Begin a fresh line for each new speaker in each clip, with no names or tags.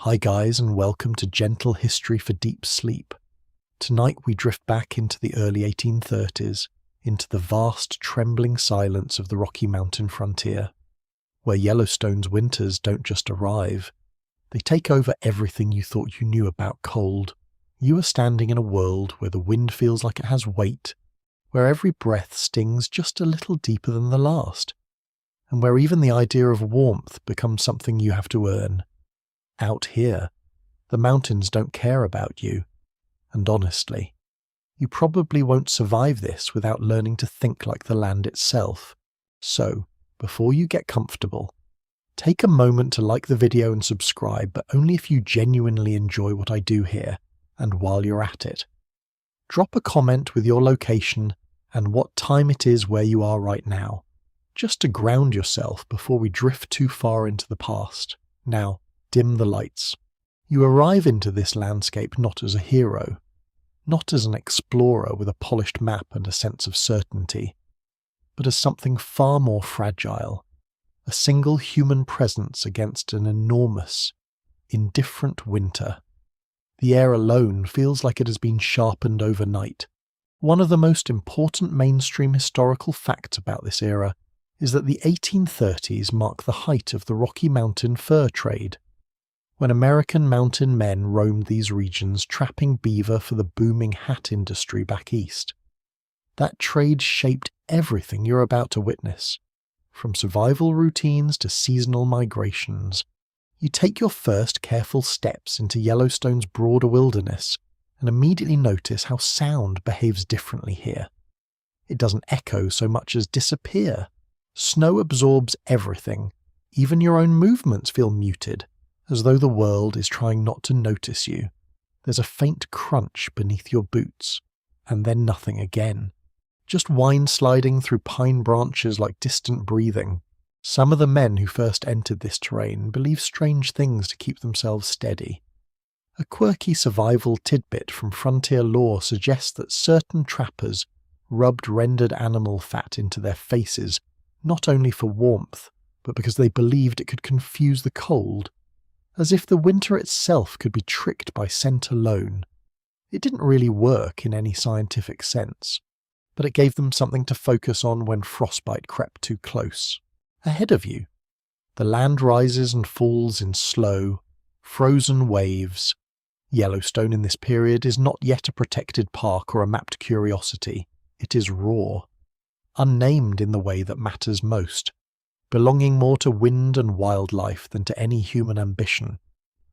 Hi guys, and welcome to Gentle History for Deep Sleep. Tonight we drift back into the early 1830s, into the vast trembling silence of the Rocky Mountain frontier, where Yellowstone's winters don't just arrive, they take over everything you thought you knew about cold. You are standing in a world where the wind feels like it has weight, where every breath stings just a little deeper than the last, and where even the idea of warmth becomes something you have to earn. Out here, the mountains don't care about you, and honestly, you probably won't survive this without learning to think like the land itself. So, before you get comfortable, take a moment to like the video and subscribe, but only if you genuinely enjoy what I do here, and while you're at it. Drop a comment with your location and what time it is where you are right now, just to ground yourself before we drift too far into the past. Now, dim the lights. You arrive into this landscape not as a hero, not as an explorer with a polished map and a sense of certainty, but as something far more fragile, a single human presence against an enormous, indifferent winter. The air alone feels like it has been sharpened overnight. One of the most important mainstream historical facts about this era is that the 1830s mark the height of the Rocky Mountain fur trade, when American mountain men roamed these regions trapping beaver for the booming hat industry back east. That trade shaped everything you're about to witness, from survival routines to seasonal migrations. You take your first careful steps into Yellowstone's broader wilderness and immediately notice how sound behaves differently here. It doesn't echo so much as disappear. Snow absorbs everything. Even your own movements feel muted, as though the world is trying not to notice you. There's a faint crunch beneath your boots, and then nothing again. Just wind sliding through pine branches like distant breathing. Some of the men who first entered this terrain believe strange things to keep themselves steady. A quirky survival tidbit from frontier lore suggests that certain trappers rubbed rendered animal fat into their faces, not only for warmth, but because they believed it could confuse the cold, as if the winter itself could be tricked by scent alone. It didn't really work in any scientific sense, but it gave them something to focus on when frostbite crept too close. Ahead of you, the land rises and falls in slow, frozen waves. Yellowstone in this period is not yet a protected park or a mapped curiosity. It is raw, unnamed in the way that matters most, belonging more to wind and wildlife than to any human ambition.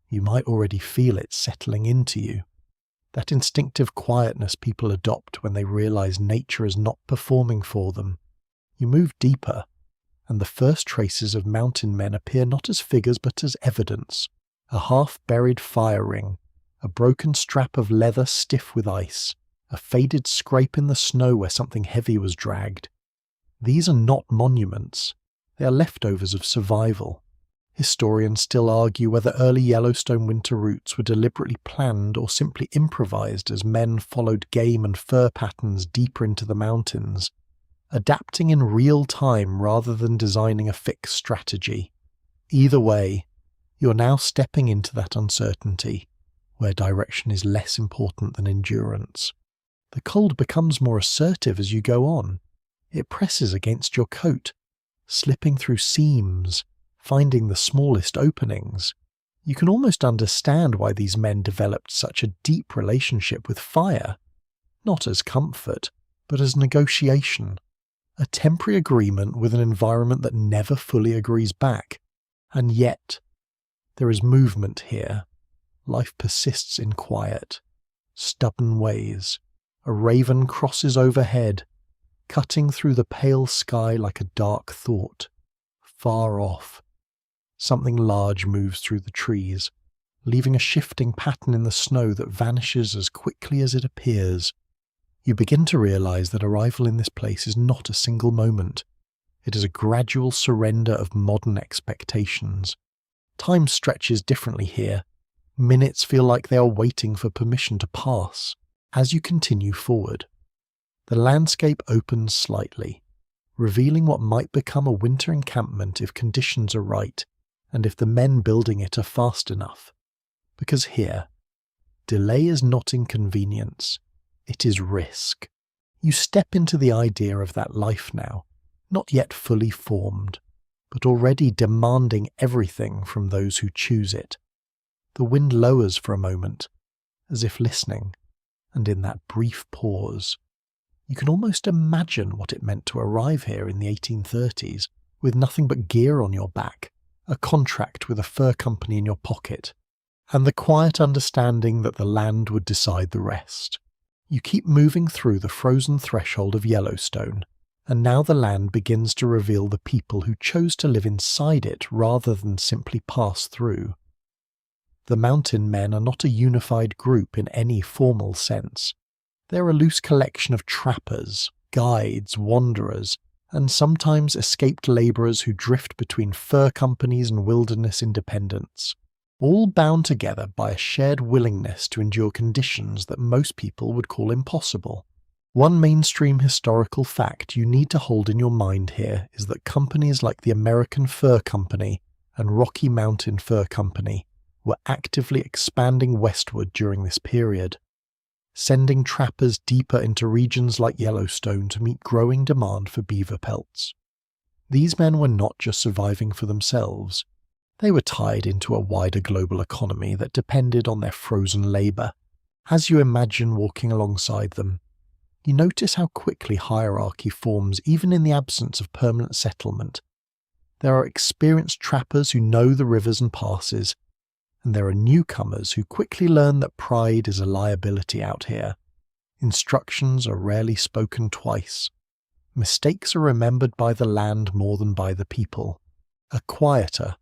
You might already feel it settling into you. That instinctive quietness people adopt when they realize nature is not performing for them. You move deeper, and the first traces of mountain men appear not as figures but as evidence. A half-buried fire ring, a broken strap of leather stiff with ice, a faded scrape in the snow where something heavy was dragged. These are not monuments. They are leftovers of survival. Historians still argue whether early Yellowstone winter routes were deliberately planned or simply improvised as men followed game and fur patterns deeper into the mountains, adapting in real time rather than designing a fixed strategy. Either way, you're now stepping into that uncertainty, where direction is less important than endurance. The cold becomes more assertive as you go on. It presses against your coat, slipping through seams, finding the smallest openings. You can almost understand why these men developed such a deep relationship with fire, not as comfort, but as negotiation, a temporary agreement with an environment that never fully agrees back. And yet, there is movement here. Life persists in quiet, stubborn ways. A raven crosses overhead, cutting through the pale sky like a dark thought. Far off, something large moves through the trees, leaving a shifting pattern in the snow that vanishes as quickly as it appears. You begin to realize that arrival in this place is not a single moment. It is a gradual surrender of modern expectations. Time stretches differently here. Minutes feel like they are waiting for permission to pass. As you continue forward, the landscape opens slightly, revealing what might become a winter encampment if conditions are right, and if the men building it are fast enough. Because here, delay is not inconvenience, it is risk. You step into the idea of that life now, not yet fully formed, but already demanding everything from those who choose it. The wind lowers for a moment, as if listening, and in that brief pause, you can almost imagine what it meant to arrive here in the 1830s with nothing but gear on your back, a contract with a fur company in your pocket, and the quiet understanding that the land would decide the rest. You keep moving through the frozen threshold of Yellowstone, and now the land begins to reveal the people who chose to live inside it rather than simply pass through. The mountain men are not a unified group in any formal sense. They're a loose collection of trappers, guides, wanderers, and sometimes escaped labourers who drift between fur companies and wilderness independents, all bound together by a shared willingness to endure conditions that most people would call impossible. One mainstream historical fact you need to hold in your mind here is that companies like the American Fur Company and Rocky Mountain Fur Company were actively expanding westward during this period, sending trappers deeper into regions like Yellowstone to meet growing demand for beaver pelts. These men were not just surviving for themselves, they were tied into a wider global economy that depended on their frozen labour. As you imagine walking alongside them, you notice how quickly hierarchy forms even in the absence of permanent settlement. There are experienced trappers who know the rivers and passes, and there are newcomers who quickly learn that pride is a liability out here. Instructions are rarely spoken twice. Mistakes are remembered by the land more than by the people. A quieter,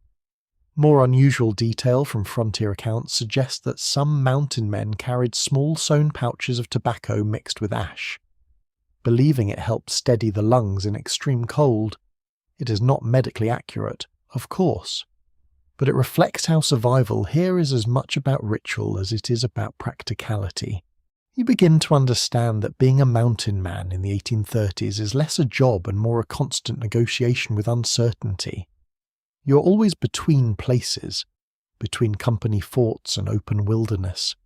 more unusual detail from frontier accounts suggests that some mountain men carried small sewn pouches of tobacco mixed with ash, believing it helped steady the lungs in extreme cold. It is not medically accurate, of course, but it reflects how survival here is as much about ritual as it is about practicality. You begin to understand that being a mountain man in the 1830s is less a job and more a constant negotiation with uncertainty. You're always between places, between company forts and open wilderness,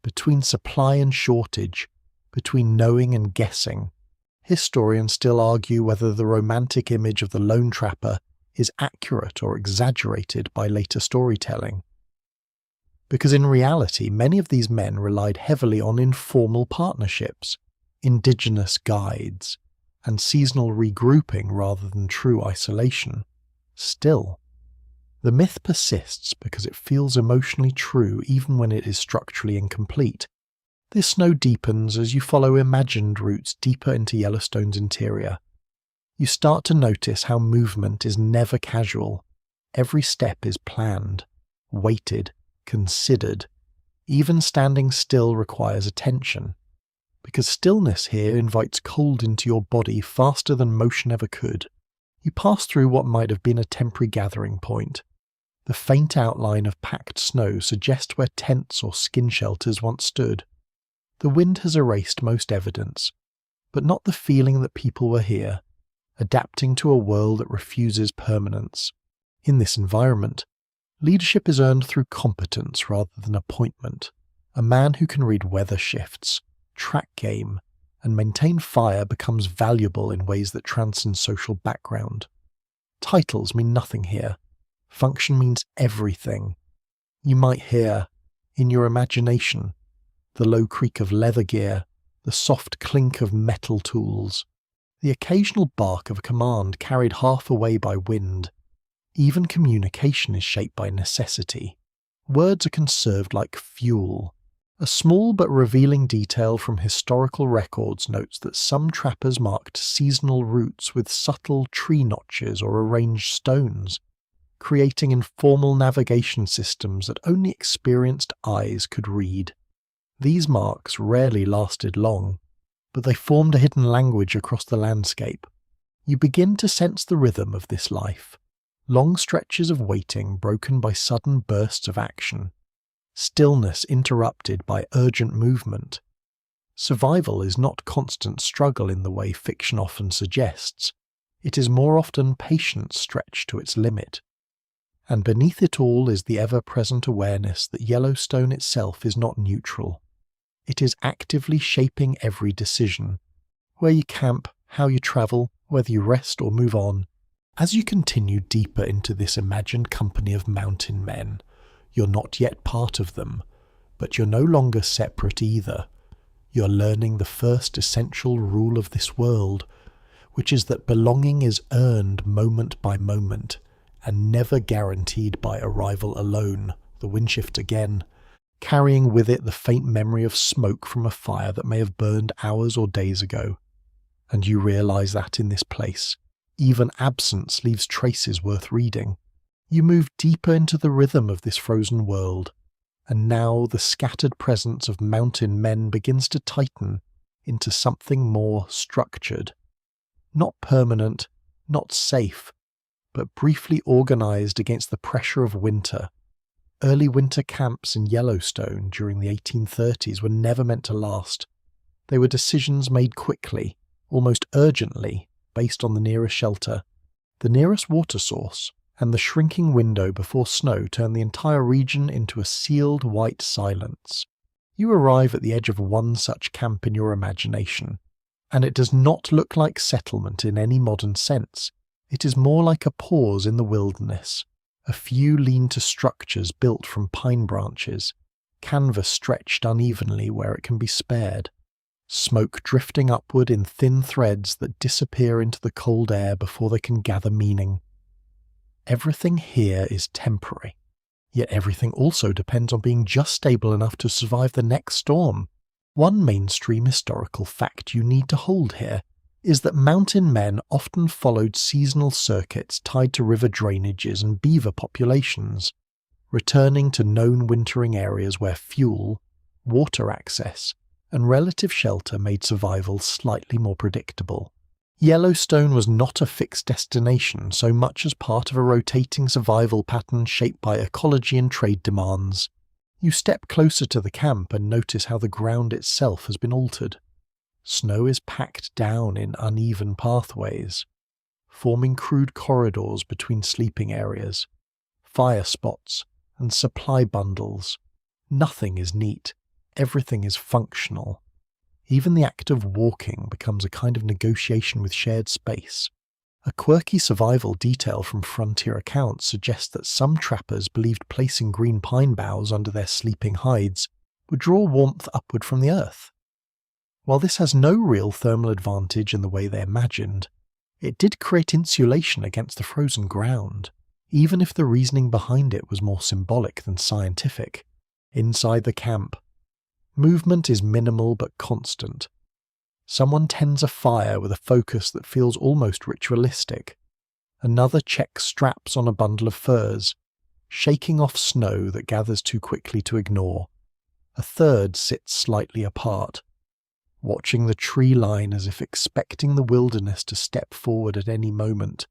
between supply and shortage, between knowing and guessing. Historians still argue whether the romantic image of the lone trapper is accurate or exaggerated by later storytelling. Because in reality, many of these men relied heavily on informal partnerships, indigenous guides, and seasonal regrouping rather than true isolation. Still, the myth persists because it feels emotionally true even when it is structurally incomplete. This snow deepens as you follow imagined routes deeper into Yellowstone's interior. You start to notice how movement is never casual. Every step is planned, weighted, considered. Even standing still requires attention, because stillness here invites cold into your body faster than motion ever could. You pass through what might have been a temporary gathering point. The faint outline of packed snow suggests where tents or skin shelters once stood. The wind has erased most evidence, but not the feeling that people were here, adapting to a world that refuses permanence. In this environment, leadership is earned through competence rather than appointment. A man who can read weather shifts, track game, and maintain fire becomes valuable in ways that transcend social background. Titles mean nothing here. Function means everything. You might hear, in your imagination, the low creak of leather gear, the soft clink of metal tools, the occasional bark of a command carried half away by wind. Even communication is shaped by necessity. Words are conserved like fuel. A small but revealing detail from historical records notes that some trappers marked seasonal routes with subtle tree notches or arranged stones, creating informal navigation systems that only experienced eyes could read. These marks rarely lasted long, but they formed a hidden language across the landscape. You begin to sense the rhythm of this life. Long stretches of waiting broken by sudden bursts of action. Stillness interrupted by urgent movement. Survival is not constant struggle in the way fiction often suggests. It is more often patience stretched to its limit. And beneath it all is the ever-present awareness that Yellowstone itself is not neutral. It is actively shaping every decision. Where you camp, how you travel, whether you rest or move on. As you continue deeper into this imagined company of mountain men, you're not yet part of them, but you're no longer separate either. You're learning the first essential rule of this world, which is that belonging is earned moment by moment, and never guaranteed by arrival alone. The wind shifts again, carrying with it the faint memory of smoke from a fire that may have burned hours or days ago. And you realise that in this place, even absence leaves traces worth reading. You move deeper into the rhythm of this frozen world, and now the scattered presence of mountain men begins to tighten into something more structured. Not permanent, not safe, but briefly organised against the pressure of winter. Early winter camps in Yellowstone during the 1830s were never meant to last. They were decisions made quickly, almost urgently, based on the nearest shelter, the nearest water source, and the shrinking window before snow turned the entire region into a sealed white silence. You arrive at the edge of one such camp in your imagination, and it does not look like settlement in any modern sense. It is more like a pause in the wilderness, a few lean-to structures built from pine branches, canvas stretched unevenly where it can be spared, smoke drifting upward in thin threads that disappear into the cold air before they can gather meaning. Everything here is temporary, yet everything also depends on being just stable enough to survive the next storm. One mainstream historical fact you need to hold here is that mountain men often followed seasonal circuits tied to river drainages and beaver populations, returning to known wintering areas where fuel, water access, and relative shelter made survival slightly more predictable. Yellowstone was not a fixed destination so much as part of a rotating survival pattern shaped by ecology and trade demands. You step closer to the camp and notice how the ground itself has been altered. Snow is packed down in uneven pathways, forming crude corridors between sleeping areas, fire spots, and supply bundles. Nothing is neat. Everything is functional. Even the act of walking becomes a kind of negotiation with shared space. A quirky survival detail from frontier accounts suggests that some trappers believed placing green pine boughs under their sleeping hides would draw warmth upward from the earth. While this has no real thermal advantage in the way they imagined, it did create insulation against the frozen ground, even if the reasoning behind it was more symbolic than scientific. Inside the camp, movement is minimal but constant. Someone tends a fire with a focus that feels almost ritualistic. Another checks straps on a bundle of furs, shaking off snow that gathers too quickly to ignore. A third sits slightly apart, watching the tree line as if expecting the wilderness to step forward at any moment.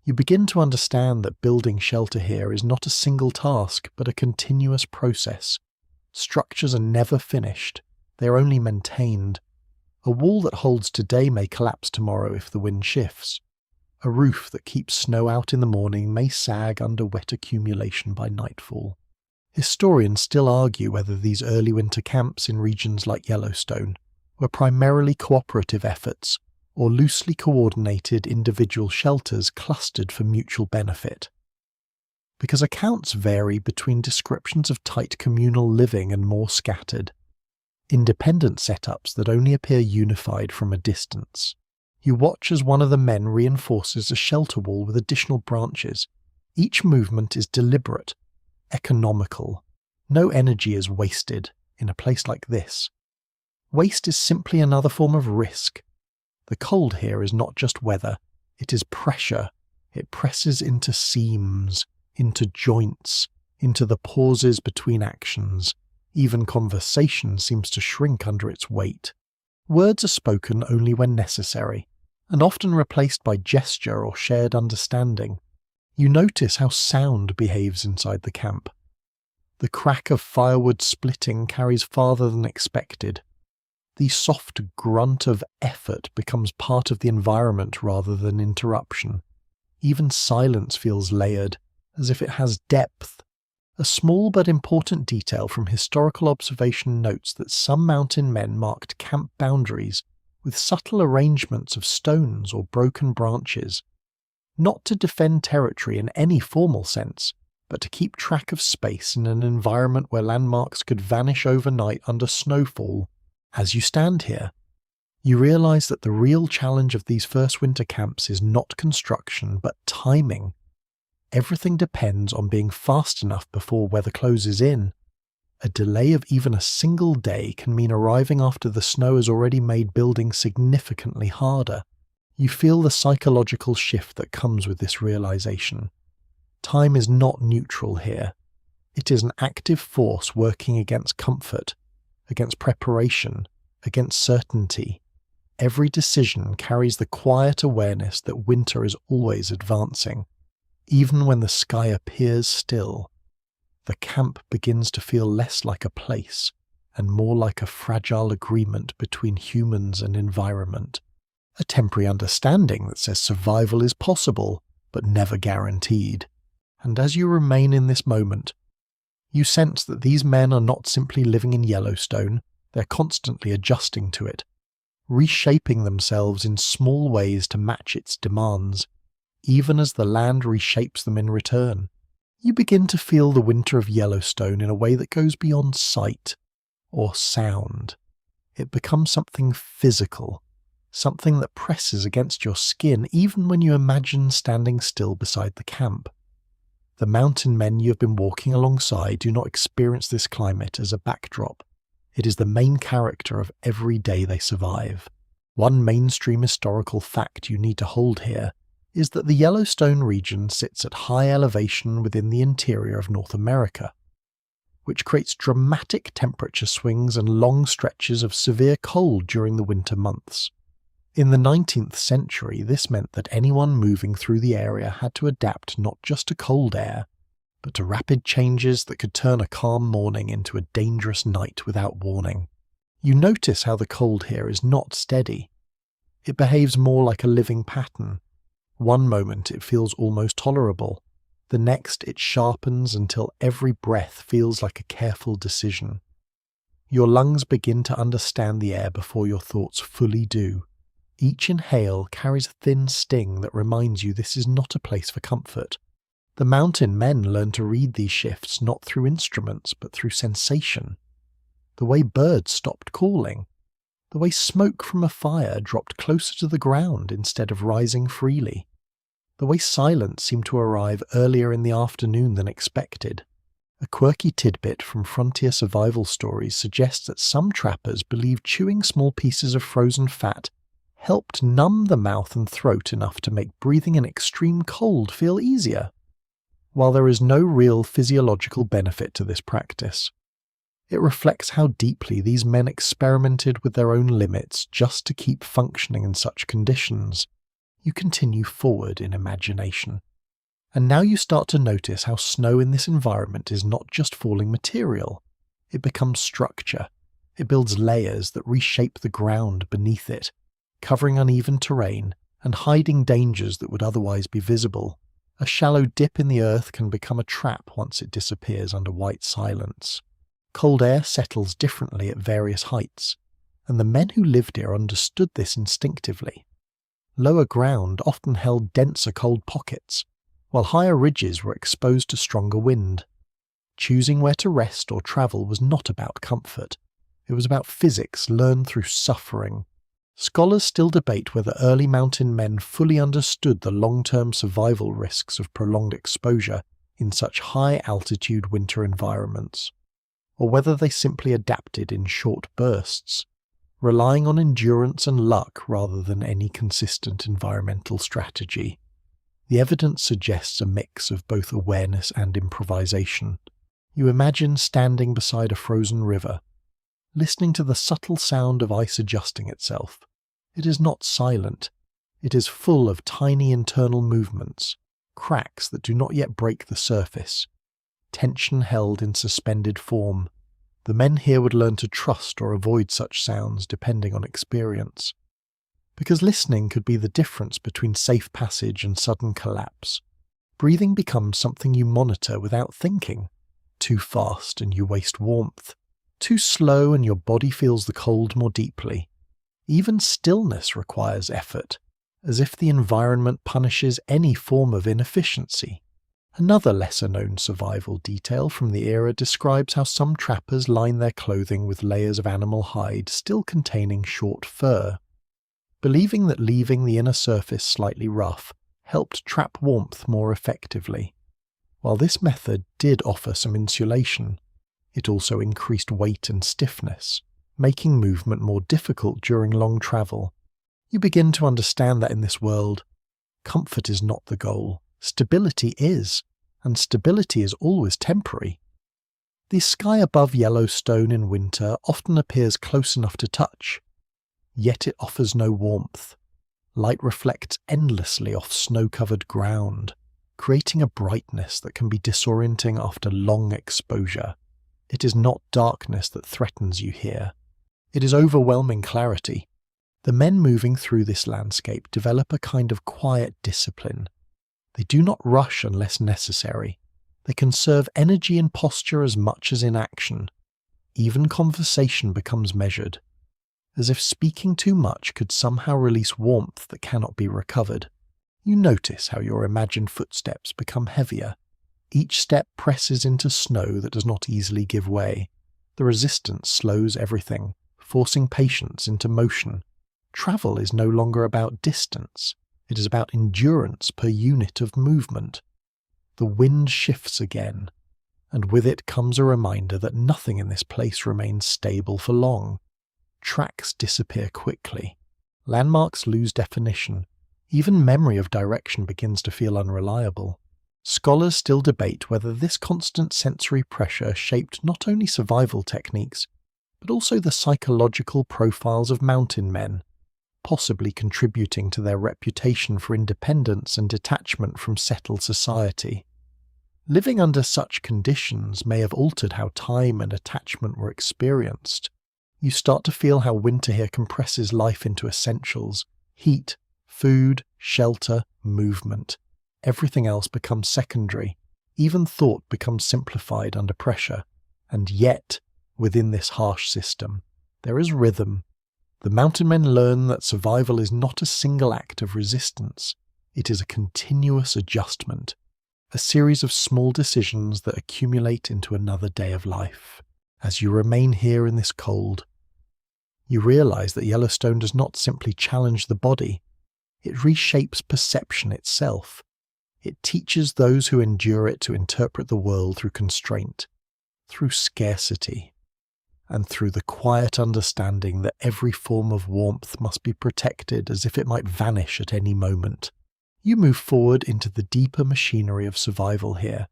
You begin to understand that building shelter here is not a single task but a continuous process. Structures are never finished, they are only maintained. A wall that holds today may collapse tomorrow if the wind shifts. A roof that keeps snow out in the morning may sag under wet accumulation by nightfall. Historians still argue whether these early winter camps in regions like Yellowstone were primarily cooperative efforts or loosely coordinated individual shelters clustered for mutual benefit. Because accounts vary between descriptions of tight communal living and more scattered, independent setups that only appear unified from a distance. You watch as one of the men reinforces a shelter wall with additional branches. Each movement is deliberate, economical. No energy is wasted in a place like this. Waste is simply another form of risk. The cold here is not just weather, it is pressure. It presses into seams, into joints, into the pauses between actions. Even conversation seems to shrink under its weight. Words are spoken only when necessary, and often replaced by gesture or shared understanding. You notice how sound behaves inside the camp. The crack of firewood splitting carries farther than expected. The soft grunt of effort becomes part of the environment rather than interruption. Even silence feels layered, as if it has depth. A small but important detail from historical observation notes that some mountain men marked camp boundaries with subtle arrangements of stones or broken branches, not to defend territory in any formal sense, but to keep track of space in an environment where landmarks could vanish overnight under snowfall. As you stand here, you realise that the real challenge of these first winter camps is not construction, but timing. Everything depends on being fast enough before weather closes in. A delay of even a single day can mean arriving after the snow has already made building significantly harder. You feel the psychological shift that comes with this realization. Time is not neutral here. It is an active force working against comfort, against preparation, against certainty. Every decision carries the quiet awareness that winter is always advancing. Even when the sky appears still, the camp begins to feel less like a place and more like a fragile agreement between humans and environment. A temporary understanding that says survival is possible, but never guaranteed. And as you remain in this moment, you sense that these men are not simply living in Yellowstone, they're constantly adjusting to it, reshaping themselves in small ways to match its demands, even as the land reshapes them in return. You begin to feel the winter of Yellowstone in a way that goes beyond sight or sound. It becomes something physical, something that presses against your skin even when you imagine standing still beside the camp. The mountain men you have been walking alongside do not experience this climate as a backdrop. It is the main character of every day they survive. One mainstream historical fact you need to hold here is that the Yellowstone region sits at high elevation within the interior of North America, which creates dramatic temperature swings and long stretches of severe cold during the winter months. In the 19th century, this meant that anyone moving through the area had to adapt not just to cold air, but to rapid changes that could turn a calm morning into a dangerous night without warning. You notice how the cold here is not steady. It behaves more like a living pattern. One moment it feels almost tolerable. The next it sharpens until every breath feels like a careful decision. Your lungs begin to understand the air before your thoughts fully do. Each inhale carries a thin sting that reminds you this is not a place for comfort. The mountain men learn to read these shifts not through instruments but through sensation. The way birds stopped calling. The way smoke from a fire dropped closer to the ground instead of rising freely. The way silence seemed to arrive earlier in the afternoon than expected. A quirky tidbit from frontier survival stories suggests that some trappers believed chewing small pieces of frozen fat helped numb the mouth and throat enough to make breathing in extreme cold feel easier. While there is no real physiological benefit to this practice, it reflects how deeply these men experimented with their own limits just to keep functioning in such conditions. You continue forward in imagination. And now you start to notice how snow in this environment is not just falling material. It becomes structure. It builds layers that reshape the ground beneath it, covering uneven terrain and hiding dangers that would otherwise be visible. A shallow dip in the earth can become a trap once it disappears under white silence. Cold air settles differently at various heights, and the men who lived here understood this instinctively. Lower ground often held denser cold pockets, while higher ridges were exposed to stronger wind. Choosing where to rest or travel was not about comfort. It was about physics learned through suffering. Scholars still debate whether early mountain men fully understood the long-term survival risks of prolonged exposure in such high-altitude winter environments, or whether they simply adapted in short bursts, relying on endurance and luck rather than any consistent environmental strategy. The evidence suggests a mix of both awareness and improvisation. You imagine standing beside a frozen river, listening to the subtle sound of ice adjusting itself. It is not silent. It is full of tiny internal movements, cracks that do not yet break the surface, tension held in suspended form. The men here would learn to trust or avoid such sounds depending on experience, because listening could be the difference between safe passage and sudden collapse. Breathing becomes something you monitor without thinking. Too fast and you waste warmth. Too slow and your body feels the cold more deeply. Even stillness requires effort, as if the environment punishes any form of inefficiency. Another lesser-known survival detail from the era describes how some trappers line their clothing with layers of animal hide still containing short fur, believing that leaving the inner surface slightly rough helped trap warmth more effectively. While this method did offer some insulation, it also increased weight and stiffness, making movement more difficult during long travel. You begin to understand that in this world, comfort is not the goal, stability is, and stability is always temporary. The sky above Yellowstone in winter often appears close enough to touch, yet it offers no warmth. Light reflects endlessly off snow-covered ground, creating a brightness that can be disorienting after long exposure. It is not darkness that threatens you here. It is overwhelming clarity. The men moving through this landscape develop a kind of quiet discipline. They do not rush unless necessary. They conserve energy in posture as much as in action. Even conversation becomes measured, as if speaking too much could somehow release warmth that cannot be recovered. You notice how your imagined footsteps become heavier. Each step presses into snow that does not easily give way. The resistance slows everything, forcing patience into motion. Travel is no longer about distance. It is about endurance per unit of movement. The wind shifts again, and with it comes a reminder that nothing in this place remains stable for long. Tracks disappear quickly. Landmarks lose definition. Even memory of direction begins to feel unreliable. Scholars still debate whether this constant sensory pressure shaped not only survival techniques, but also the psychological profiles of mountain men, possibly contributing to their reputation for independence and detachment from settled society. Living under such conditions may have altered how time and attachment were experienced. You start to feel how winter here compresses life into essentials: heat, food, shelter, movement. Everything else becomes secondary. Even thought becomes simplified under pressure. And yet, within this harsh system, there is rhythm. The mountain men learn that survival is not a single act of resistance. It is a continuous adjustment, a series of small decisions that accumulate into another day of life. As you remain here in this cold, you realize that Yellowstone does not simply challenge the body. It reshapes perception itself. It teaches those who endure it to interpret the world through constraint, through scarcity, and through the quiet understanding that every form of warmth must be protected as if it might vanish at any moment. You move forward into the deeper machinery of survival here,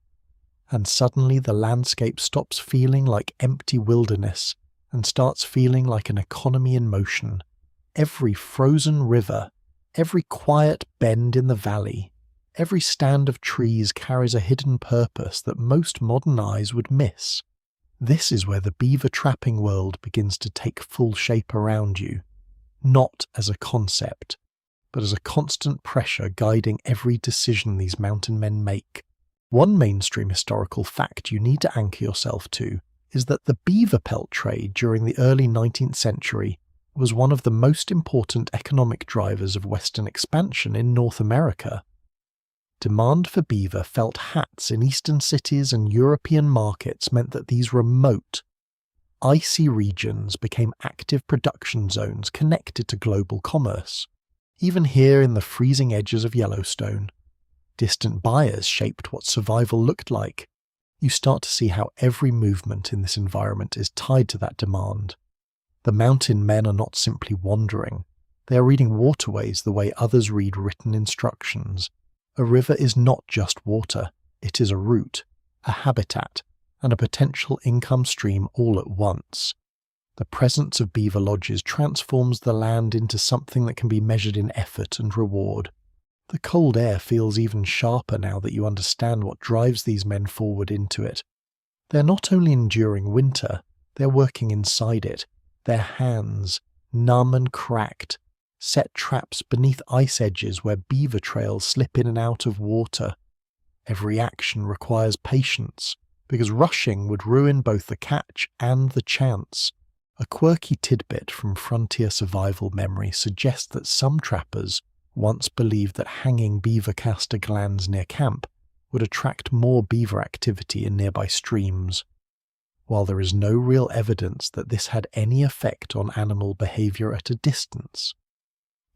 and suddenly the landscape stops feeling like empty wilderness and starts feeling like an economy in motion. Every frozen river, every quiet bend in the valley, every stand of trees carries a hidden purpose that most modern eyes would miss. This is where the beaver trapping world begins to take full shape around you, not as a concept, but as a constant pressure guiding every decision these mountain men make. One mainstream historical fact you need to anchor yourself to is that the beaver pelt trade during the early 19th century was one of the most important economic drivers of Western expansion in North America. Demand for beaver felt hats in eastern cities and European markets meant that these remote, icy regions became active production zones connected to global commerce. Even here in the freezing edges of Yellowstone, distant buyers shaped what survival looked like. You start to see how every movement in this environment is tied to that demand. The mountain men are not simply wandering. They are reading waterways the way others read written instructions. A river is not just water. It is a route, a habitat, and a potential income stream all at once. The presence of beaver lodges transforms the land into something that can be measured in effort and reward. The cold air feels even sharper now that you understand what drives these men forward into it. They're not only enduring winter, they're working inside it. Their hands, numb and cracked, set traps beneath ice edges where beaver trails slip in and out of water. Every action requires patience, because rushing would ruin both the catch and the chance. A quirky tidbit from frontier survival memory suggests that some trappers once believed that hanging beaver castor glands near camp would attract more beaver activity in nearby streams. While there is no real evidence that this had any effect on animal behavior at a distance,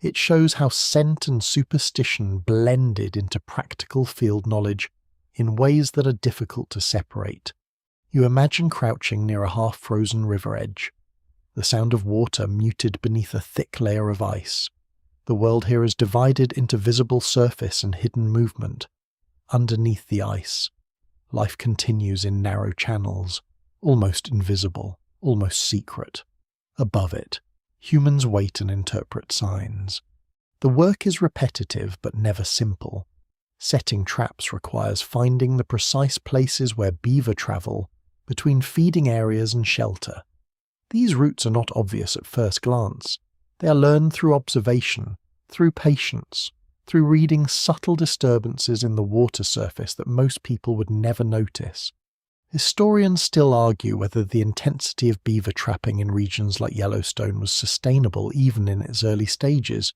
it shows how scent and superstition blended into practical field knowledge in ways that are difficult to separate. You imagine crouching near a half-frozen river edge, the sound of water muted beneath a thick layer of ice. The world here is divided into visible surface and hidden movement. Underneath the ice, life continues in narrow channels, almost invisible, almost secret. Above it, humans wait and interpret signs. The work is repetitive but never simple. Setting traps requires finding the precise places where beaver travel between feeding areas and shelter. These routes are not obvious at first glance. They are learned through observation, through patience, through reading subtle disturbances in the water surface that most people would never notice. Historians still argue whether the intensity of beaver trapping in regions like Yellowstone was sustainable even in its early stages,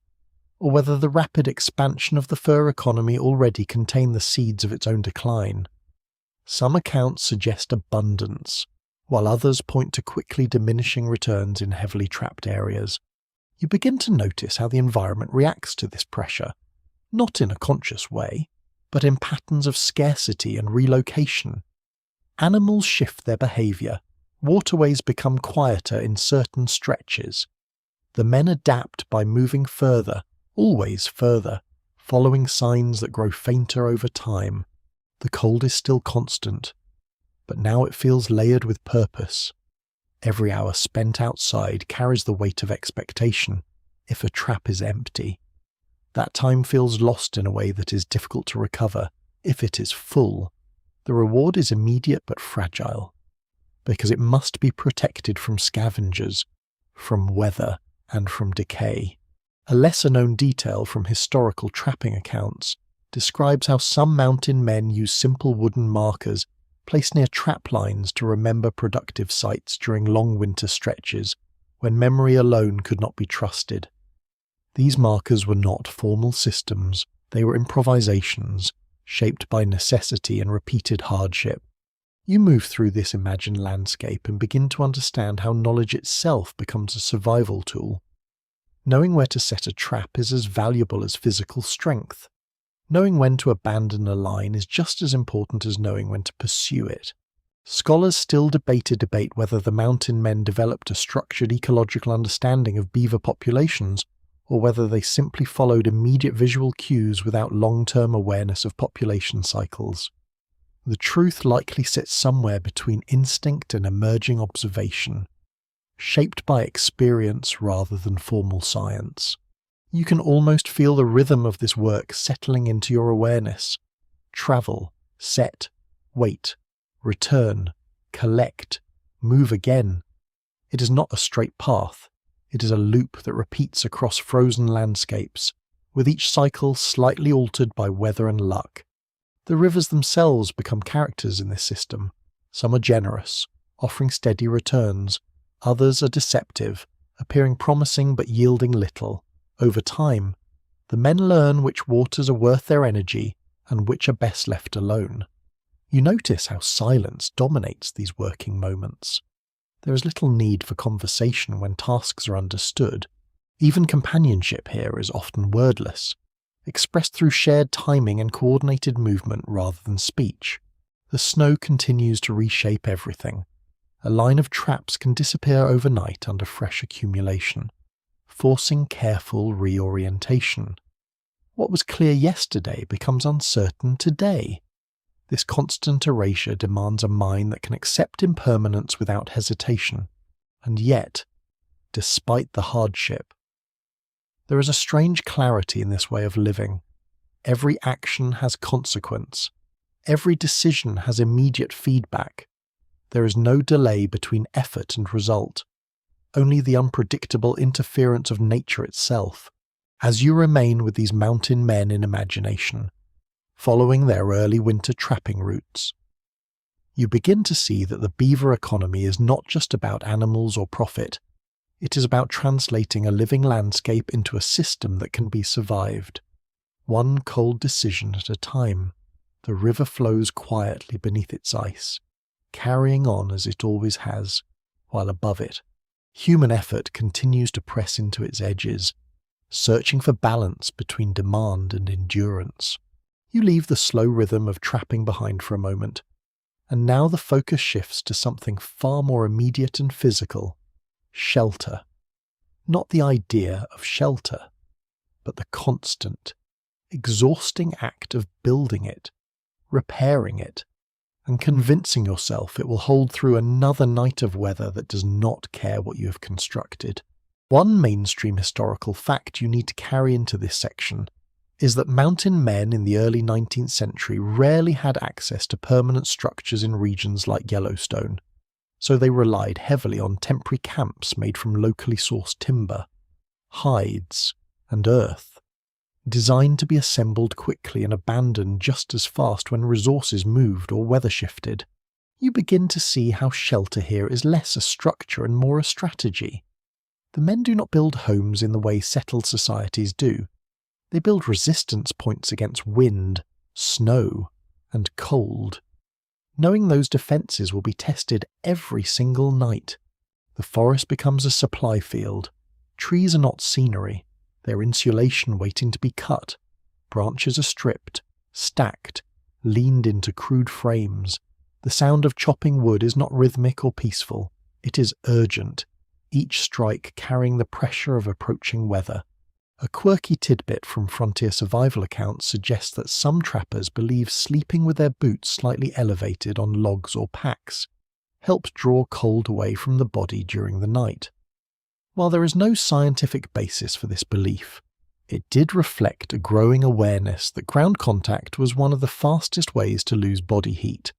or whether the rapid expansion of the fur economy already contained the seeds of its own decline. Some accounts suggest abundance, while others point to quickly diminishing returns in heavily trapped areas. You begin to notice how the environment reacts to this pressure, not in a conscious way, but in patterns of scarcity and relocation. Animals shift their behavior. Waterways become quieter in certain stretches. The men adapt by moving further, always further, following signs that grow fainter over time. The cold is still constant, but now it feels layered with purpose. Every hour spent outside carries the weight of expectation, if a trap is empty. That time feels lost in a way that is difficult to recover, if it is full. The reward is immediate but fragile, because it must be protected from scavengers, from weather, and from decay. A lesser-known detail from historical trapping accounts describes how some mountain men use simple wooden markers placed near trap lines to remember productive sites during long winter stretches when memory alone could not be trusted. These markers were not formal systems, they were improvisations, shaped by necessity and repeated hardship. You move through this imagined landscape and begin to understand how knowledge itself becomes a survival tool. Knowing where to set a trap is as valuable as physical strength. Knowing when to abandon a line is just as important as knowing when to pursue it. Scholars still debate whether the mountain men developed a structured ecological understanding of beaver populations, or whether they simply followed immediate visual cues without long-term awareness of population cycles. The truth likely sits somewhere between instinct and emerging observation, shaped by experience rather than formal science. You can almost feel the rhythm of this work settling into your awareness. Travel, set, wait, return, collect, move again. It is not a straight path. It is a loop that repeats across frozen landscapes, with each cycle slightly altered by weather and luck. The rivers themselves become characters in this system. Some are generous, offering steady returns. Others are deceptive, appearing promising but yielding little. Over time, the men learn which waters are worth their energy and which are best left alone. You notice how silence dominates these working moments. There is little need for conversation when tasks are understood. Even companionship here is often wordless, expressed through shared timing and coordinated movement rather than speech. The snow continues to reshape everything. A line of traps can disappear overnight under fresh accumulation, forcing careful reorientation. What was clear yesterday becomes uncertain today. This constant erasure demands a mind that can accept impermanence without hesitation, and yet, despite the hardship, there is a strange clarity in this way of living. Every action has consequence. Every decision has immediate feedback. There is no delay between effort and result, only the unpredictable interference of nature itself. As you remain with these mountain men in imagination, following their early winter trapping routes. You begin to see that the beaver economy is not just about animals or profit. It is about translating a living landscape into a system that can be survived. One cold decision at a time, the river flows quietly beneath its ice, carrying on as it always has, while above it, human effort continues to press into its edges, searching for balance between demand and endurance. You leave the slow rhythm of trapping behind for a moment, and now the focus shifts to something far more immediate and physical: shelter. Not the idea of shelter, but the constant, exhausting act of building it, repairing it, and convincing yourself it will hold through another night of weather that does not care what you have constructed. One mainstream historical fact you need to carry into this section is that mountain men in the early 19th century rarely had access to permanent structures in regions like Yellowstone, so they relied heavily on temporary camps made from locally sourced timber, hides, and earth, designed to be assembled quickly and abandoned just as fast when resources moved or weather shifted. You begin to see how shelter here is less a structure and more a strategy. The men do not build homes in the way settled societies do. They build resistance points against wind, snow, and cold, knowing those defences will be tested every single night. The forest becomes a supply field. Trees are not scenery, they're insulation waiting to be cut. Branches are stripped, stacked, leaned into crude frames. The sound of chopping wood is not rhythmic or peaceful, it is urgent, each strike carrying the pressure of approaching weather. A quirky tidbit from frontier survival accounts suggests that some trappers believe sleeping with their boots slightly elevated on logs or packs helped draw cold away from the body during the night. While there is no scientific basis for this belief, it did reflect a growing awareness that ground contact was one of the fastest ways to lose body heat.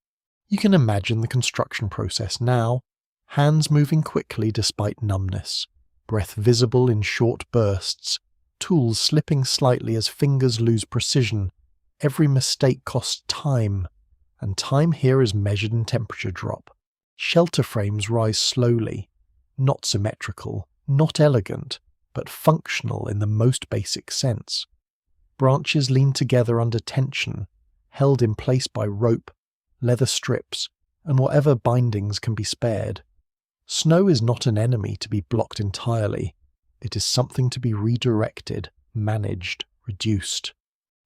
You can imagine the construction process now, hands moving quickly despite numbness, breath visible in short bursts, tools slipping slightly as fingers lose precision. Every mistake costs time, and time here is measured in temperature drop. Shelter frames rise slowly, not symmetrical, not elegant, but functional in the most basic sense. Branches lean together under tension, held in place by rope, leather strips, and whatever bindings can be spared. Snow is not an enemy to be blocked entirely. It is something to be redirected, managed, reduced.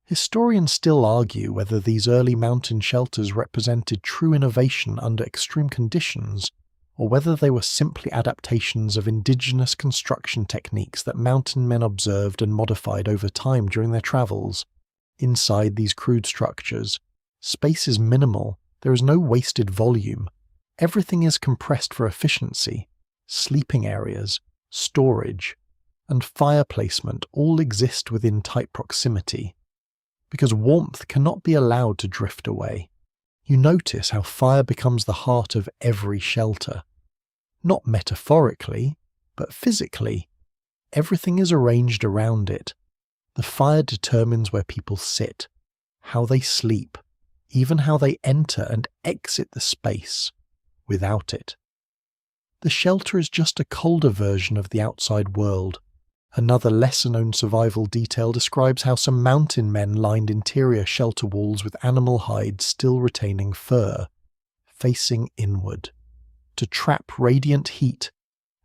Historians still argue whether these early mountain shelters represented true innovation under extreme conditions, or whether they were simply adaptations of indigenous construction techniques that mountain men observed and modified over time during their travels. Inside these crude structures, space is minimal, there is no wasted volume. Everything is compressed for efficiency. Sleeping areas, storage, and fire placement all exist within tight proximity, because warmth cannot be allowed to drift away. You notice how fire becomes the heart of every shelter. Not metaphorically, but physically. Everything is arranged around it. The fire determines where people sit, how they sleep, even how they enter and exit the space. Without it, the shelter is just a colder version of the outside world. Another lesser-known survival detail describes how some mountain men lined interior shelter walls with animal hides still retaining fur, facing inward, to trap radiant heat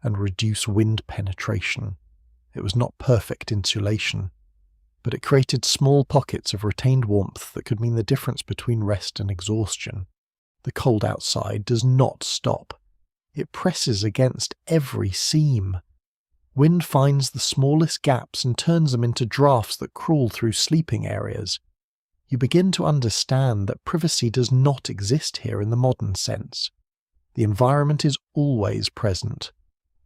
and reduce wind penetration. It was not perfect insulation, but it created small pockets of retained warmth that could mean the difference between rest and exhaustion. The cold outside does not stop. It presses against every seam. Wind finds the smallest gaps and turns them into drafts that crawl through sleeping areas. You begin to understand that privacy does not exist here in the modern sense. The environment is always present,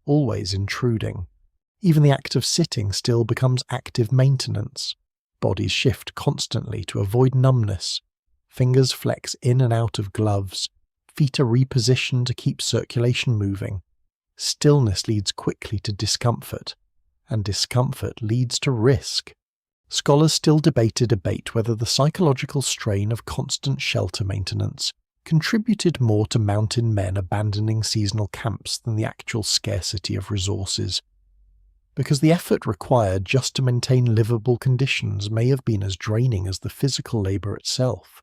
always intruding. Even the act of sitting still becomes active maintenance. Bodies shift constantly to avoid numbness. Fingers flex in and out of gloves. Feet are repositioned to keep circulation moving. Stillness leads quickly to discomfort, and discomfort leads to risk. Scholars still debate whether the psychological strain of constant shelter maintenance contributed more to mountain men abandoning seasonal camps than the actual scarcity of resources, because the effort required just to maintain livable conditions may have been as draining as the physical labour itself.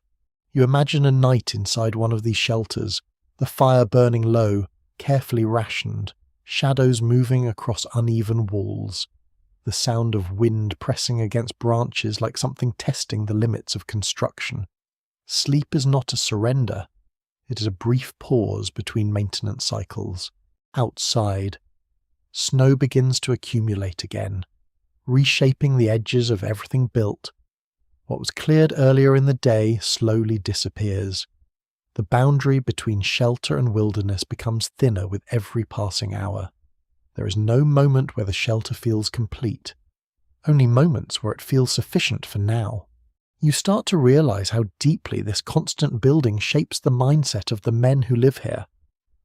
You imagine a night inside one of these shelters, the fire burning low, carefully rationed, shadows moving across uneven walls, the sound of wind pressing against branches like something testing the limits of construction. Sleep is not a surrender, it is a brief pause between maintenance cycles. Outside, snow begins to accumulate again, reshaping the edges of everything built. What was cleared earlier in the day slowly disappears. The boundary between shelter and wilderness becomes thinner with every passing hour. There is no moment where the shelter feels complete, only moments where it feels sufficient for now. You start to realize how deeply this constant building shapes the mindset of the men who live here.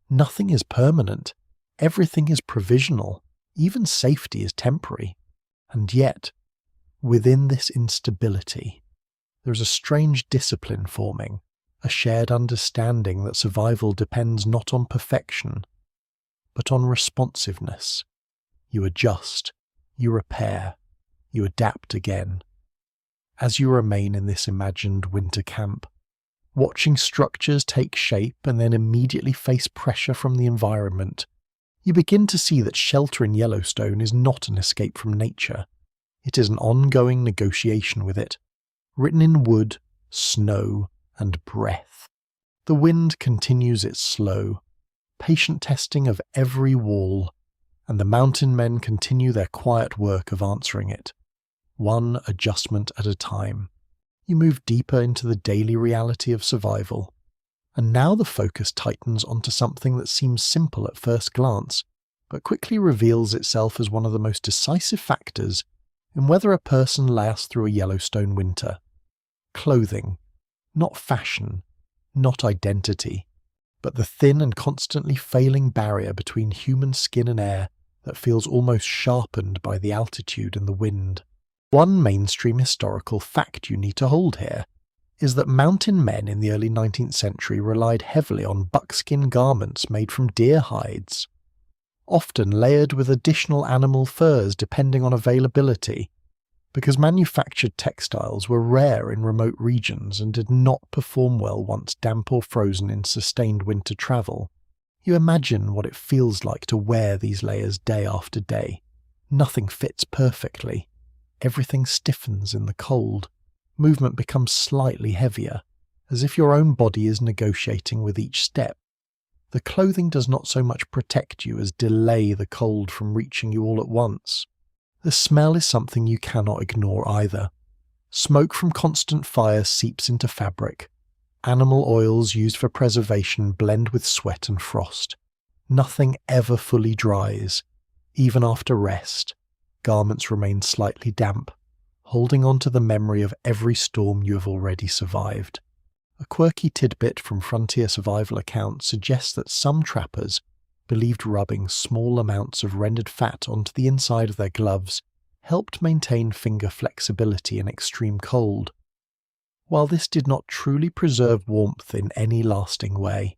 Nothing is permanent, everything is provisional, even safety is temporary. And yet, within this instability, there is a strange discipline forming, a shared understanding that survival depends not on perfection, but on responsiveness. You adjust, you repair, you adapt again. As you remain in this imagined winter camp, watching structures take shape and then immediately face pressure from the environment, you begin to see that shelter in Yellowstone is not an escape from nature. It is an ongoing negotiation with it, written in wood, snow, and breath. The wind continues its slow, patient testing of every wall, and the mountain men continue their quiet work of answering it, one adjustment at a time. You move deeper into the daily reality of survival, and now the focus tightens onto something that seems simple at first glance, but quickly reveals itself as one of the most decisive factors in whether a person lasts through a Yellowstone winter. Clothing, not fashion, not identity, but the thin and constantly failing barrier between human skin and air that feels almost sharpened by the altitude and the wind. One mainstream historical fact you need to hold here is that mountain men in the early 19th century relied heavily on buckskin garments made from deer hides, often layered with additional animal furs depending on availability, because manufactured textiles were rare in remote regions and did not perform well once damp or frozen in sustained winter travel. You imagine what it feels like to wear these layers day after day. Nothing fits perfectly. Everything stiffens in the cold. Movement becomes slightly heavier, as if your own body is negotiating with each step. The clothing does not so much protect you as delay the cold from reaching you all at once. The smell is something you cannot ignore either. Smoke from constant fire seeps into fabric. Animal oils used for preservation blend with sweat and frost. Nothing ever fully dries. Even after rest, garments remain slightly damp, holding on to the memory of every storm you have already survived. A quirky tidbit from frontier survival accounts suggests that some trappers believed rubbing small amounts of rendered fat onto the inside of their gloves helped maintain finger flexibility in extreme cold. While this did not truly preserve warmth in any lasting way,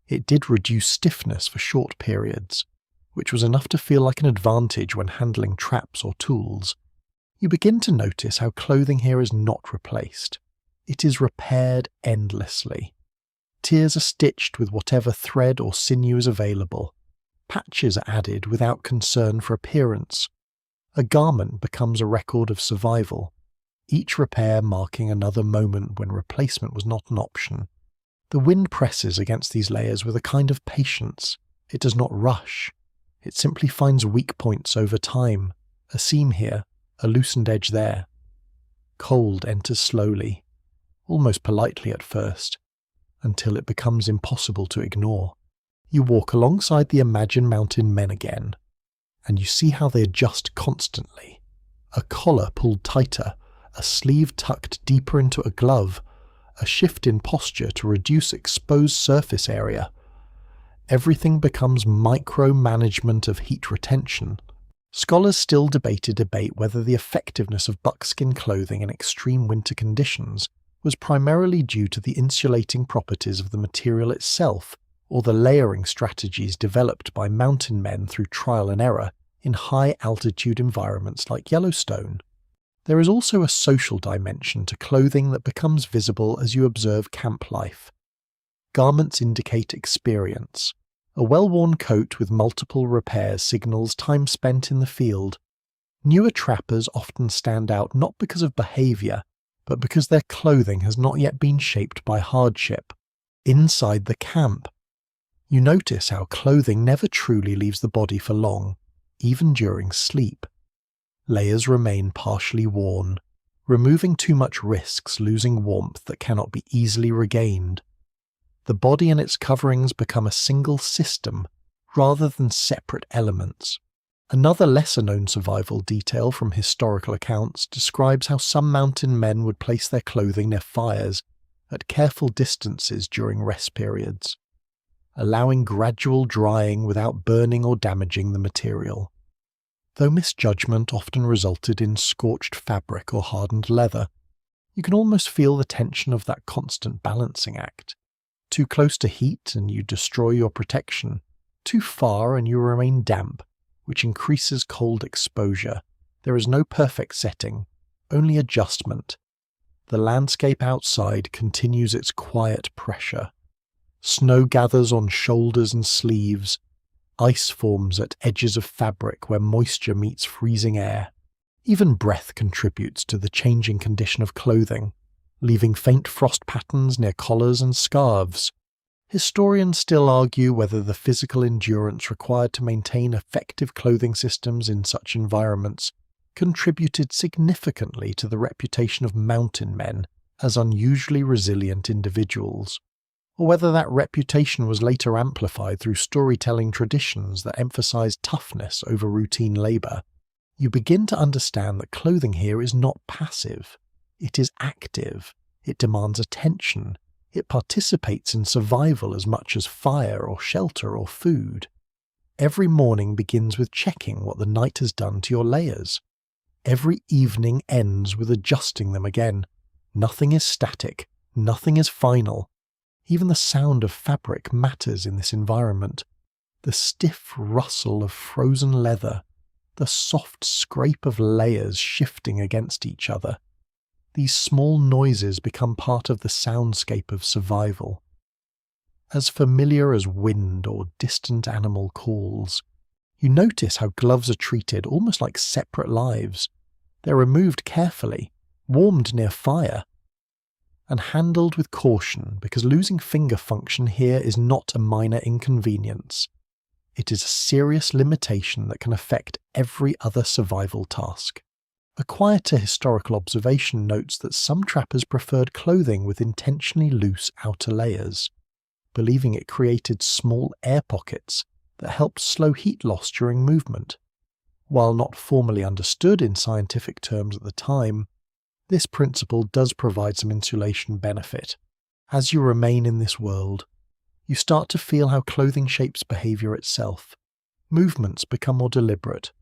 it did reduce stiffness for short periods, which was enough to feel like an advantage when handling traps or tools. You begin to notice how clothing here is not replaced. It is repaired endlessly. Tiers are stitched with whatever thread or sinew is available. Patches are added without concern for appearance. A garment becomes a record of survival, each repair marking another moment when replacement was not an option. The wind presses against these layers with a kind of patience. It does not rush. It simply finds weak points over time, a seam here, a loosened edge there. Cold enters slowly, almost politely at first, until it becomes impossible to ignore. You walk alongside the imagined mountain men again, and you see how they adjust constantly. A collar pulled tighter, a sleeve tucked deeper into a glove, a shift in posture to reduce exposed surface area. Everything becomes micromanagement of heat retention. Scholars still debate whether the effectiveness of buckskin clothing in extreme winter conditions was primarily due to the insulating properties of the material itself or the layering strategies developed by mountain men through trial and error in high-altitude environments like Yellowstone. There is also a social dimension to clothing that becomes visible as you observe camp life. Garments indicate experience. A well-worn coat with multiple repairs signals time spent in the field. Newer trappers often stand out not because of behaviour, but because their clothing has not yet been shaped by hardship. Inside the camp, you notice how clothing never truly leaves the body for long, even during sleep. Layers remain partially worn. Removing too much risks losing warmth that cannot be easily regained. The body and its coverings become a single system, rather than separate elements. Another lesser-known survival detail from historical accounts describes how some mountain men would place their clothing near fires at careful distances during rest periods, allowing gradual drying without burning or damaging the material. Though misjudgment often resulted in scorched fabric or hardened leather, you can almost feel the tension of that constant balancing act. Too close to heat and you destroy your protection. Too far and you remain damp, which increases cold exposure. There is no perfect setting, only adjustment. The landscape outside continues its quiet pressure. Snow gathers on shoulders and sleeves. Ice forms at edges of fabric where moisture meets freezing air. Even breath contributes to the changing condition of clothing, leaving faint frost patterns near collars and scarves. Historians still argue whether the physical endurance required to maintain effective clothing systems in such environments contributed significantly to the reputation of mountain men as unusually resilient individuals, or whether that reputation was later amplified through storytelling traditions that emphasized toughness over routine labor. You begin to understand that clothing here is not passive. It is active. It demands attention. It participates in survival as much as fire or shelter or food. Every morning begins with checking what the night has done to your layers. Every evening ends with adjusting them again. Nothing is static. Nothing is final. Even the sound of fabric matters in this environment. The stiff rustle of frozen leather. The soft scrape of layers shifting against each other. These small noises become part of the soundscape of survival. As familiar as wind or distant animal calls, you notice how gloves are treated almost like separate lives. They're removed carefully, warmed near fire, and handled with caution because losing finger function here is not a minor inconvenience. It is a serious limitation that can affect every other survival task. A quieter historical observation notes that some trappers preferred clothing with intentionally loose outer layers, believing it created small air pockets that helped slow heat loss during movement. While not formally understood in scientific terms at the time, this principle does provide some insulation benefit. As you remain in this world, you start to feel how clothing shapes behavior itself. Movements become more deliberate.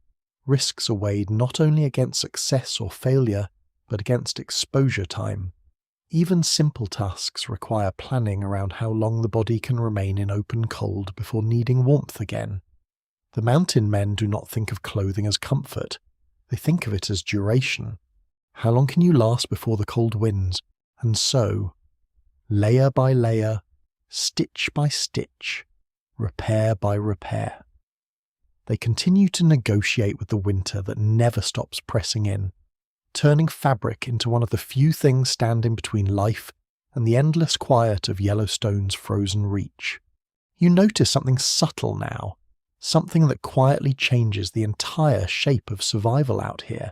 Risks are weighed not only against success or failure, but against exposure time. Even simple tasks require planning around how long the body can remain in open cold before needing warmth again. The mountain men do not think of clothing as comfort. They think of it as duration. How long can you last before the cold wins? And so, layer by layer, stitch by stitch, repair by repair. They continue to negotiate with the winter that never stops pressing in, turning fabric into one of the few things standing between life and the endless quiet of Yellowstone's frozen reach. You notice something subtle now, something that quietly changes the entire shape of survival out here.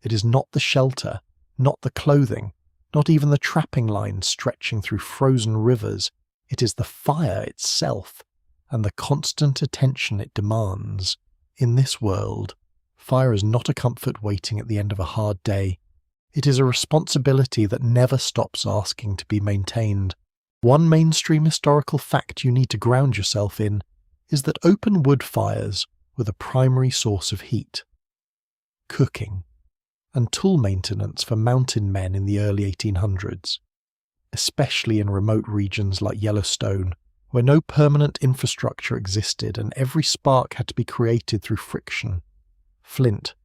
It is not the shelter, not the clothing, not even the trapping lines stretching through frozen rivers. It is the fire itself, and the constant attention it demands. In this world, fire is not a comfort waiting at the end of a hard day. It is a responsibility that never stops asking to be maintained. One mainstream historical fact you need to ground yourself in is that open wood fires, were the primary source of heat. Cooking and tool maintenance for mountain men in the early 1800s, especially in remote regions like Yellowstone, where no permanent infrastructure existed and every spark had to be created through friction, flint,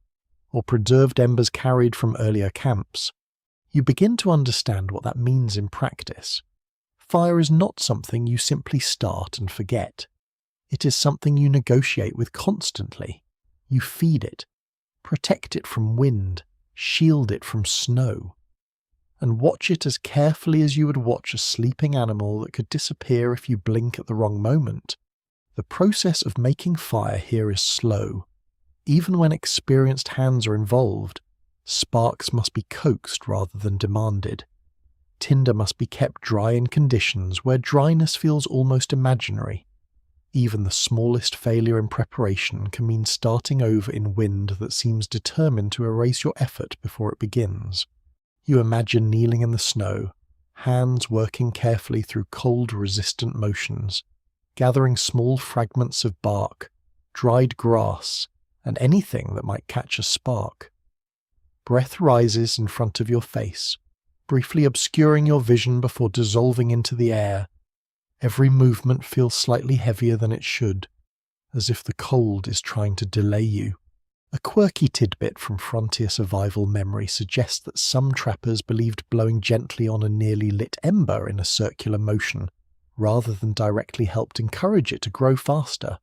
or preserved embers carried from earlier camps. You begin to understand what that means in practice. Fire is not something you simply start and forget. It is something you negotiate with constantly. You feed it, protect it from wind, shield it from snow, and watch it as carefully as you would watch a sleeping animal that could disappear if you blink at the wrong moment. The process of making fire here is slow. Even when experienced hands are involved, sparks must be coaxed rather than demanded. Tinder must be kept dry in conditions where dryness feels almost imaginary. Even the smallest failure in preparation can mean starting over in wind that seems determined to erase your effort before it begins. You imagine kneeling in the snow, hands working carefully through cold, resistant motions, gathering small fragments of bark, dried grass, and anything that might catch a spark. Breath rises in front of your face, briefly obscuring your vision before dissolving into the air. Every movement feels slightly heavier than it should, as if the cold is trying to delay you. A quirky tidbit from frontier survival memory suggests that some trappers believed blowing gently on a nearly lit ember in a circular motion, rather than directly helped encourage it to grow faster.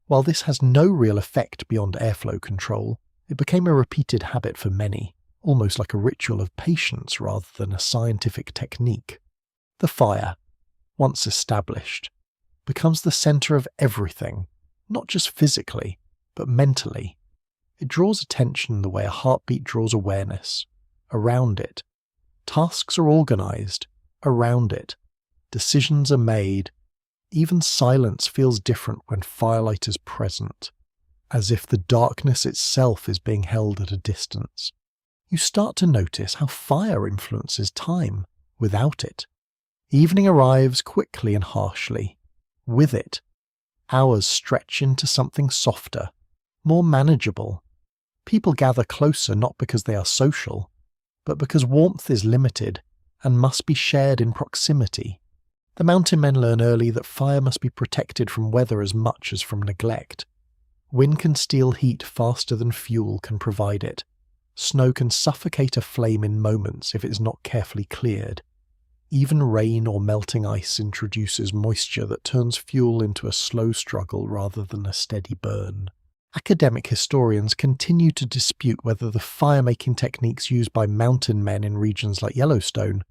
While this has no real effect beyond airflow control, it became a repeated habit for many, almost like a ritual of patience rather than a scientific technique. The fire, once established, becomes the center of everything, not just physically, but mentally. It draws attention the way a heartbeat draws awareness. Around it, tasks are organized. Around it, decisions are made. Even silence feels different when firelight is present, as if the darkness itself is being held at a distance. You start to notice how fire influences time. Without it, evening arrives quickly and harshly. With it, hours stretch into something softer, more manageable. People gather closer not because they are social, but because warmth is limited and must be shared in proximity. The mountain men learn early that fire must be protected from weather as much as from neglect. Wind can steal heat faster than fuel can provide it. Snow can suffocate a flame in moments if it is not carefully cleared. Even rain or melting ice introduces moisture that turns fuel into a slow struggle rather than a steady burn. Academic historians continue to dispute whether the fire-making techniques used by mountain men in regions like Yellowstone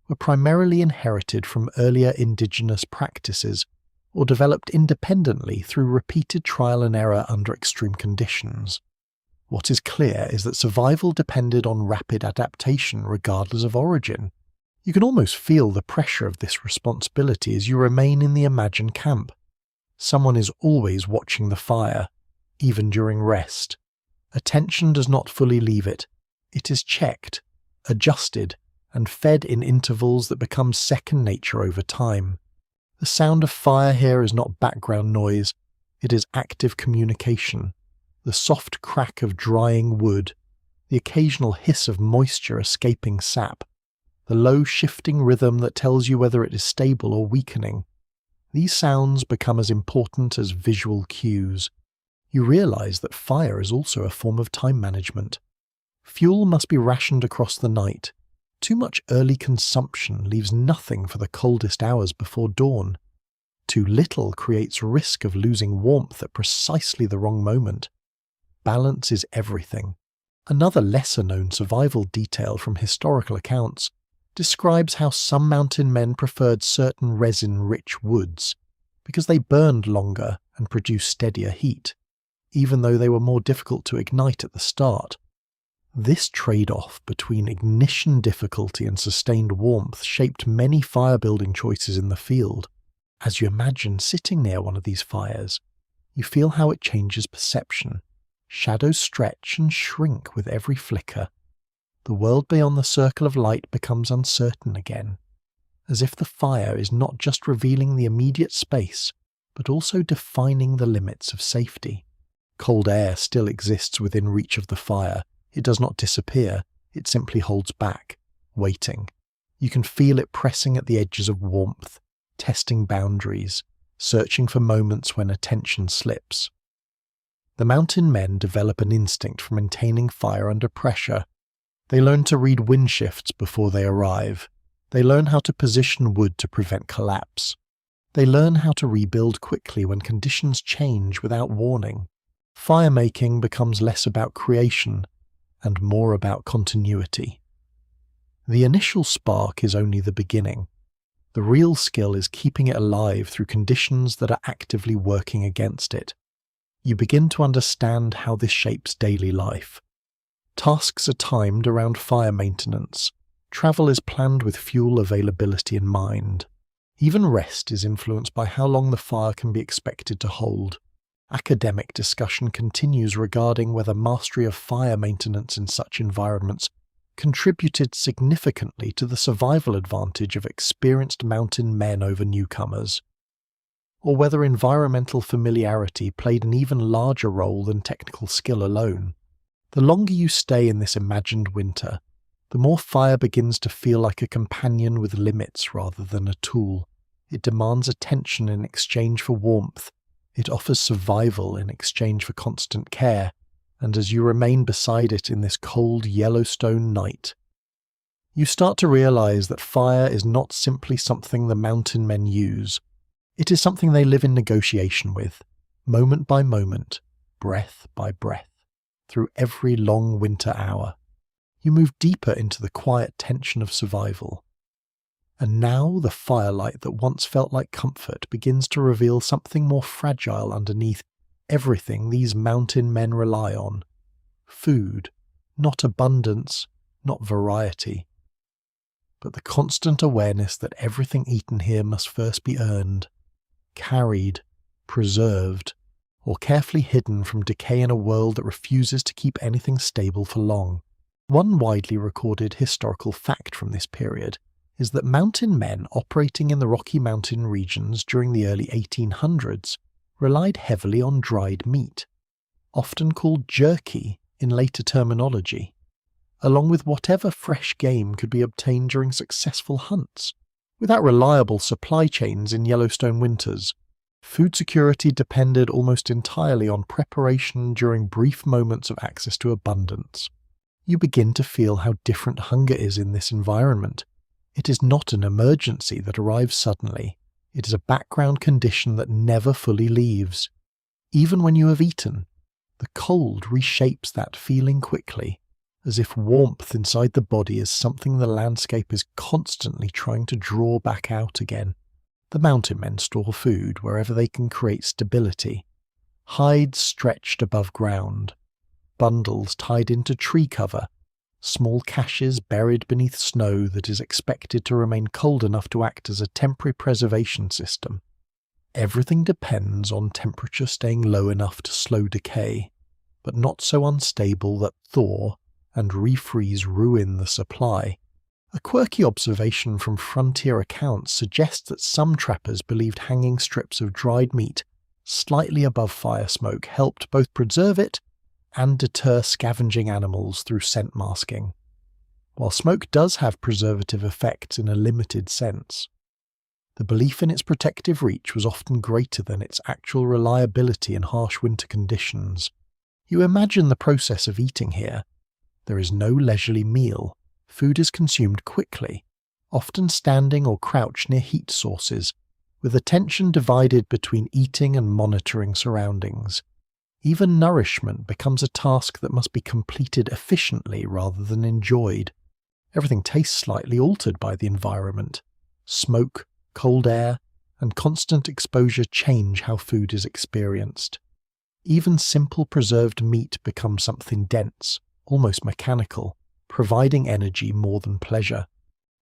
were primarily inherited from earlier indigenous practices or developed independently through repeated trial and error under extreme conditions. What is clear is that survival depended on rapid adaptation regardless of origin. You can almost feel the pressure of this responsibility as you remain in the imagined camp. Someone is always watching the fire, even during rest. Attention does not fully leave it. It is checked, adjusted, and fed in intervals that become second nature over time. The sound of fire here is not background noise, it is active communication. The soft crack of drying wood, the occasional hiss of moisture escaping sap, the low shifting rhythm that tells you whether it is stable or weakening. These sounds become as important as visual cues. You realize that fire is also a form of time management. Fuel must be rationed across the night. Too much early consumption leaves nothing for the coldest hours before dawn. Too little creates risk of losing warmth at precisely the wrong moment. Balance is everything. Another lesser-known survival detail from historical accounts describes how some mountain men preferred certain resin-rich woods because they burned longer and produced steadier heat, even though they were more difficult to ignite at the start. This trade-off between ignition difficulty and sustained warmth shaped many fire-building choices in the field. As you imagine sitting near one of these fires, you feel how it changes perception. Shadows stretch and shrink with every flicker. The world beyond the circle of light becomes uncertain again, as if the fire is not just revealing the immediate space, but also defining the limits of safety. Cold air still exists within reach of the fire. It does not disappear, it simply holds back, waiting. You can feel it pressing at the edges of warmth, testing boundaries, searching for moments when attention slips. The mountain men develop an instinct for maintaining fire under pressure. They learn to read wind shifts before they arrive. They learn how to position wood to prevent collapse. They learn how to rebuild quickly when conditions change without warning. Fire-making becomes less about creation and more about continuity. The initial spark is only the beginning. The real skill is keeping it alive through conditions that are actively working against it. You begin to understand how this shapes daily life. Tasks are timed around fire maintenance. Travel is planned with fuel availability in mind. Even rest is influenced by how long the fire can be expected to hold. Academic discussion continues regarding whether mastery of fire maintenance in such environments contributed significantly to the survival advantage of experienced mountain men over newcomers, or whether environmental familiarity played an even larger role than technical skill alone. The longer you stay in this imagined winter, the more fire begins to feel like a companion with limits rather than a tool. It demands attention in exchange for warmth. It offers survival in exchange for constant care, and as you remain beside it in this cold Yellowstone night, you start to realize that fire is not simply something the mountain men use. It is something they live in negotiation with, moment by moment, breath by breath, through every long winter hour. You move deeper into the quiet tension of survival. And now the firelight that once felt like comfort begins to reveal something more fragile underneath everything these mountain men rely on. Food, not abundance, not variety, but the constant awareness that everything eaten here must first be earned, carried, preserved, or carefully hidden from decay in a world that refuses to keep anything stable for long. One widely recorded historical fact from this period is that mountain men operating in the Rocky Mountain regions during the early 1800s relied heavily on dried meat, often called jerky in later terminology, along with whatever fresh game could be obtained during successful hunts. Without reliable supply chains in Yellowstone winters, food security depended almost entirely on preparation during brief moments of access to abundance. You begin to feel how different hunger is in this environment. It is not an emergency that arrives suddenly. It is a background condition that never fully leaves. Even when you have eaten, the cold reshapes that feeling quickly, as if warmth inside the body is something the landscape is constantly trying to draw back out again. The mountain men store food wherever they can create stability. Hides stretched above ground, bundles tied into tree cover, small caches buried beneath snow that is expected to remain cold enough to act as a temporary preservation system. Everything depends on temperature staying low enough to slow decay, but not so unstable that thaw and refreeze ruin the supply. A quirky observation from frontier accounts suggests that some trappers believed hanging strips of dried meat slightly above fire smoke helped both preserve it and deter scavenging animals through scent masking. While smoke does have preservative effects in a limited sense, the belief in its protective reach was often greater than its actual reliability in harsh winter conditions. You imagine the process of eating here. There is no leisurely meal. Food is consumed quickly, often standing or crouched near heat sources, with attention divided between eating and monitoring surroundings. Even nourishment becomes a task that must be completed efficiently rather than enjoyed. Everything tastes slightly altered by the environment. Smoke, cold air, and constant exposure change how food is experienced. Even simple preserved meat becomes something dense, almost mechanical, providing energy more than pleasure.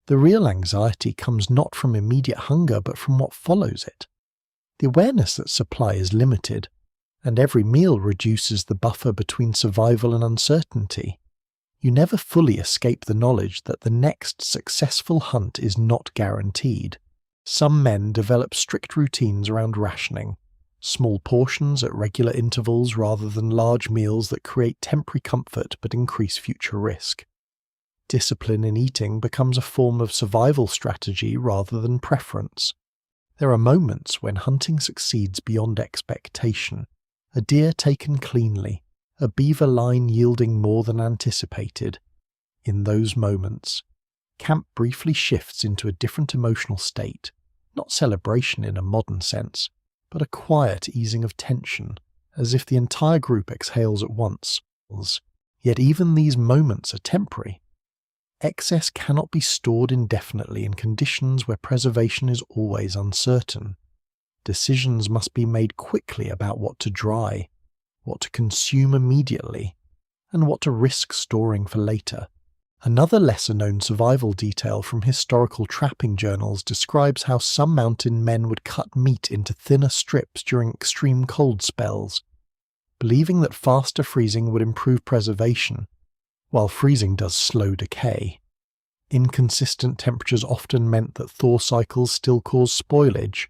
The real anxiety comes not from immediate hunger but from what follows it. The awareness that supply is limited, and every meal reduces the buffer between survival and uncertainty. You never fully escape the knowledge that the next successful hunt is not guaranteed. Some men develop strict routines around rationing, Small portions at regular intervals rather than large meals that create temporary comfort but increase future risk. Discipline in eating becomes a form of survival strategy rather than preference. There are moments when hunting succeeds beyond expectation. A deer taken cleanly, a beaver line yielding more than anticipated. In those moments, camp briefly shifts into a different emotional state, not celebration in a modern sense, but a quiet easing of tension, as if the entire group exhales at once. Yet even these moments are temporary. Excess cannot be stored indefinitely in conditions where preservation is always uncertain. Decisions must be made quickly about what to dry, what to consume immediately, and what to risk storing for later. Another lesser-known survival detail from historical trapping journals describes how some mountain men would cut meat into thinner strips during extreme cold spells, believing that faster freezing would improve preservation, while freezing does slow decay. Inconsistent temperatures often meant that thaw cycles still caused spoilage,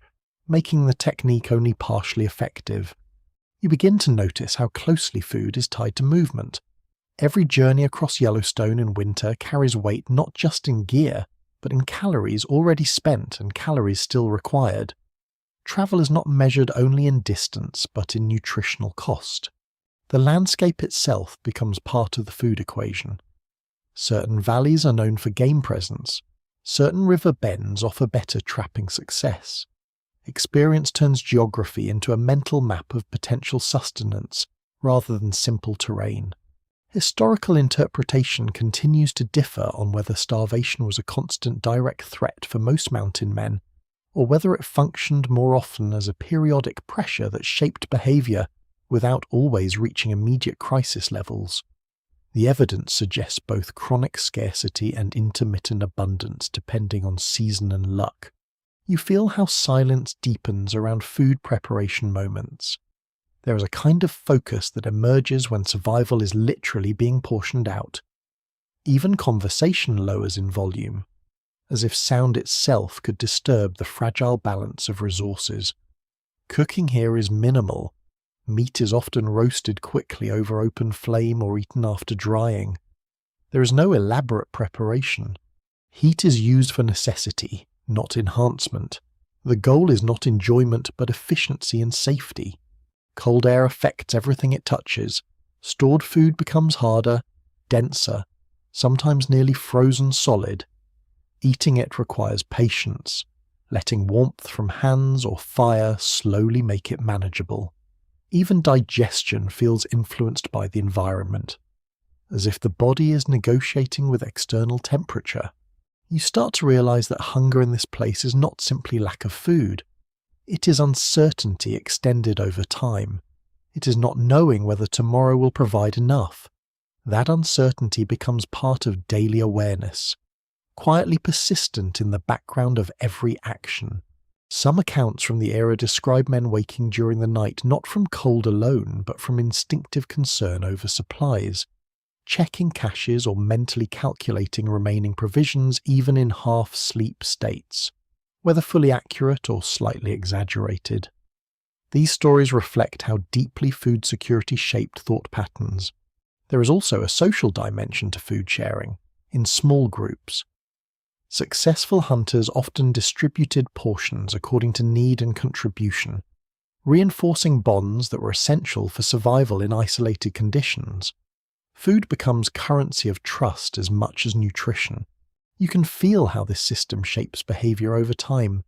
making the technique only partially effective. You begin to notice how closely food is tied to movement. Every journey across Yellowstone in winter carries weight not just in gear, but in calories already spent and calories still required. Travel is not measured only in distance, but in nutritional cost. The landscape itself becomes part of the food equation. Certain valleys are known for game presence. Certain river bends offer better trapping success. Experience turns geography into a mental map of potential sustenance rather than simple terrain. Historical interpretation continues to differ on whether starvation was a constant direct threat for most mountain men, or whether it functioned more often as a periodic pressure that shaped behavior without always reaching immediate crisis levels. The evidence suggests both chronic scarcity and intermittent abundance depending on season and luck. You feel how silence deepens around food preparation moments. There is a kind of focus that emerges when survival is literally being portioned out. Even conversation lowers in volume, as if sound itself could disturb the fragile balance of resources. Cooking here is minimal. Meat is often roasted quickly over open flame or eaten after drying. There is no elaborate preparation. Heat is used for necessity, not enhancement. The goal is not enjoyment but efficiency and safety. Cold air affects everything it touches. Stored food becomes harder, denser, sometimes nearly frozen solid. Eating it requires patience, letting warmth from hands or fire slowly make it manageable. Even digestion feels influenced by the environment, as if the body is negotiating with external temperature. You start to realize that hunger in this place is not simply lack of food. It is uncertainty extended over time. It is not knowing whether tomorrow will provide enough. That uncertainty becomes part of daily awareness, quietly persistent in the background of every action. Some accounts from the era describe men waking during the night not from cold alone, but from instinctive concern over supplies, checking caches or mentally calculating remaining provisions even in half-sleep states, whether fully accurate or slightly exaggerated. These stories reflect how deeply food security shaped thought patterns. There is also a social dimension to food sharing, in small groups. Successful hunters often distributed portions according to need and contribution, reinforcing bonds that were essential for survival in isolated conditions. Food becomes currency of trust as much as nutrition. You can feel how this system shapes behavior over time.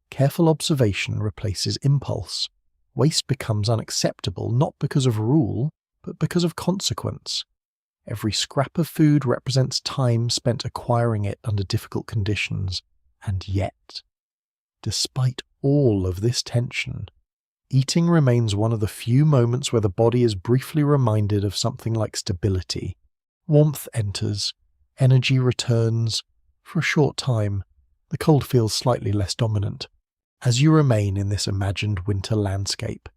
Careful observation replaces impulse. Waste becomes unacceptable not because of rule, but because of consequence. Every scrap of food represents time spent acquiring it under difficult conditions. And yet, despite all of this tension, eating remains one of the few moments where the body is briefly reminded of something like stability. Warmth enters, energy returns. For a short time, the cold feels slightly less dominant. As you remain in this imagined winter landscape,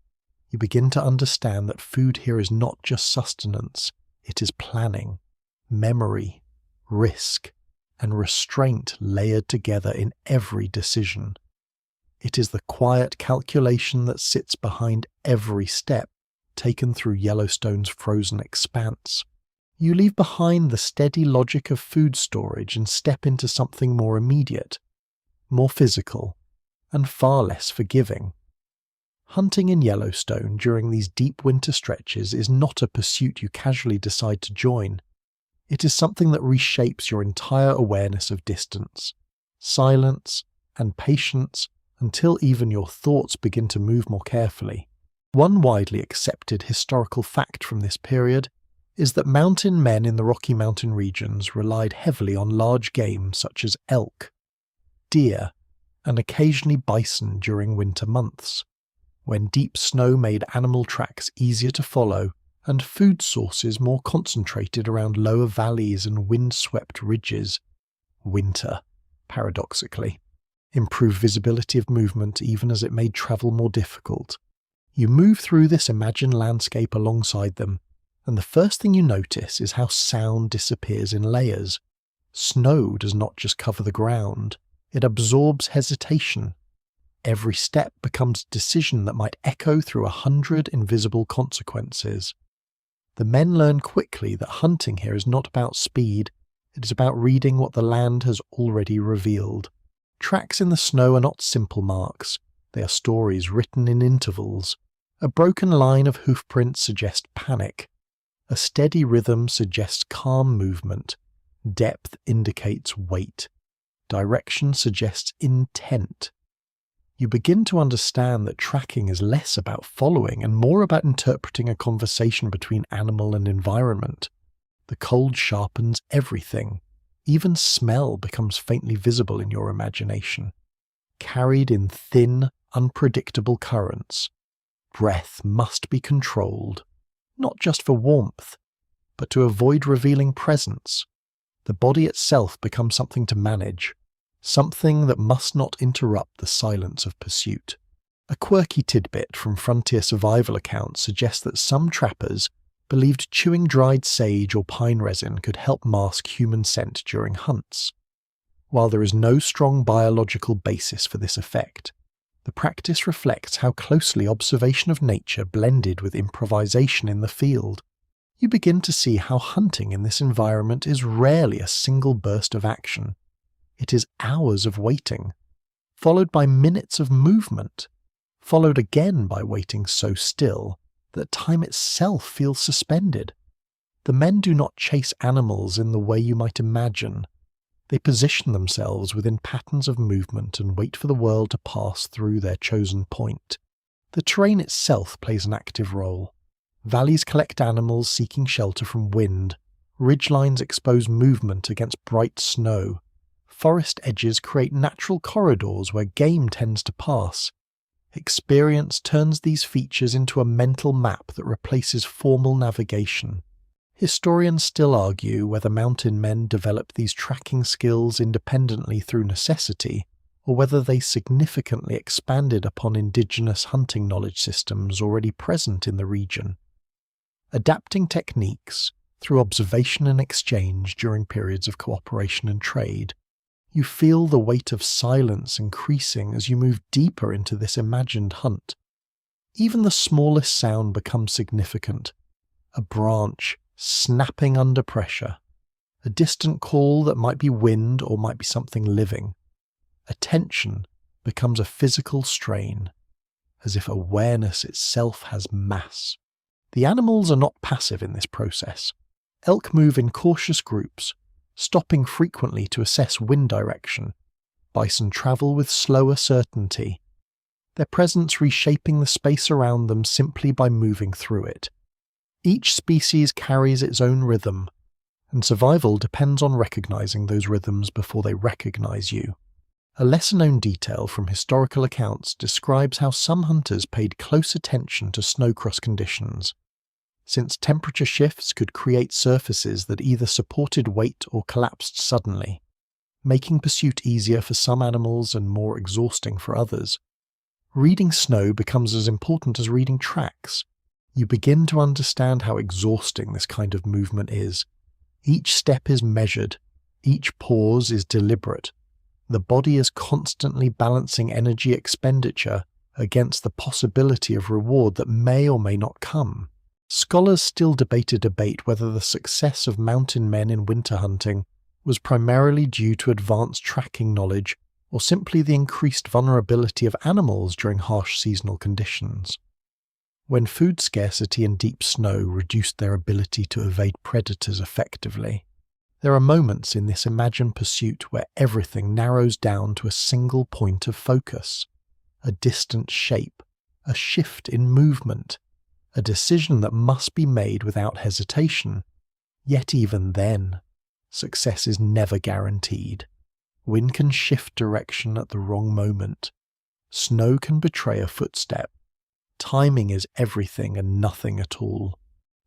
you begin to understand that food here is not just sustenance, it is planning, memory, risk, and restraint layered together in every decision. It is the quiet calculation that sits behind every step taken through Yellowstone's frozen expanse. You leave behind the steady logic of food storage and step into something more immediate, more physical, and far less forgiving. Hunting in Yellowstone during these deep winter stretches is not a pursuit you casually decide to join. It is something that reshapes your entire awareness of distance, silence, and patience until even your thoughts begin to move more carefully. One widely accepted historical fact from this period is that mountain men in the Rocky Mountain regions relied heavily on large game such as elk, deer, and occasionally bison during winter months, when deep snow made animal tracks easier to follow and food sources more concentrated around lower valleys and wind-swept ridges. Winter, paradoxically, improved visibility of movement even as it made travel more difficult. You move through this imagined landscape alongside them, and the first thing you notice is how sound disappears in layers. Snow does not just cover the ground, it absorbs hesitation. Every step becomes a decision that might echo through 100 invisible consequences. The men learn quickly that hunting here is not about speed, it is about reading what the land has already revealed. Tracks in the snow are not simple marks, they are stories written in intervals. A broken line of hoofprints suggests panic. A steady rhythm suggests calm movement. Depth indicates weight. Direction suggests intent. You begin to understand that tracking is less about following and more about interpreting a conversation between animal and environment. The cold sharpens everything. Even smell becomes faintly visible in your imagination. Carried in thin, unpredictable currents, breath must be controlled, not just for warmth, but to avoid revealing presence. The body itself becomes something to manage, something that must not interrupt the silence of pursuit. A quirky tidbit from frontier survival accounts suggests that some trappers believed chewing dried sage or pine resin could help mask human scent during hunts. While there is no strong biological basis for this effect, the practice reflects how closely observation of nature blended with improvisation in the field. You begin to see how hunting in this environment is rarely a single burst of action. It is hours of waiting, followed by minutes of movement, followed again by waiting so still that time itself feels suspended. The men do not chase animals in the way you might imagine. They position themselves within patterns of movement and wait for the world to pass through their chosen point. The terrain itself plays an active role. Valleys collect animals seeking shelter from wind. Ridgelines expose movement against bright snow. Forest edges create natural corridors where game tends to pass. Experience turns these features into a mental map that replaces formal navigation. Historians still argue whether mountain men developed these tracking skills independently through necessity, or whether they significantly expanded upon indigenous hunting knowledge systems already present in the region. Adapting techniques through observation and exchange during periods of cooperation and trade, you feel the weight of silence increasing as you move deeper into this imagined hunt. Even the smallest sound becomes significant. A branch snapping under pressure. A distant call that might be wind or might be something living. Attention becomes a physical strain, as if awareness itself has mass. The animals are not passive in this process. Elk move in cautious groups, stopping frequently to assess wind direction. Bison travel with slower certainty, their presence reshaping the space around them simply by moving through it. Each species carries its own rhythm, and survival depends on recognizing those rhythms before they recognize you. A lesser-known detail from historical accounts describes how some hunters paid close attention to snow-cross conditions, since temperature shifts could create surfaces that either supported weight or collapsed suddenly, making pursuit easier for some animals and more exhausting for others. Reading snow becomes as important as reading tracks. You begin to understand how exhausting this kind of movement is. Each step is measured, each pause is deliberate. The body is constantly balancing energy expenditure against the possibility of reward that may or may not come. Scholars still debate whether the success of mountain men in winter hunting was primarily due to advanced tracking knowledge or simply the increased vulnerability of animals during harsh seasonal conditions. When food scarcity and deep snow reduced their ability to evade predators effectively, there are moments in this imagined pursuit where everything narrows down to a single point of focus, a distant shape, a shift in movement, a decision that must be made without hesitation. Yet even then, success is never guaranteed. Wind can shift direction at the wrong moment. Snow can betray a footstep. Timing is everything and nothing at all.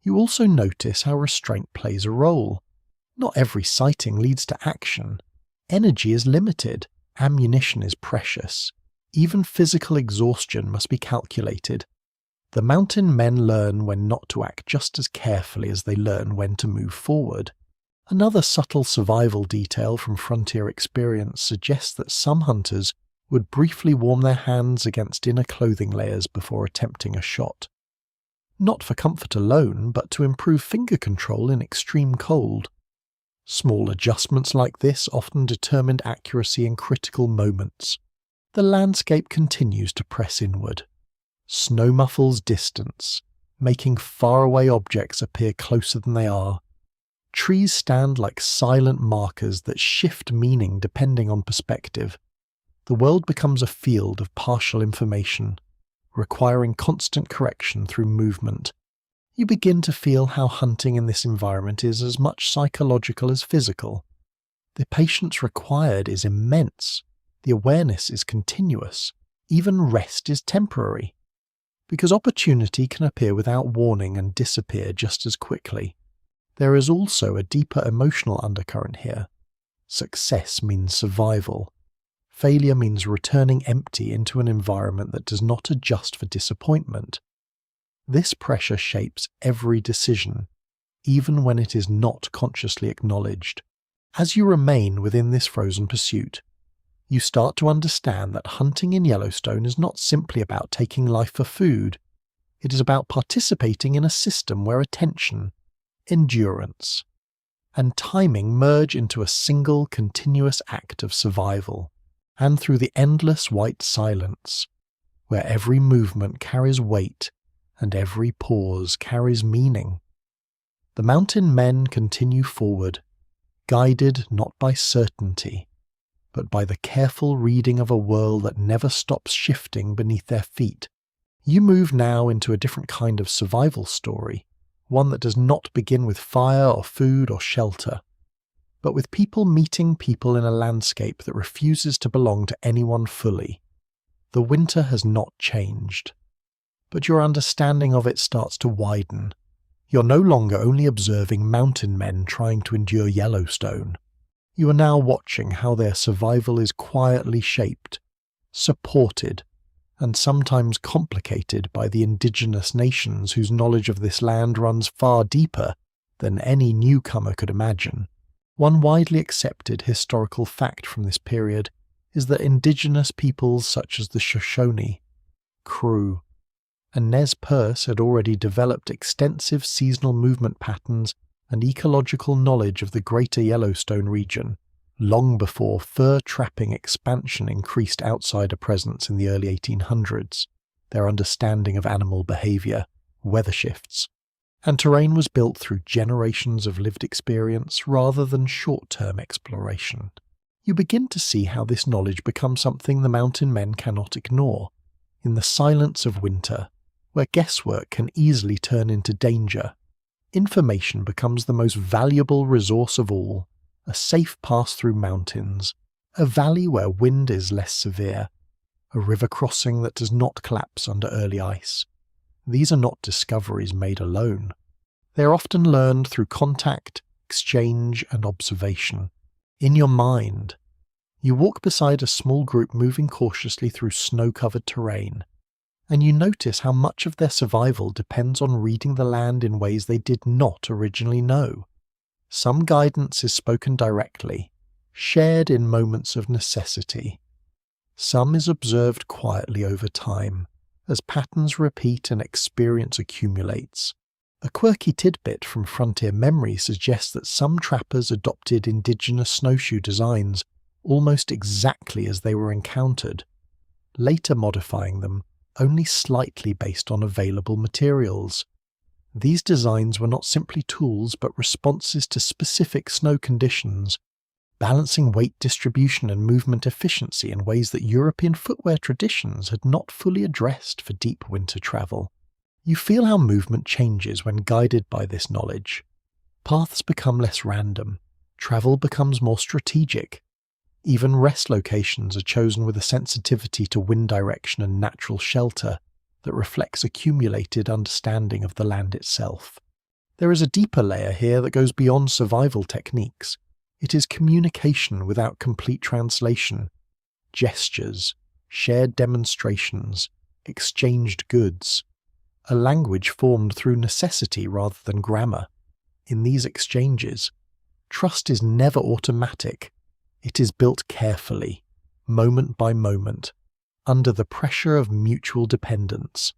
You also notice how restraint plays a role. Not every sighting leads to action. Energy is limited. Ammunition is precious. Even physical exhaustion must be calculated. The mountain men learn when not to act just as carefully as they learn when to move forward. Another subtle survival detail from frontier experience suggests that some hunters would briefly warm their hands against inner clothing layers before attempting a shot. Not for comfort alone, but to improve finger control in extreme cold. Small adjustments like this often determined accuracy in critical moments. The landscape continues to press inward. Snow muffles distance, making faraway objects appear closer than they are. Trees stand like silent markers that shift meaning depending on perspective. The world becomes a field of partial information, requiring constant correction through movement. You begin to feel how hunting in this environment is as much psychological as physical. The patience required is immense. The awareness is continuous. Even rest is temporary. Because opportunity can appear without warning and disappear just as quickly. There is also a deeper emotional undercurrent here. Success means survival. Failure means returning empty into an environment that does not adjust for disappointment. This pressure shapes every decision, even when it is not consciously acknowledged. As you remain within this frozen pursuit, you start to understand that hunting in Yellowstone is not simply about taking life for food. It is about participating in a system where attention, endurance, and timing merge into a single continuous act of survival. And through the endless white silence, where every movement carries weight and every pause carries meaning, the mountain men continue forward, guided not by certainty, but by the careful reading of a world that never stops shifting beneath their feet. You move now into a different kind of survival story, one that does not begin with fire or food or shelter, but with people meeting people in a landscape that refuses to belong to anyone fully. The winter has not changed, but your understanding of it starts to widen. You're no longer only observing mountain men trying to endure Yellowstone. You are now watching how their survival is quietly shaped, supported, and sometimes complicated by the indigenous nations whose knowledge of this land runs far deeper than any newcomer could imagine. One widely accepted historical fact from this period is that indigenous peoples such as the Shoshone, Crew, and Nez Perce had already developed extensive seasonal movement patterns and ecological knowledge of the greater Yellowstone region, long before fur trapping expansion increased outsider presence in the early 1800s. Their understanding of animal behavior, weather shifts, and terrain was built through generations of lived experience rather than short-term exploration. You begin to see how this knowledge becomes something the mountain men cannot ignore. In the silence of winter, where guesswork can easily turn into danger, information becomes the most valuable resource of all, a safe pass through mountains, a valley where wind is less severe, a river crossing that does not collapse under early ice. These are not discoveries made alone. They are often learned through contact, exchange, and observation. In your mind, you walk beside a small group moving cautiously through snow-covered terrain, and you notice how much of their survival depends on reading the land in ways they did not originally know. Some guidance is spoken directly, shared in moments of necessity. Some is observed quietly over time, as patterns repeat and experience accumulates. A quirky tidbit from frontier memory suggests that some trappers adopted indigenous snowshoe designs almost exactly as they were encountered, later modifying them only slightly based on available materials. These designs were not simply tools but responses to specific snow conditions, balancing weight distribution and movement efficiency in ways that European footwear traditions had not fully addressed for deep winter travel. You feel how movement changes when guided by this knowledge. Paths become less random, travel becomes more strategic. Even rest locations are chosen with a sensitivity to wind direction and natural shelter that reflects accumulated understanding of the land itself. There is a deeper layer here that goes beyond survival techniques. It is communication without complete translation, gestures, shared demonstrations, exchanged goods, a language formed through necessity rather than grammar. In these exchanges, trust is never automatic. It is built carefully, moment by moment, under the pressure of mutual dependence.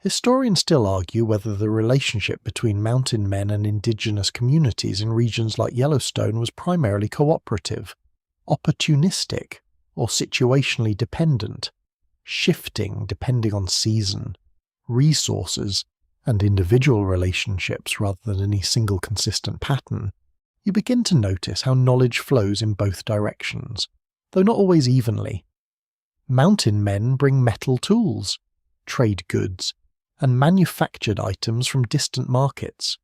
Historians still argue whether the relationship between mountain men and indigenous communities in regions like Yellowstone was primarily cooperative, opportunistic, or situationally dependent, shifting depending on season, resources, and individual relationships rather than any single consistent pattern. You begin to notice how knowledge flows in both directions, though not always evenly. Mountain men bring metal tools, trade goods, and manufactured items from distant markets.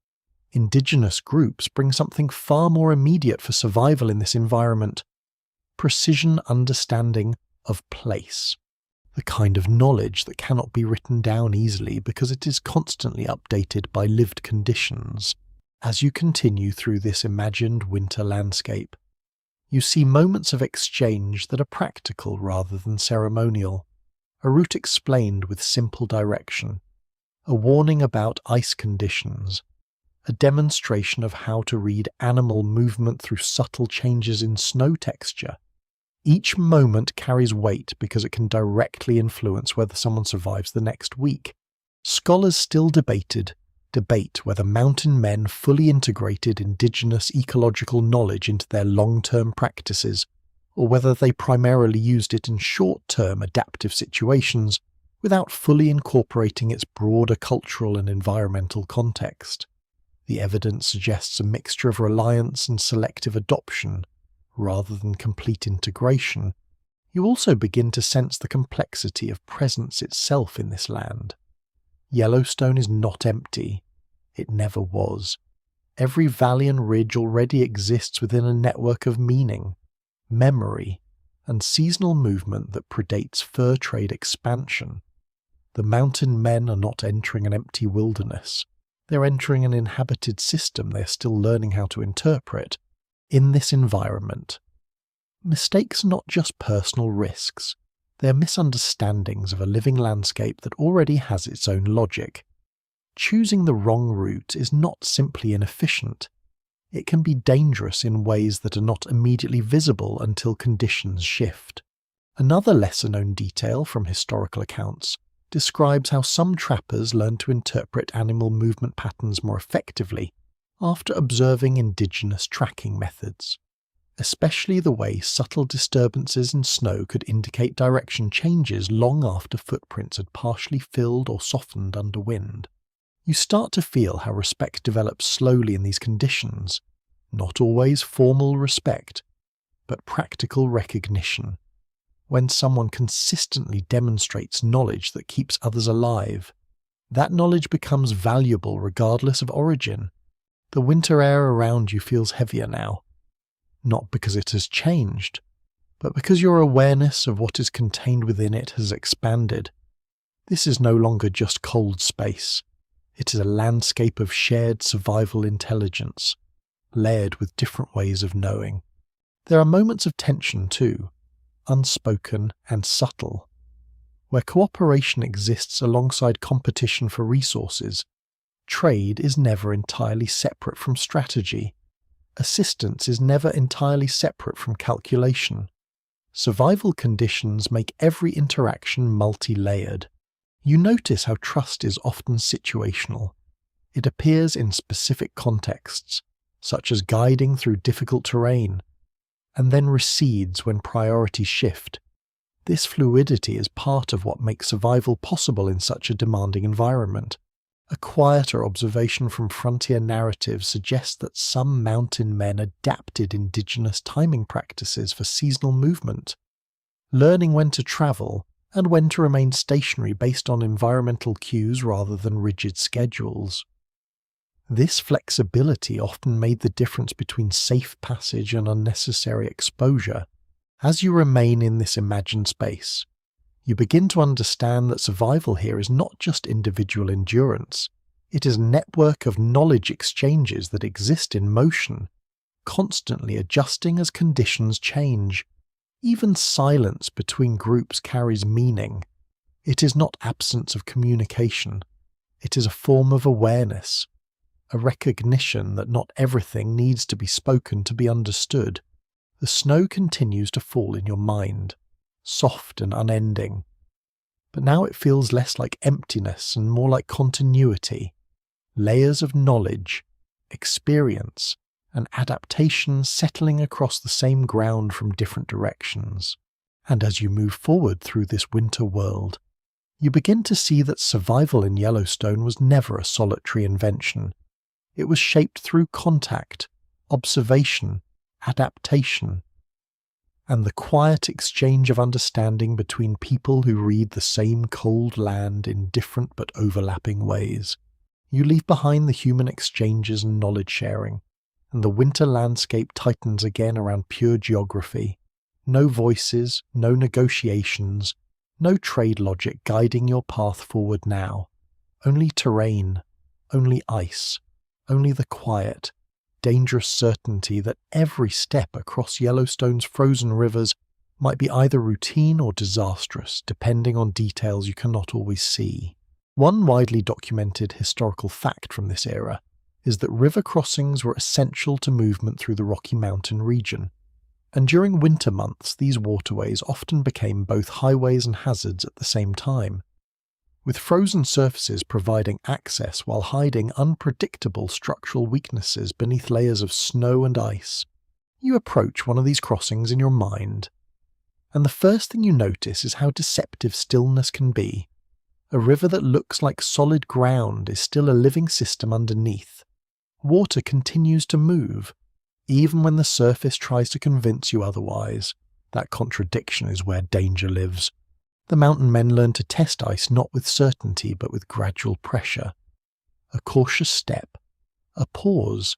Indigenous groups bring something far more immediate for survival in this environment: precision understanding of place, the kind of knowledge that cannot be written down easily because it is constantly updated by lived conditions. As you continue through this imagined winter landscape, you see moments of exchange that are practical rather than ceremonial, a route explained with simple direction, a warning about ice conditions, a demonstration of how to read animal movement through subtle changes in snow texture. Each moment carries weight because it can directly influence whether someone survives the next week. Scholars still debate whether mountain men fully integrated indigenous ecological knowledge into their long-term practices, or whether they primarily used it in short-term adaptive situations without fully incorporating its broader cultural and environmental context. The evidence suggests a mixture of reliance and selective adoption, rather than complete integration. You also begin to sense the complexity of presence itself in this land. Yellowstone is not empty. It never was. Every valley and ridge already exists within a network of meaning, memory, and seasonal movement that predates fur trade expansion. The mountain men are not entering an empty wilderness. They're entering an inhabited system they are still learning how to interpret. In this environment, mistakes are not just personal risks. They are misunderstandings of a living landscape that already has its own logic. Choosing the wrong route is not simply inefficient. It can be dangerous in ways that are not immediately visible until conditions shift. Another lesser-known detail from historical accounts describes how some trappers learned to interpret animal movement patterns more effectively after observing indigenous tracking methods, especially the way subtle disturbances in snow could indicate direction changes long after footprints had partially filled or softened under wind. You start to feel how respect develops slowly in these conditions, not always formal respect, but practical recognition. When someone consistently demonstrates knowledge that keeps others alive, that knowledge becomes valuable regardless of origin. The winter air around you feels heavier now, not because it has changed, but because your awareness of what is contained within it has expanded. This is no longer just cold space. It is a landscape of shared survival intelligence, layered with different ways of knowing. There are moments of tension too, unspoken and subtle, where cooperation exists alongside competition for resources. Trade is never entirely separate from strategy. Assistance is never entirely separate from calculation. Survival conditions make every interaction multi-layered. You notice how trust is often situational. It appears in specific contexts, such as guiding through difficult terrain, and then recedes when priorities shift. This fluidity is part of what makes survival possible in such a demanding environment. A quieter observation from frontier narratives suggests that some mountain men adapted indigenous timing practices for seasonal movement, learning when to travel and when to remain stationary based on environmental cues rather than rigid schedules. This flexibility often made the difference between safe passage and unnecessary exposure. As you remain in this imagined space, you begin to understand that survival here is not just individual endurance. It is a network of knowledge exchanges that exist in motion, constantly adjusting as conditions change. Even silence between groups carries meaning. It is not absence of communication. It is a form of awareness, a recognition that not everything needs to be spoken to be understood. The snow continues to fall in your mind, soft and unending. But now it feels less like emptiness and more like continuity, layers of knowledge, experience, and adaptation settling across the same ground from different directions. And as you move forward through this winter world, you begin to see that survival in Yellowstone was never a solitary invention. It was shaped through contact, observation, adaptation, and the quiet exchange of understanding between people who read the same cold land in different but overlapping ways. You leave behind the human exchanges and knowledge sharing, and the winter landscape tightens again around pure geography. No voices, no negotiations, no trade logic guiding your path forward now. Only terrain, only ice, only the quiet, dangerous certainty that every step across Yellowstone's frozen rivers might be either routine or disastrous, depending on details you cannot always see. One widely documented historical fact from this era is that river crossings were essential to movement through the Rocky Mountain region, and during winter months these waterways often became both highways and hazards at the same time, with frozen surfaces providing access while hiding unpredictable structural weaknesses beneath layers of snow and ice. You approach one of these crossings in your mind, and the first thing you notice is how deceptive stillness can be. A river that looks like solid ground is still a living system underneath. Water continues to move, even when the surface tries to convince you otherwise. That contradiction is where danger lives. The mountain men learn to test ice not with certainty but with gradual pressure. A cautious step, a pause,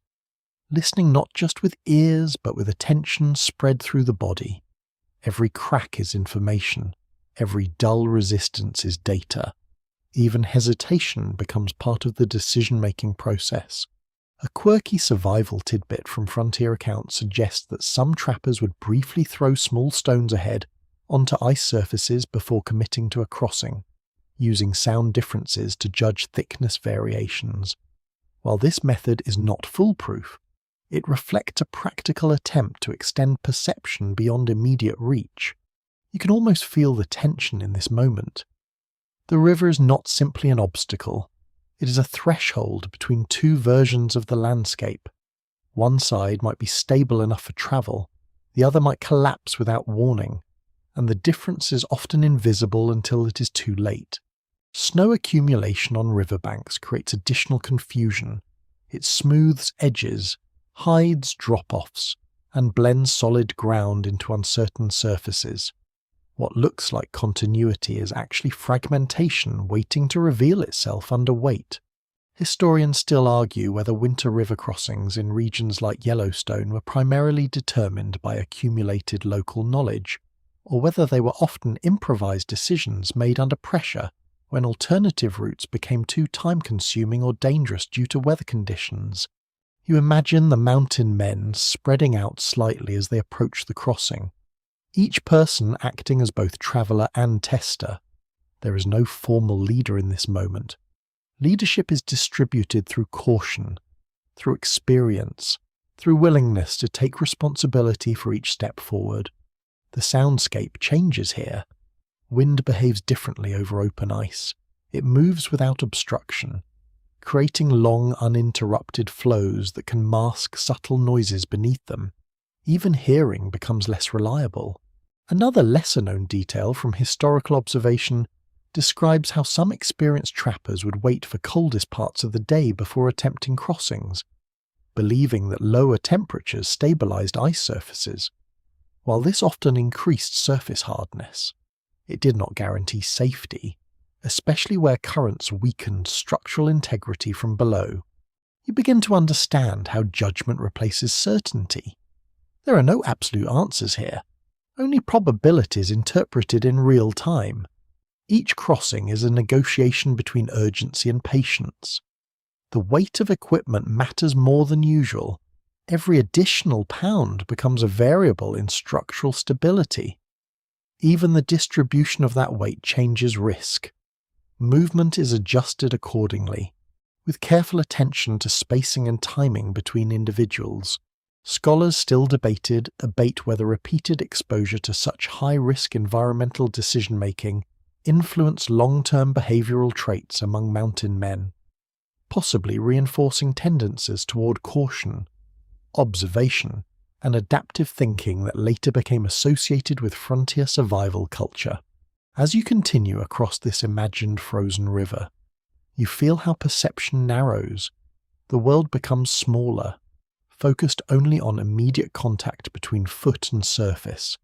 listening not just with ears but with attention spread through the body. Every crack is information, every dull resistance is data. Even hesitation becomes part of the decision-making process. A quirky survival tidbit from frontier accounts suggests that some trappers would briefly throw small stones ahead onto ice surfaces before committing to a crossing, using sound differences to judge thickness variations. While this method is not foolproof, it reflects a practical attempt to extend perception beyond immediate reach. You can almost feel the tension in this moment. The river is not simply an obstacle. It is a threshold between two versions of the landscape. One side might be stable enough for travel, the other might collapse without warning, and the difference is often invisible until it is too late. Snow accumulation on riverbanks creates additional confusion. It smooths edges, hides drop-offs, and blends solid ground into uncertain surfaces. What looks like continuity is actually fragmentation waiting to reveal itself under weight. Historians still argue whether winter river crossings in regions like Yellowstone were primarily determined by accumulated local knowledge, or whether they were often improvised decisions made under pressure when alternative routes became too time-consuming or dangerous due to weather conditions. You imagine the mountain men spreading out slightly as they approach the crossing, each person acting as both traveller and tester. There is no formal leader in this moment. Leadership is distributed through caution, through experience, through willingness to take responsibility for each step forward. The soundscape changes here. Wind behaves differently over open ice. It moves without obstruction, creating long, uninterrupted flows that can mask subtle noises beneath them. Even hearing becomes less reliable. Another lesser-known detail from historical observation describes how some experienced trappers would wait for coldest parts of the day before attempting crossings, believing that lower temperatures stabilized ice surfaces. While this often increased surface hardness, it did not guarantee safety, especially where currents weakened structural integrity from below. You begin to understand how judgment replaces certainty. There are no absolute answers here, only probabilities interpreted in real time. Each crossing is a negotiation between urgency and patience. The weight of equipment matters more than usual. Every additional pound becomes a variable in structural stability. Even the distribution of that weight changes risk. Movement is adjusted accordingly, with careful attention to spacing and timing between individuals. Scholars still debate whether repeated exposure to such high-risk environmental decision-making influence long-term behavioral traits among mountain men, possibly reinforcing tendencies toward caution, observation, and adaptive thinking that later became associated with frontier survival culture. As you continue across this imagined frozen river, you feel how perception narrows. The world becomes smaller, focused only on immediate contact between foot and surface.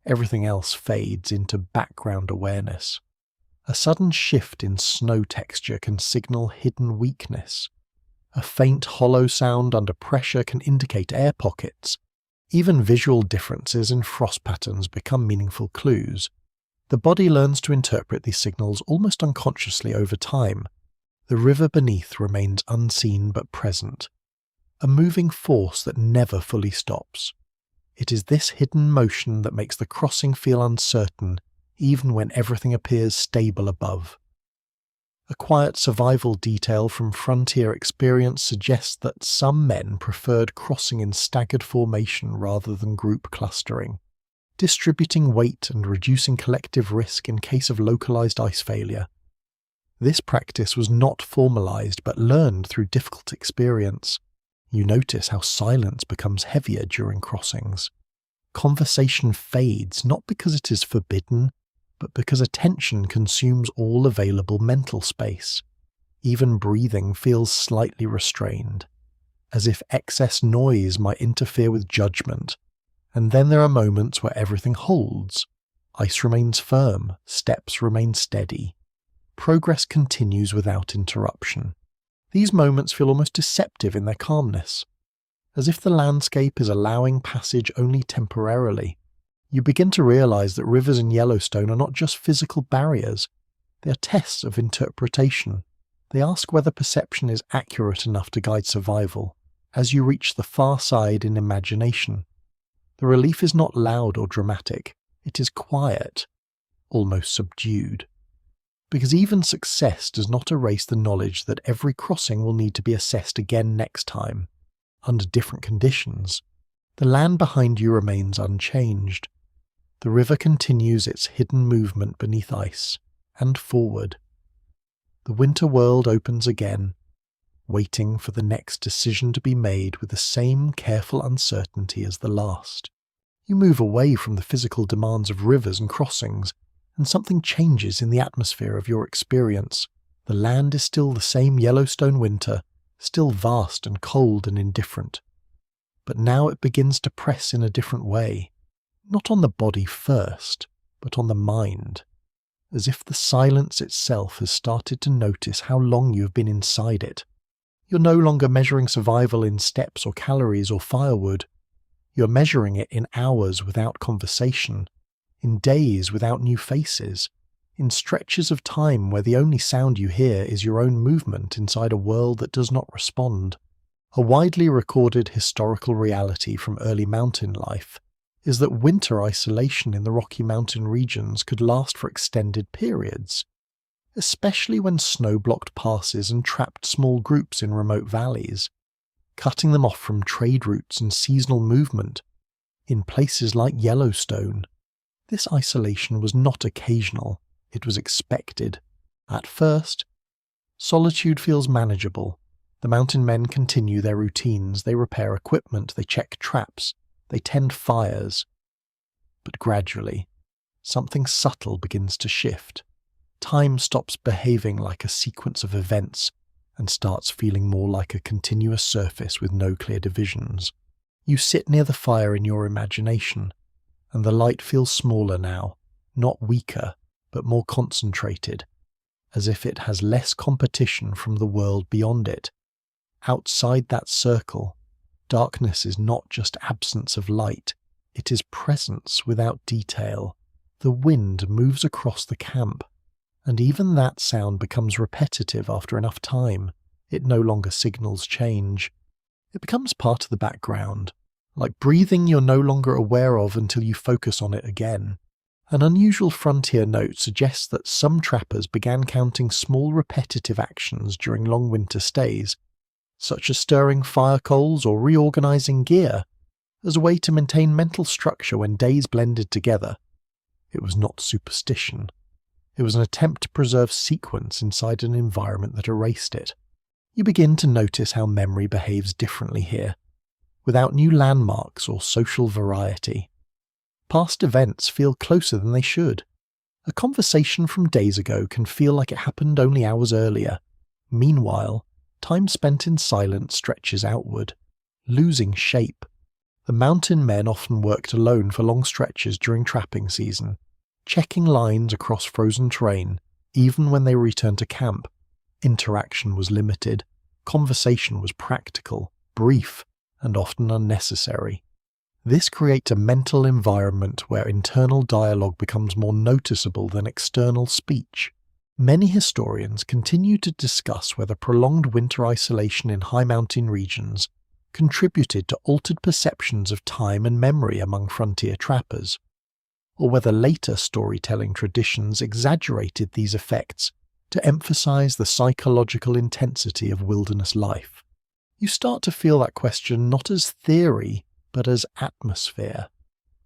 Everything else fades into background awareness. A sudden shift in snow texture can signal hidden weakness. A faint hollow sound under pressure can indicate air pockets. Even visual differences in frost patterns become meaningful clues. The body learns to interpret these signals almost unconsciously over time. The river beneath remains unseen but present, a moving force that never fully stops. It is this hidden motion that makes the crossing feel uncertain, even when everything appears stable above. A quiet survival detail from frontier experience suggests that some men preferred crossing in staggered formation rather than group clustering, distributing weight and reducing collective risk in case of localized ice failure. This practice was not formalized but learned through difficult experience. You notice how silence becomes heavier during crossings. Conversation fades not because it is forbidden, but because attention consumes all available mental space. Even breathing feels slightly restrained, as if excess noise might interfere with judgment. And then there are moments where everything holds. Ice remains firm, steps remain steady. Progress continues without interruption. These moments feel almost deceptive in their calmness, as if the landscape is allowing passage only temporarily. You begin to realize that rivers in Yellowstone are not just physical barriers, they are tests of interpretation. They ask whether perception is accurate enough to guide survival, as you reach the far side in imagination. The relief is not loud or dramatic, it is quiet, almost subdued. Because even success does not erase the knowledge that every crossing will need to be assessed again next time, under different conditions. The land behind you remains unchanged. The river continues its hidden movement beneath ice, and forward. The winter world opens again, waiting for the next decision to be made with the same careful uncertainty as the last. You move away from the physical demands of rivers and crossings, and something changes in the atmosphere of your experience. The land is still the same Yellowstone winter, still vast and cold and indifferent. But now it begins to press in a different way, not on the body first, but on the mind, as if the silence itself has started to notice how long you have been inside it. You're no longer measuring survival in steps or calories or firewood. You're measuring it in hours without conversation, in days without new faces, in stretches of time where the only sound you hear is your own movement inside a world that does not respond. A widely recorded historical reality from early mountain life is that winter isolation in the Rocky Mountain regions could last for extended periods, especially when snow blocked passes and trapped small groups in remote valleys. cutting them off from trade routes and seasonal movement. In places like Yellowstone, this isolation was not occasional, it was expected. At first, solitude feels manageable. The mountain men continue their routines, they repair equipment, they check traps, they tend fires. But gradually, something subtle begins to shift. Time stops behaving like a sequence of events and starts feeling more like a continuous surface with no clear divisions. You sit near the fire in your imagination, and the light feels smaller now, not weaker, but more concentrated, as if it has less competition from the world beyond it. Outside that circle, darkness is not just absence of light, it is presence without detail. The wind moves across the camp, and even that sound becomes repetitive after enough time. It no longer signals change. It becomes part of the background, like breathing you're no longer aware of until you focus on it again. An unusual frontier note suggests that some trappers began counting small repetitive actions during long winter stays, such as stirring fire coals or reorganizing gear, as a way to maintain mental structure when days blended together. It was not superstition. It was an attempt to preserve sequence inside an environment that erased it. You begin to notice how memory behaves differently here, without new landmarks or social variety. Past events feel closer than they should. A conversation from days ago can feel like it happened only hours earlier. Meanwhile, time spent in silence stretches outward, losing shape. The mountain men often worked alone for long stretches during trapping season, checking lines across frozen terrain. Even when they returned to camp, interaction was limited, conversation was practical, brief, and often unnecessary. This creates a mental environment where internal dialogue becomes more noticeable than external speech. Many historians continue to discuss whether prolonged winter isolation in high mountain regions contributed to altered perceptions of time and memory among frontier trappers, or whether later storytelling traditions exaggerated these effects to emphasize the psychological intensity of wilderness life. You start to feel that question not as theory, but as atmosphere.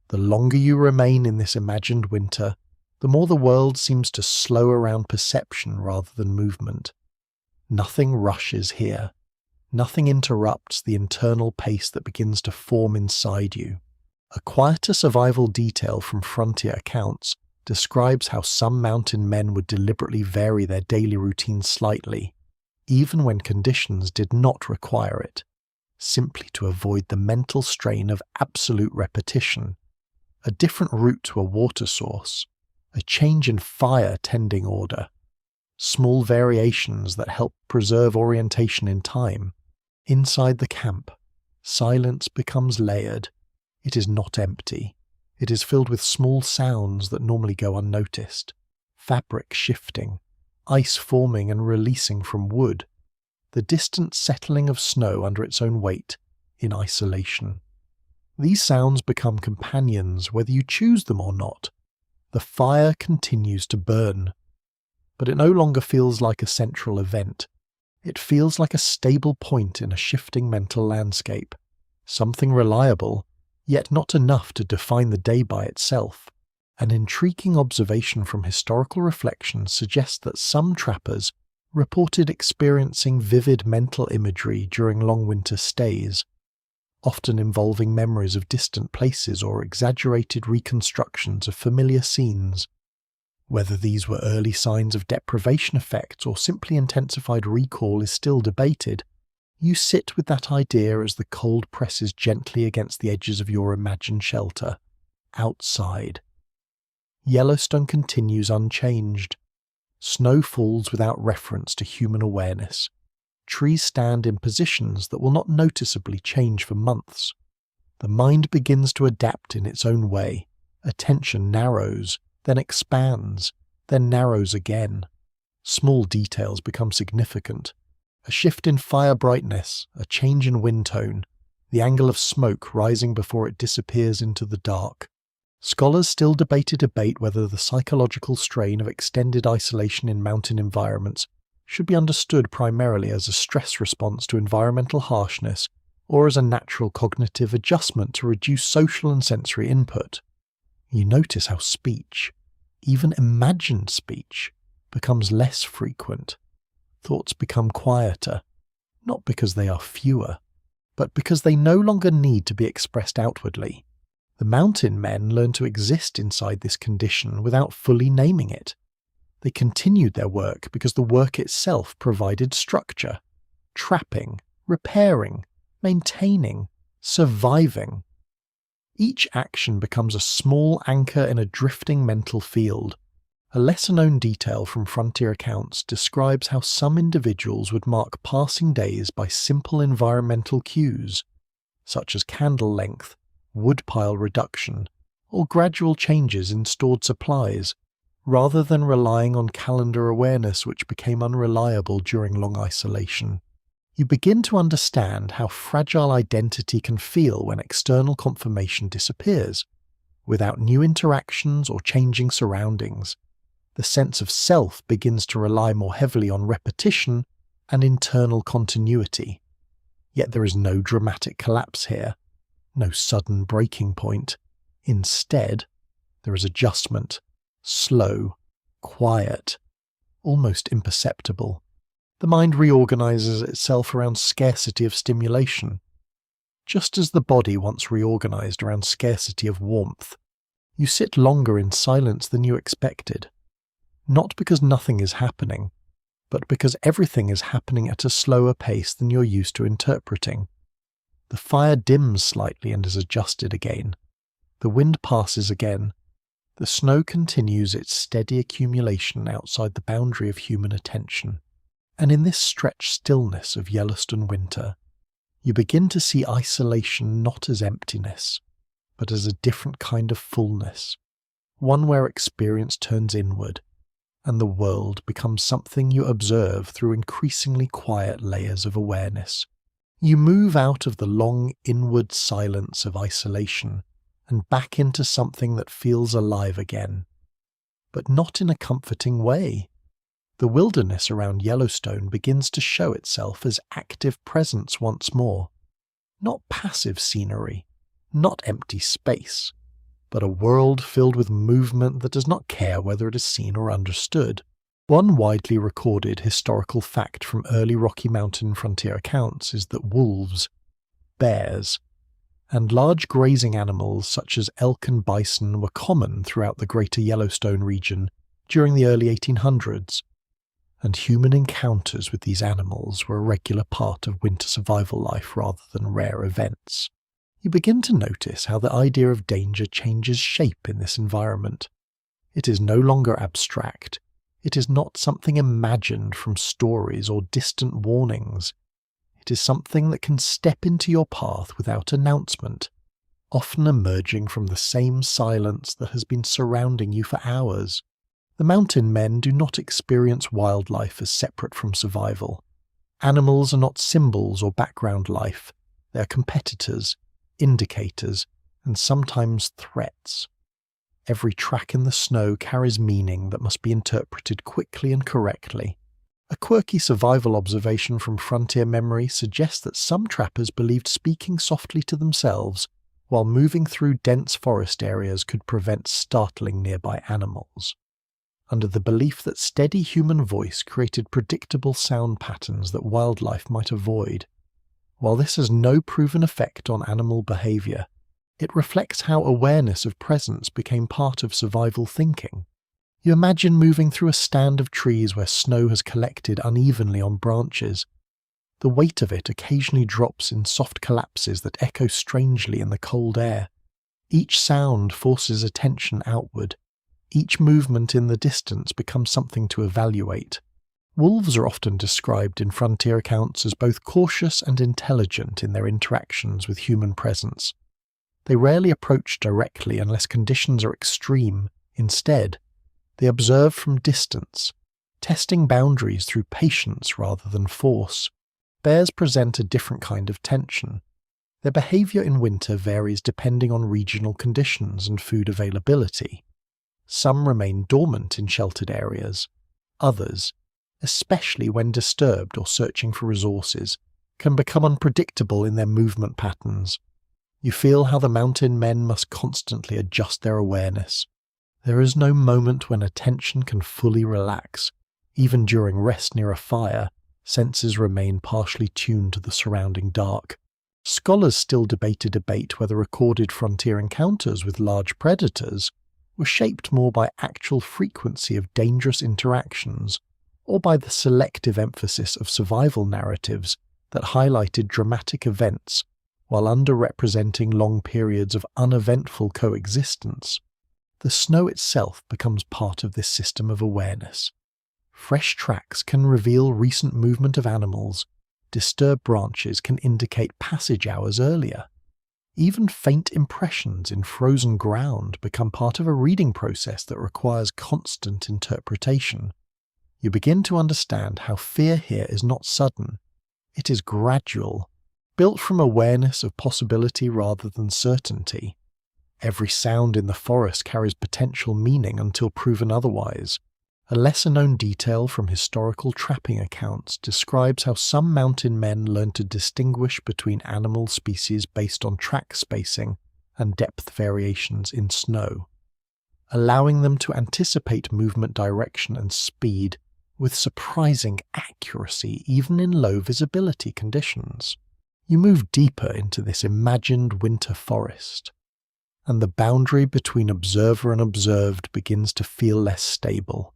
The longer you remain in this imagined winter, the more the world seems to slow around perception rather than movement. Nothing rushes here. Nothing interrupts the internal pace that begins to form inside you. A quieter survival detail from frontier accounts describes how some mountain men would deliberately vary their daily routine slightly, even when conditions did not require it, simply to avoid the mental strain of absolute repetition. A different route to a water source, a change in fire tending order, small variations that help preserve orientation in time. Inside the camp, silence becomes layered. It is not empty. It is filled with small sounds that normally go unnoticed. Fabric shifting, ice forming and releasing from wood, the distant settling of snow under its own weight, in isolation. These sounds become companions whether you choose them or not. The fire continues to burn, but it no longer feels like a central event. It feels like a stable point in a shifting mental landscape, something reliable, yet not enough to define the day by itself. An intriguing observation from historical reflection suggests that some trappers reported experiencing vivid mental imagery during long winter stays, often involving memories of distant places or exaggerated reconstructions of familiar scenes. Whether these were early signs of deprivation effects or simply intensified recall is still debated. You sit with that idea as the cold presses gently against the edges of your imagined shelter, outside. Yellowstone continues unchanged. Snow falls without reference to human awareness. Trees stand in positions that will not noticeably change for months. The mind begins to adapt in its own way. Attention narrows, then expands, then narrows again. Small details become significant. A shift in fire brightness, a change in wind tone, the angle of smoke rising before it disappears into the dark. Scholars still debate whether the psychological strain of extended isolation in mountain environments should be understood primarily as a stress response to environmental harshness or as a natural cognitive adjustment to reduce social and sensory input. You notice how speech, even imagined speech, becomes less frequent. Thoughts become quieter, not because they are fewer, but because they no longer need to be expressed outwardly. The mountain men learned to exist inside this condition without fully naming it. They continued their work because the work itself provided structure, trapping, repairing, maintaining, surviving. Each action becomes a small anchor in a drifting mental field. A lesser-known detail from frontier accounts describes how some individuals would mark passing days by simple environmental cues, such as candle length, woodpile reduction, or gradual changes in stored supplies, rather than relying on calendar awareness which became unreliable during long isolation. You begin to understand how fragile identity can feel when external confirmation disappears, without new interactions or changing surroundings. The sense of self begins to rely more heavily on repetition and internal continuity. Yet there is no dramatic collapse here, no sudden breaking point. Instead, there is adjustment, slow, quiet, almost imperceptible. The mind reorganizes itself around scarcity of stimulation. Just as the body once reorganized around scarcity of warmth, you sit longer in silence than you expected. Not because nothing is happening, but because everything is happening at a slower pace than you're used to interpreting. The fire dims slightly and is adjusted again. The wind passes again. The snow continues its steady accumulation outside the boundary of human attention. And in this stretched stillness of Yellowstone winter, you begin to see isolation not as emptiness, but as a different kind of fullness, one where experience turns inward, and the world becomes something you observe through increasingly quiet layers of awareness. You move out of the long inward silence of isolation and back into something that feels alive again, but not in a comforting way. The wilderness around Yellowstone begins to show itself as active presence once more, not passive scenery, not empty space, but a world filled with movement that does not care whether it is seen or understood. One widely recorded historical fact from early Rocky Mountain frontier accounts is that wolves, bears, and large grazing animals such as elk and bison were common throughout the greater Yellowstone region during the early 1800s, and human encounters with these animals were a regular part of winter survival life rather than rare events. You begin to notice how the idea of danger changes shape in this environment. It is no longer abstract. It is not something imagined from stories or distant warnings. It is something that can step into your path without announcement, often emerging from the same silence that has been surrounding you for hours. The mountain men do not experience wildlife as separate from survival. Animals are not symbols or background life. They are competitors, indicators, and sometimes threats. Every track in the snow carries meaning that must be interpreted quickly and correctly. A quirky survival observation from frontier memory suggests that some trappers believed speaking softly to themselves while moving through dense forest areas could prevent startling nearby animals, under the belief that steady human voice created predictable sound patterns that wildlife might avoid. While this has no proven effect on animal behavior, it reflects how awareness of presence became part of survival thinking. You imagine moving through a stand of trees where snow has collected unevenly on branches. The weight of it occasionally drops in soft collapses that echo strangely in the cold air. Each sound forces attention outward. Each movement in the distance becomes something to evaluate. Wolves are often described in frontier accounts as both cautious and intelligent in their interactions with human presence. They rarely approach directly unless conditions are extreme. Instead, they observe from distance, testing boundaries through patience rather than force. Bears present a different kind of tension. Their behavior in winter varies depending on regional conditions and food availability. Some remain dormant in sheltered areas. Others, especially when disturbed or searching for resources, can become unpredictable in their movement patterns. You feel how the mountain men must constantly adjust their awareness. There is no moment when attention can fully relax. Even during rest near a fire, senses remain partially tuned to the surrounding dark. Scholars still debate whether recorded frontier encounters with large predators were shaped more by actual frequency of dangerous interactions or by the selective emphasis of survival narratives that highlighted dramatic events while underrepresenting long periods of uneventful coexistence. The snow itself becomes part of this system of awareness. Fresh tracks can reveal recent movement of animals. Disturbed branches can indicate passage hours earlier. Even faint impressions in frozen ground become part of a reading process that requires constant interpretation. You begin to understand how fear here is not sudden. It is gradual, built from awareness of possibility rather than certainty. Every sound in the forest carries potential meaning until proven otherwise. A lesser-known detail from historical trapping accounts describes how some mountain men learned to distinguish between animal species based on track spacing and depth variations in snow, allowing them to anticipate movement direction and speed with surprising accuracy even in low visibility conditions. You move deeper into this imagined winter forest, and the boundary between observer and observed begins to feel less stable.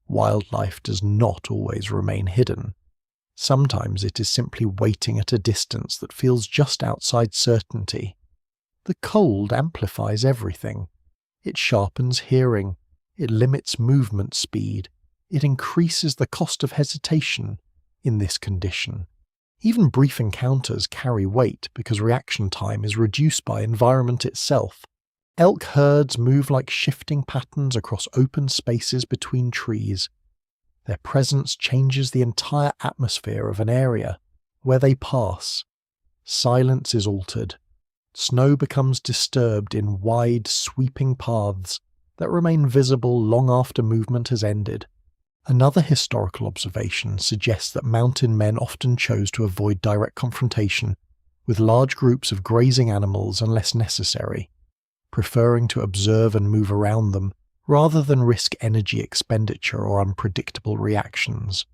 Wildlife does not always remain hidden. Sometimes it is simply waiting at a distance that feels just outside certainty. The cold amplifies everything. It sharpens hearing, it limits movement speed, it increases the cost of hesitation in this condition. Even brief encounters carry weight because reaction time is reduced by environment itself. Elk herds move like shifting patterns across open spaces between trees. Their presence changes the entire atmosphere of an area where they pass. Silence is altered. Snow becomes disturbed in wide, sweeping paths that remain visible long after movement has ended. Another historical observation suggests that mountain men often chose to avoid direct confrontation with large groups of grazing animals unless necessary, preferring to observe and move around them rather than risk energy expenditure or unpredictable reactions.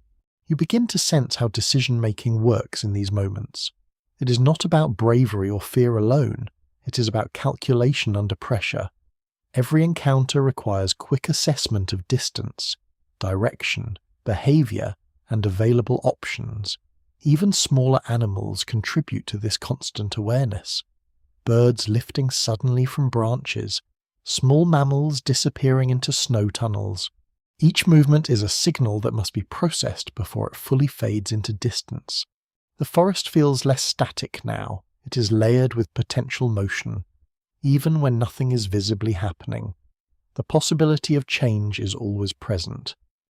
You begin to sense how decision-making works in these moments. It is not about bravery or fear alone, it is about calculation under pressure. Every encounter requires quick assessment of distance, direction, behavior, and available options. Even smaller animals contribute to this constant awareness. Birds lifting suddenly from branches, small mammals disappearing into snow tunnels. Each movement is a signal that must be processed before it fully fades into distance. The forest feels less static now. It is layered with potential motion, even when nothing is visibly happening. The possibility of change is always present.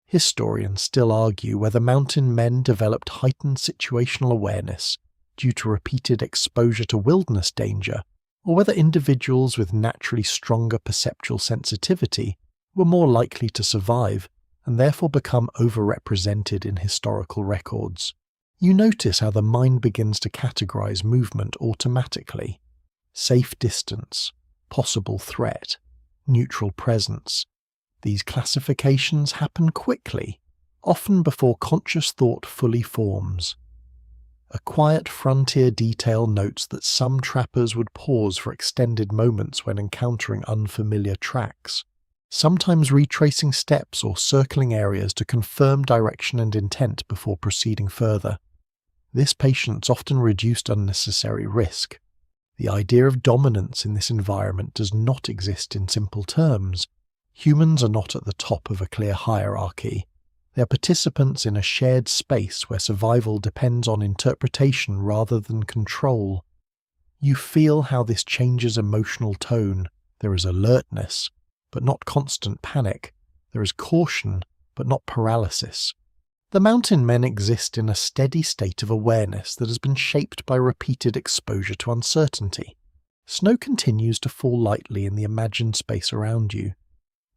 Historians still argue whether mountain men developed heightened situational awareness due to repeated exposure to wilderness danger, or whether individuals with naturally stronger perceptual sensitivity were more likely to survive and therefore become overrepresented in historical records. You notice how the mind begins to categorize movement automatically. Safe distance, possible threat, neutral presence. These classifications happen quickly, often before conscious thought fully forms. A quiet frontier detail notes that some trappers would pause for extended moments when encountering unfamiliar tracks, sometimes retracing steps or circling areas to confirm direction and intent before proceeding further. This patience often reduced unnecessary risk. The idea of dominance in this environment does not exist in simple terms. Humans are not at the top of a clear hierarchy. They are participants in a shared space where survival depends on interpretation rather than control. You feel how this changes emotional tone. There is alertness, but not constant panic. There is caution, but not paralysis. The mountain men exist in a steady state of awareness that has been shaped by repeated exposure to uncertainty. Snow continues to fall lightly in the imagined space around you.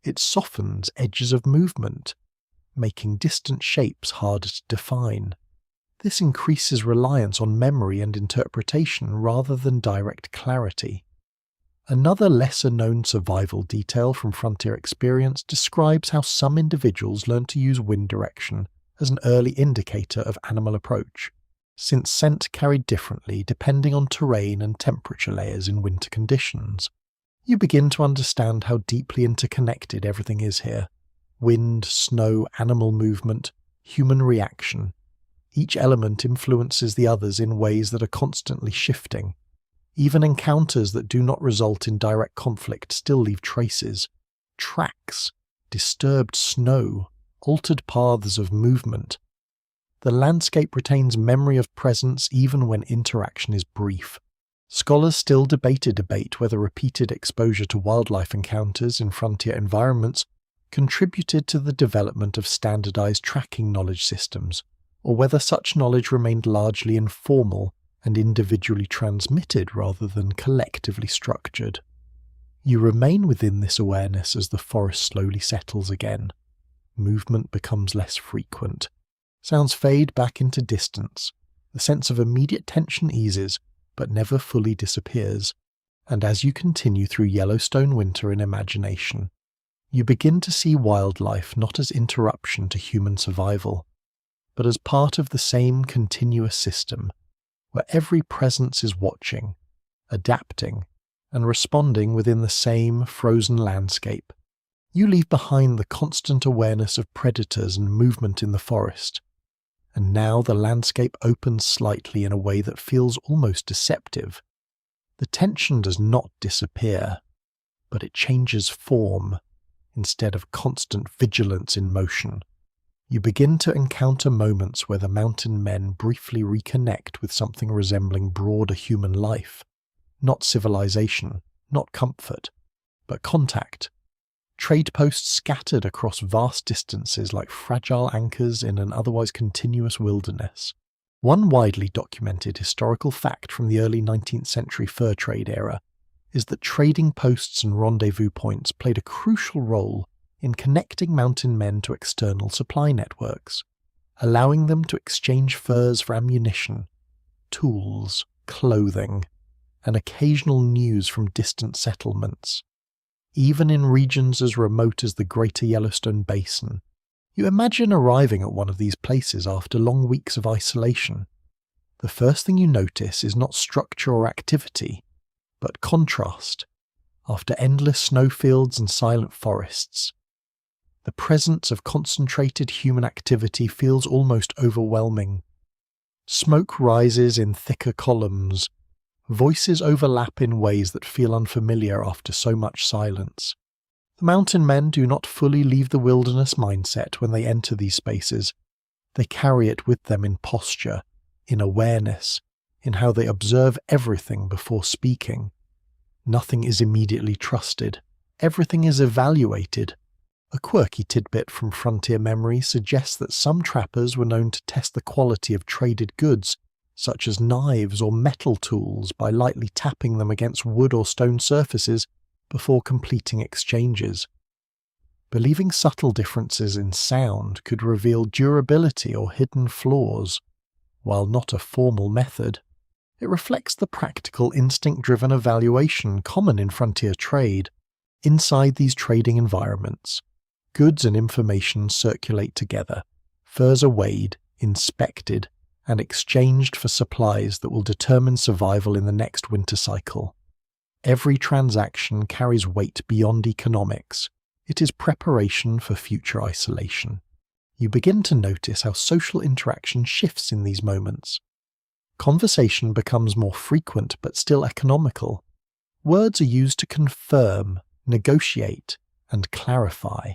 It softens edges of movement, making distant shapes harder to define. This increases reliance on memory and interpretation rather than direct clarity. Another lesser-known survival detail from frontier experience describes how some individuals learn to use wind direction as an early indicator of animal approach, since scent carried differently depending on terrain and temperature layers in winter conditions. You begin to understand how deeply interconnected everything is here. Wind, snow, animal movement, human reaction. Each element influences the others in ways that are constantly shifting. Even encounters that do not result in direct conflict still leave traces. Tracks, disturbed snow, altered paths of movement. The landscape retains memory of presence even when interaction is brief. Scholars still debate whether repeated exposure to wildlife encounters in frontier environments contributed to the development of standardized tracking knowledge systems, or whether such knowledge remained largely informal and individually transmitted rather than collectively structured. You remain within this awareness as the forest slowly settles again. Movement becomes less frequent. Sounds fade back into distance. The sense of immediate tension eases, but never fully disappears. And as you continue through Yellowstone winter in imagination, you begin to see wildlife not as interruption to human survival, but as part of the same continuous system, where every presence is watching, adapting, and responding within the same frozen landscape. You leave behind the constant awareness of predators and movement in the forest, and now the landscape opens slightly in a way that feels almost deceptive. The tension does not disappear, but it changes form instead of constant vigilance in motion. You begin to encounter moments where the mountain men briefly reconnect with something resembling broader human life. Not civilization, not comfort, but contact. Trade posts scattered across vast distances like fragile anchors in an otherwise continuous wilderness. One widely documented historical fact from the early 19th century fur trade era is that trading posts and rendezvous points played a crucial role in connecting mountain men to external supply networks, allowing them to exchange furs for ammunition, tools, clothing, and occasional news from distant settlements. Even in regions as remote as the Greater Yellowstone Basin, you imagine arriving at one of these places after long weeks of isolation. The first thing you notice is not structure or activity, but contrast. After endless snowfields and silent forests, the presence of concentrated human activity feels almost overwhelming. Smoke rises in thicker columns. Voices overlap in ways that feel unfamiliar after so much silence. The mountain men do not fully leave the wilderness mindset when they enter these spaces. They carry it with them in posture, in awareness, in how they observe everything before speaking. Nothing is immediately trusted. Everything is evaluated. A quirky tidbit from frontier memory suggests that some trappers were known to test the quality of traded goods, such as knives or metal tools, by lightly tapping them against wood or stone surfaces before completing exchanges. Believing subtle differences in sound could reveal durability or hidden flaws, while not a formal method, it reflects the practical, instinct-driven evaluation common in frontier trade. Inside these trading environments, goods and information circulate together. Furs are weighed, inspected, and exchanged for supplies that will determine survival in the next winter cycle. Every transaction carries weight beyond economics. It is preparation for future isolation. You begin to notice how social interaction shifts in these moments. Conversation becomes more frequent but still economical. Words are used to confirm, negotiate, and clarify.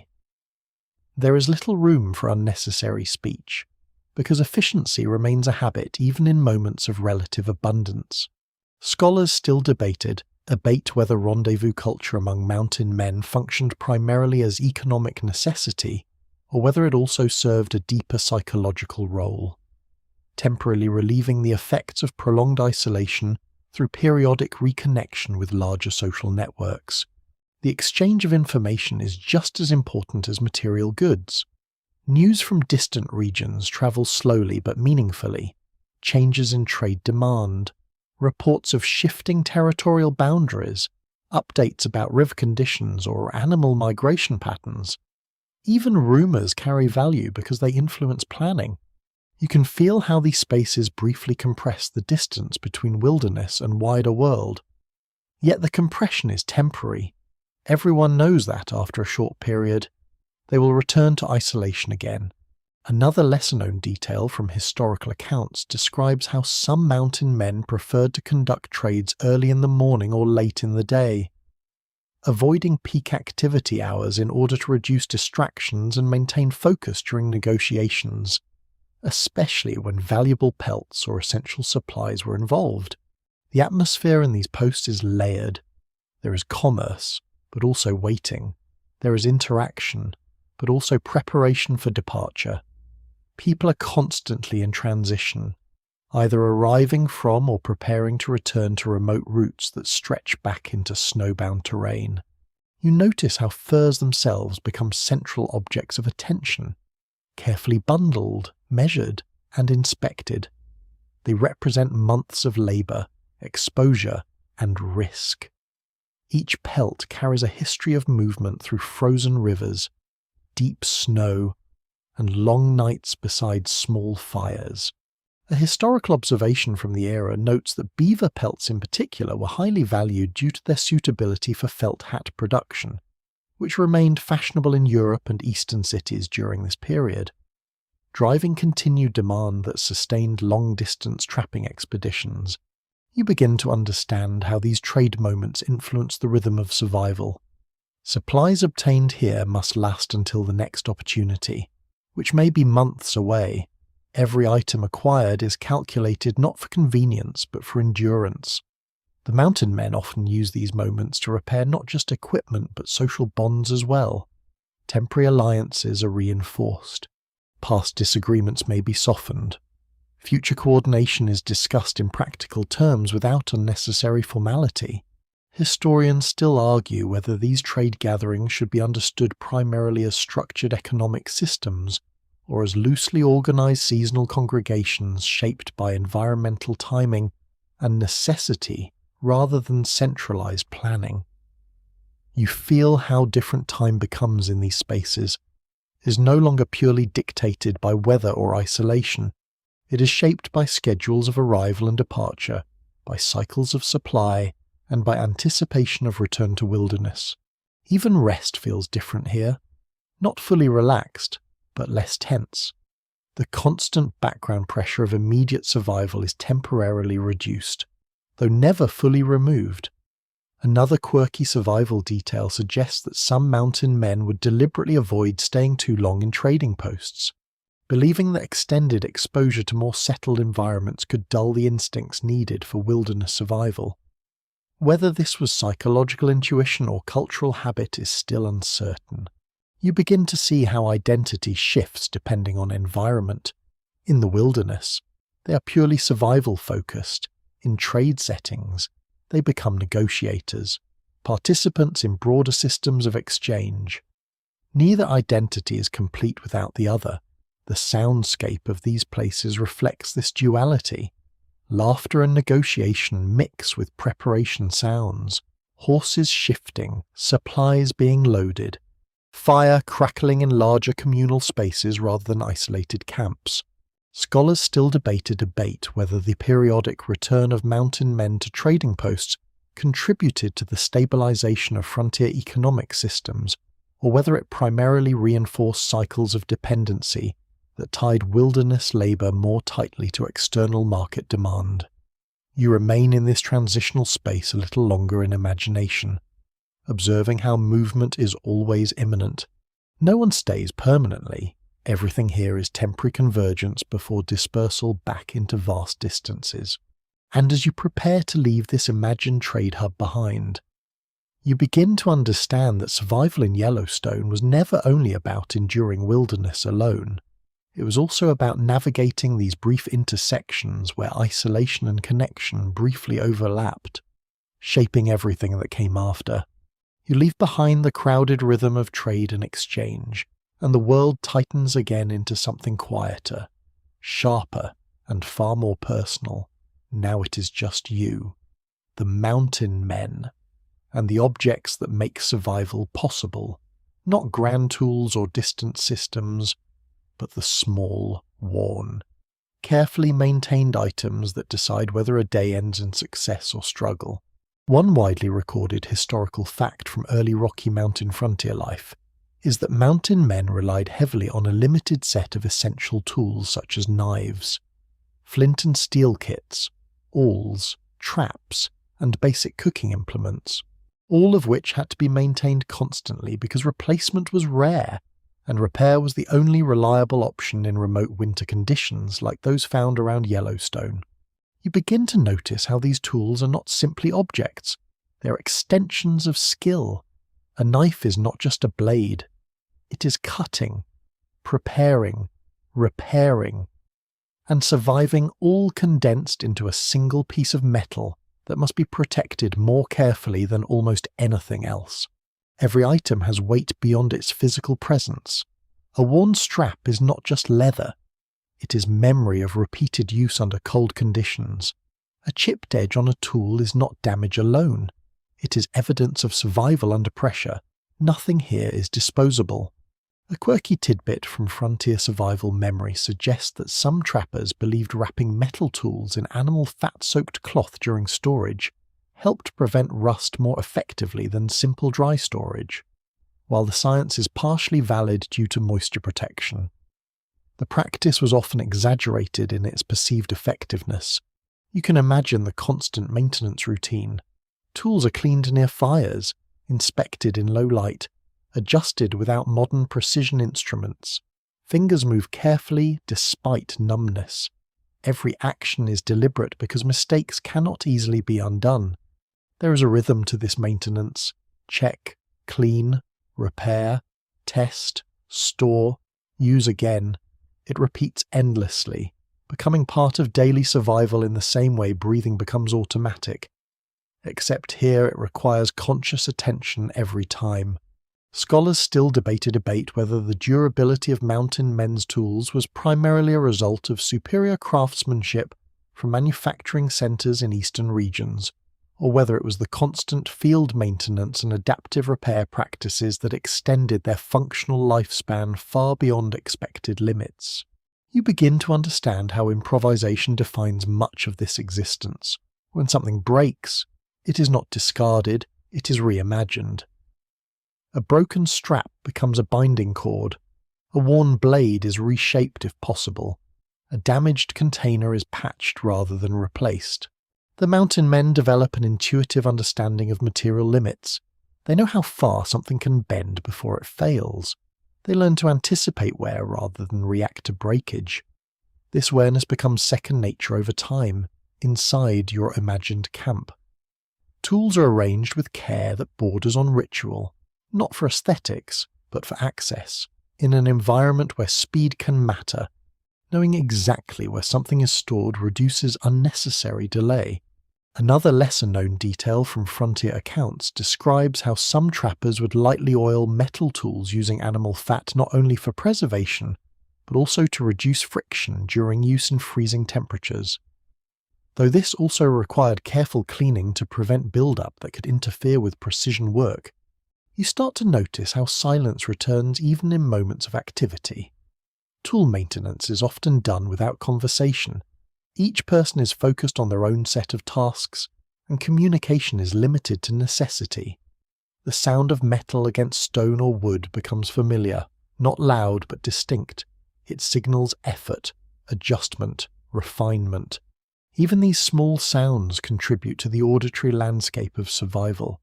There is little room for unnecessary speech, because efficiency remains a habit even in moments of relative abundance. Scholars still debate whether rendezvous culture among mountain men functioned primarily as economic necessity, or whether it also served a deeper psychological role, temporarily relieving the effects of prolonged isolation through periodic reconnection with larger social networks. The exchange of information is just as important as material goods. News from distant regions travels slowly but meaningfully. Changes in trade demand, reports of shifting territorial boundaries, updates about river conditions or animal migration patterns. Even rumours carry value because they influence planning. You can feel how these spaces briefly compress the distance between wilderness and wider world. Yet the compression is temporary. Everyone knows that after a short period, they will return to isolation again. Another lesser-known detail from historical accounts describes how some mountain men preferred to conduct trades early in the morning or late in the day, avoiding peak activity hours in order to reduce distractions and maintain focus during negotiations, especially when valuable pelts or essential supplies were involved. The atmosphere in these posts is layered. There is commerce, but also waiting. There is interaction, but also preparation for departure. People are constantly in transition, either arriving from or preparing to return to remote routes that stretch back into snowbound terrain. You notice how furs themselves become central objects of attention, carefully bundled, measured, and inspected. They represent months of labour, exposure, and risk. Each pelt carries a history of movement through frozen rivers, deep snow, and long nights beside small fires. A historical observation from the era notes that beaver pelts in particular were highly valued due to their suitability for felt hat production, which remained fashionable in Europe and eastern cities during this period, driving continued demand that sustained long-distance trapping expeditions. You begin to understand how these trade moments influence the rhythm of survival. Supplies obtained here must last until the next opportunity, which may be months away. Every item acquired is calculated not for convenience but for endurance. The mountain men often use these moments to repair not just equipment but social bonds as well. Temporary alliances are reinforced. Past disagreements may be softened. Future coordination is discussed in practical terms without unnecessary formality. Historians still argue whether these trade gatherings should be understood primarily as structured economic systems or as loosely organized seasonal congregations shaped by environmental timing and necessity rather than centralized planning. You feel how different time becomes in these spaces. It is no longer purely dictated by weather or isolation. It is shaped by schedules of arrival and departure, by cycles of supply, and by anticipation of return to wilderness. Even rest feels different here. Not fully relaxed, but less tense. The constant background pressure of immediate survival is temporarily reduced, though never fully removed. Another quirky survival detail suggests that some mountain men would deliberately avoid staying too long in trading posts, believing that extended exposure to more settled environments could dull the instincts needed for wilderness survival. Whether this was psychological intuition or cultural habit is still uncertain. You begin to see how identity shifts depending on environment. In the wilderness, they are purely survival-focused. In trade settings, they become negotiators, participants in broader systems of exchange. Neither identity is complete without the other. The soundscape of these places reflects this duality. Laughter and negotiation mix with preparation sounds, horses shifting, supplies being loaded, fire crackling in larger communal spaces rather than isolated camps. Scholars still debate whether the periodic return of mountain men to trading posts contributed to the stabilization of frontier economic systems, or whether it primarily reinforced cycles of dependency that tied wilderness labor more tightly to external market demand. You remain in this transitional space a little longer in imagination, observing how movement is always imminent. No one stays permanently. Everything here is temporary convergence before dispersal back into vast distances. And as you prepare to leave this imagined trade hub behind, you begin to understand that survival in Yellowstone was never only about enduring wilderness alone. It was also about navigating these brief intersections where isolation and connection briefly overlapped, shaping everything that came after. You leave behind the crowded rhythm of trade and exchange, and the world tightens again into something quieter, sharper, and far more personal. Now it is just you, the mountain men, and the objects that make survival possible, not grand tools or distant systems, but the small, worn, carefully maintained items that decide whether a day ends in success or struggle. One widely recorded historical fact from early Rocky Mountain frontier life is that mountain men relied heavily on a limited set of essential tools such as knives, flint and steel kits, awls, traps, and basic cooking implements, all of which had to be maintained constantly because replacement was rare, and repair was the only reliable option in remote winter conditions like those found around Yellowstone. You begin to notice how these tools are not simply objects, they're extensions of skill. A knife is not just a blade, it is cutting, preparing, repairing, and surviving, all condensed into a single piece of metal that must be protected more carefully than almost anything else. Every item has weight beyond its physical presence. A worn strap is not just leather, it is memory of repeated use under cold conditions. A chipped edge on a tool is not damage alone, it is evidence of survival under pressure. Nothing here is disposable. A quirky tidbit from frontier survival memory suggests that some trappers believed wrapping metal tools in animal fat-soaked cloth during storage helped prevent rust more effectively than simple dry storage, while the science is partially valid due to moisture protection. The practice was often exaggerated in its perceived effectiveness. You can imagine the constant maintenance routine. Tools are cleaned near fires, inspected in low light, adjusted without modern precision instruments. Fingers move carefully despite numbness. Every action is deliberate because mistakes cannot easily be undone. There is a rhythm to this maintenance. Check, clean, repair, test, store, use again. It repeats endlessly, becoming part of daily survival in the same way breathing becomes automatic. Except here it requires conscious attention every time. Scholars still debate whether the durability of mountain men's tools was primarily a result of superior craftsmanship from manufacturing centres in eastern regions, or whether it was the constant field maintenance and adaptive repair practices that extended their functional lifespan far beyond expected limits. You begin to understand how improvisation defines much of this existence. When something breaks, it is not discarded, it is reimagined. A broken strap becomes a binding cord. A worn blade is reshaped if possible. A damaged container is patched rather than replaced. The mountain men develop an intuitive understanding of material limits. They know how far something can bend before it fails. They learn to anticipate wear rather than react to breakage. This awareness becomes second nature over time, inside your imagined camp. Tools are arranged with care that borders on ritual, not for aesthetics, but for access, in an environment where speed can matter. Knowing exactly where something is stored reduces unnecessary delay. Another lesser-known detail from frontier accounts describes how some trappers would lightly oil metal tools using animal fat not only for preservation, but also to reduce friction during use in freezing temperatures. Though this also required careful cleaning to prevent buildup that could interfere with precision work, you start to notice how silence returns even in moments of activity. Tool maintenance is often done without conversation. Each person is focused on their own set of tasks, and communication is limited to necessity. The sound of metal against stone or wood becomes familiar, not loud but distinct. It signals effort, adjustment, refinement. Even these small sounds contribute to the auditory landscape of survival.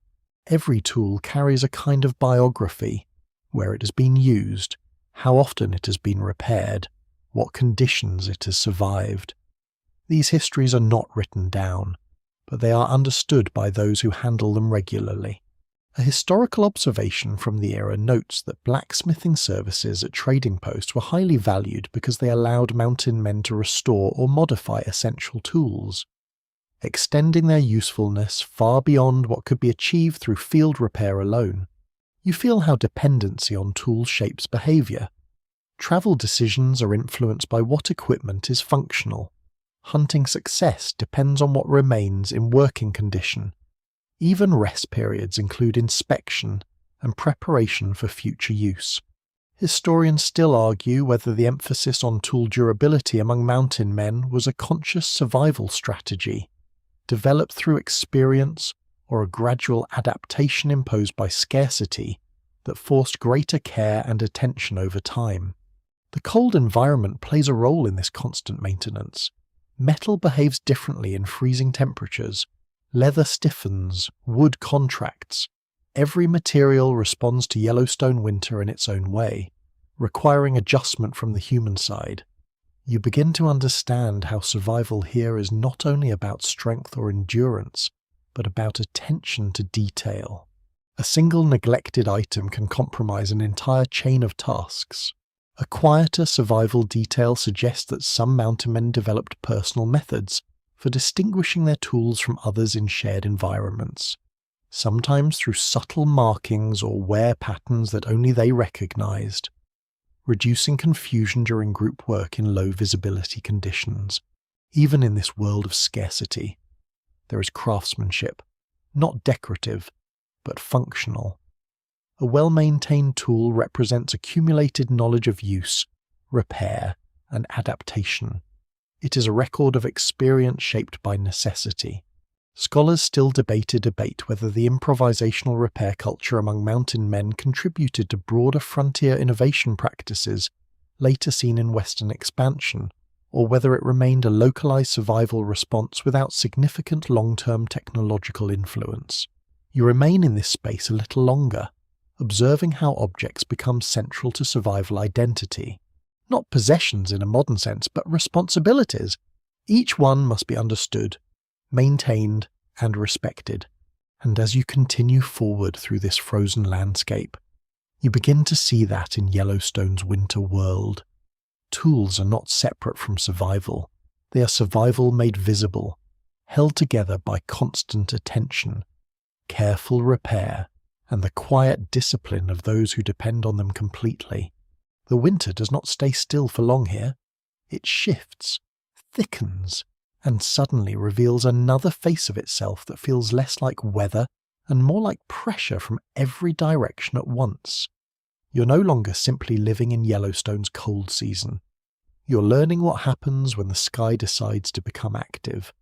Every tool carries a kind of biography, where it has been used, how often it has been repaired, what conditions it has survived. These histories are not written down, but they are understood by those who handle them regularly. A historical observation from the era notes that blacksmithing services at trading posts were highly valued because they allowed mountain men to restore or modify essential tools, extending their usefulness far beyond what could be achieved through field repair alone. You feel how dependency on tools shapes behaviour. Travel decisions are influenced by what equipment is functional. Hunting success depends on what remains in working condition. Even rest periods include inspection and preparation for future use. Historians still argue whether the emphasis on tool durability among mountain men was a conscious survival strategy, developed through experience, or a gradual adaptation imposed by scarcity that forced greater care and attention over time. The cold environment plays a role in this constant maintenance. Metal behaves differently in freezing temperatures. Leather stiffens, wood contracts. Every material responds to Yellowstone winter in its own way, requiring adjustment from the human side. You begin to understand how survival here is not only about strength or endurance, but about attention to detail. A single neglected item can compromise an entire chain of tasks. A quieter survival detail suggests that some mountain men developed personal methods for distinguishing their tools from others in shared environments, sometimes through subtle markings or wear patterns that only they recognized, reducing confusion during group work in low visibility conditions. Even in this world of scarcity, there is craftsmanship, not decorative, but functional. A well-maintained tool represents accumulated knowledge of use, repair, and adaptation. It is a record of experience shaped by necessity. Scholars still debate whether the improvisational repair culture among mountain men contributed to broader frontier innovation practices later seen in Western expansion, or whether it remained a localized survival response without significant long-term technological influence. You remain in this space a little longer, observing how objects become central to survival identity. Not possessions in a modern sense, but responsibilities. Each one must be understood, maintained, and respected. And as you continue forward through this frozen landscape, you begin to see that in Yellowstone's winter world. Tools are not separate from survival. They are survival made visible, held together by constant attention, careful repair, and the quiet discipline of those who depend on them completely. The winter does not stay still for long here. It shifts, thickens, and suddenly reveals another face of itself that feels less like weather and more like pressure from every direction at once. You're no longer simply living in Yellowstone's cold season. You're learning what happens when the sky decides to become active.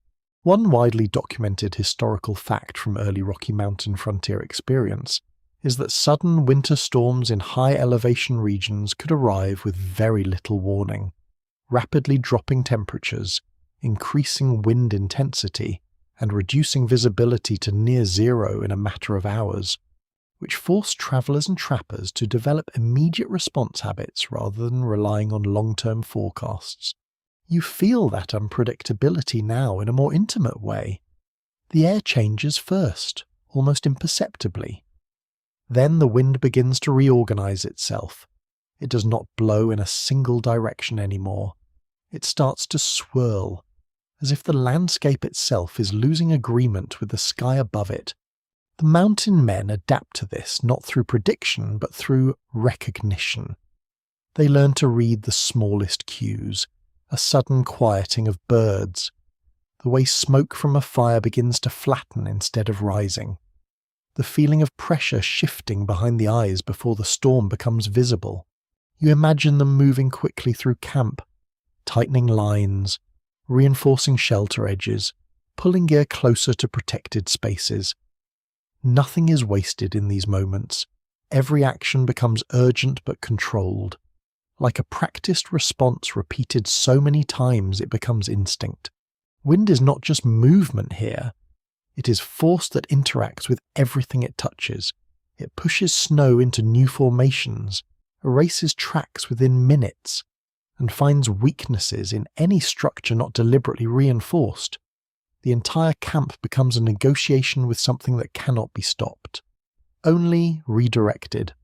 One widely documented historical fact from early Rocky Mountain frontier experience is that sudden winter storms in high elevation regions could arrive with very little warning, rapidly dropping temperatures, increasing wind intensity, and reducing visibility to near zero in a matter of hours, which forced travelers and trappers to develop immediate response habits rather than relying on long-term forecasts. You feel that unpredictability now in a more intimate way. The air changes first, almost imperceptibly. Then the wind begins to reorganize itself. It does not blow in a single direction anymore. It starts to swirl, as if the landscape itself is losing agreement with the sky above it. The mountain men adapt to this not through prediction but through recognition. They learn to read the smallest cues, a sudden quieting of birds, the way smoke from a fire begins to flatten instead of rising, the feeling of pressure shifting behind the eyes before the storm becomes visible. You imagine them moving quickly through camp, tightening lines, reinforcing shelter edges, pulling gear closer to protected spaces. Nothing is wasted in these moments. Every action becomes urgent but controlled. Like a practiced response repeated so many times it becomes instinct. Wind is not just movement here. It is force that interacts with everything it touches. It pushes snow into new formations, erases tracks within minutes, and finds weaknesses in any structure not deliberately reinforced. The entire camp becomes a negotiation with something that cannot be stopped, only redirected.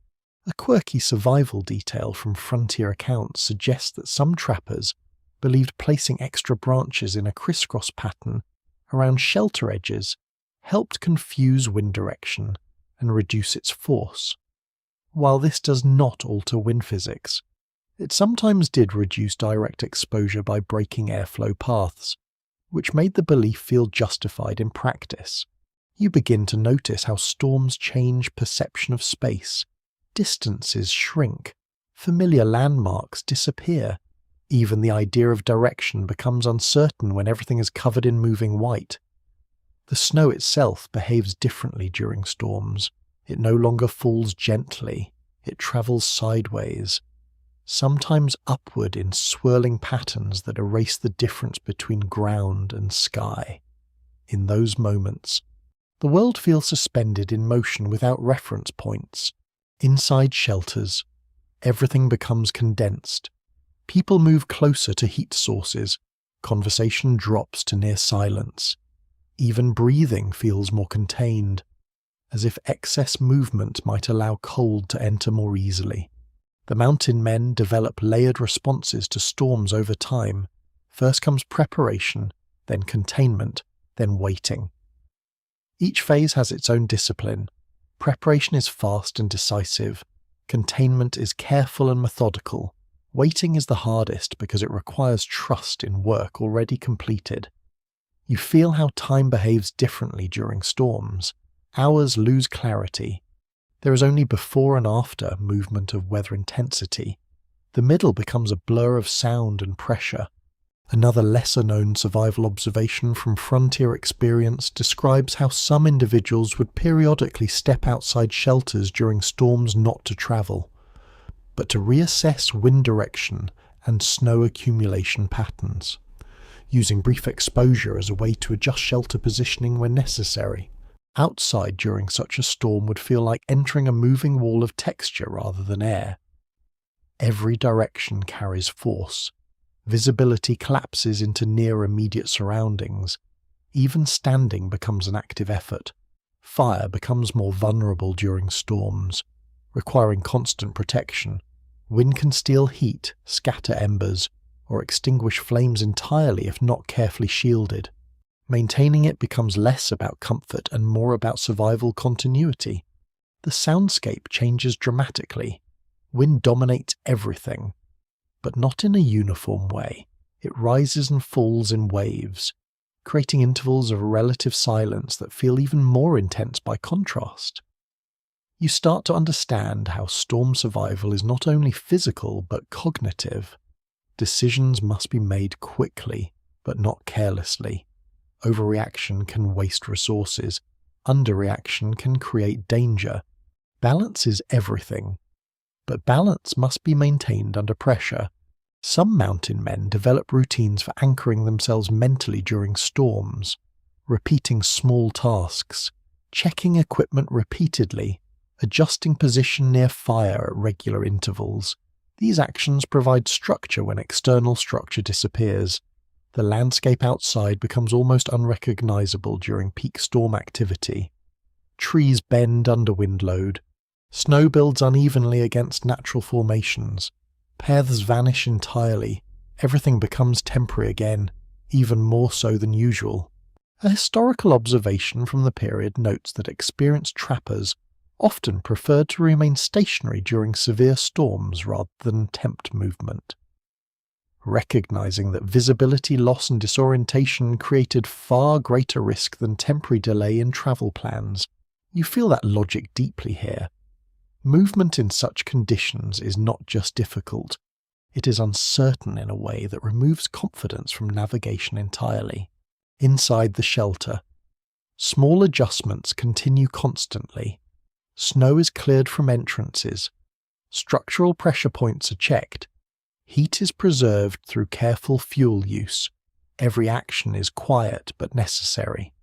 A quirky survival detail from frontier accounts suggests that some trappers believed placing extra branches in a crisscross pattern around shelter edges helped confuse wind direction and reduce its force. While this does not alter wind physics, it sometimes did reduce direct exposure by breaking airflow paths, which made the belief feel justified in practice. You begin to notice how storms change perception of space. Distances shrink, familiar landmarks disappear. Even the idea of direction becomes uncertain when everything is covered in moving white. The snow itself behaves differently during storms. It no longer falls gently, it travels sideways, sometimes upward in swirling patterns that erase the difference between ground and sky. In those moments, the world feels suspended in motion without reference points. Inside shelters, everything becomes condensed. People move closer to heat sources. Conversation drops to near silence. Even breathing feels more contained, as if excess movement might allow cold to enter more easily. The mountain men develop layered responses to storms over time. First comes preparation, then containment, then waiting. Each phase has its own discipline. Preparation is fast and decisive. Containment is careful and methodical. Waiting is the hardest because it requires trust in work already completed. You feel how time behaves differently during storms. Hours lose clarity. There is only before and after movement of weather intensity. The middle becomes a blur of sound and pressure. Another lesser-known survival observation from frontier experience describes how some individuals would periodically step outside shelters during storms not to travel, but to reassess wind direction and snow accumulation patterns, using brief exposure as a way to adjust shelter positioning when necessary. Outside during such a storm would feel like entering a moving wall of texture rather than air. Every direction carries force. Visibility collapses into near immediate surroundings. Even standing becomes an active effort. Fire becomes more vulnerable during storms, requiring constant protection. Wind can steal heat, scatter embers, or extinguish flames entirely if not carefully shielded. Maintaining it becomes less about comfort and more about survival continuity. The soundscape changes dramatically. Wind dominates everything, but not in a uniform way. It rises and falls in waves, creating intervals of relative silence that feel even more intense by contrast. You start to understand how storm survival is not only physical but cognitive. Decisions must be made quickly, but not carelessly. Overreaction can waste resources. Underreaction can create danger. Balance is everything, but balance must be maintained under pressure. Some mountain men develop routines for anchoring themselves mentally during storms, repeating small tasks, checking equipment repeatedly, adjusting position near fire at regular intervals. These actions provide structure when external structure disappears. The landscape outside becomes almost unrecognizable during peak storm activity. Trees bend under wind load. Snow builds unevenly against natural formations. Paths vanish entirely. Everything becomes temporary again, even more so than usual. A historical observation from the period notes that experienced trappers often preferred to remain stationary during severe storms rather than attempt movement. Recognizing that visibility loss and disorientation created far greater risk than temporary delay in travel plans, you feel that logic deeply here. Movement in such conditions is not just difficult, it is uncertain in a way that removes confidence from navigation entirely. Inside the shelter, small adjustments continue constantly. Snow is cleared from entrances. Structural pressure points are checked. Heat is preserved through careful fuel use. Every action is quiet but necessary.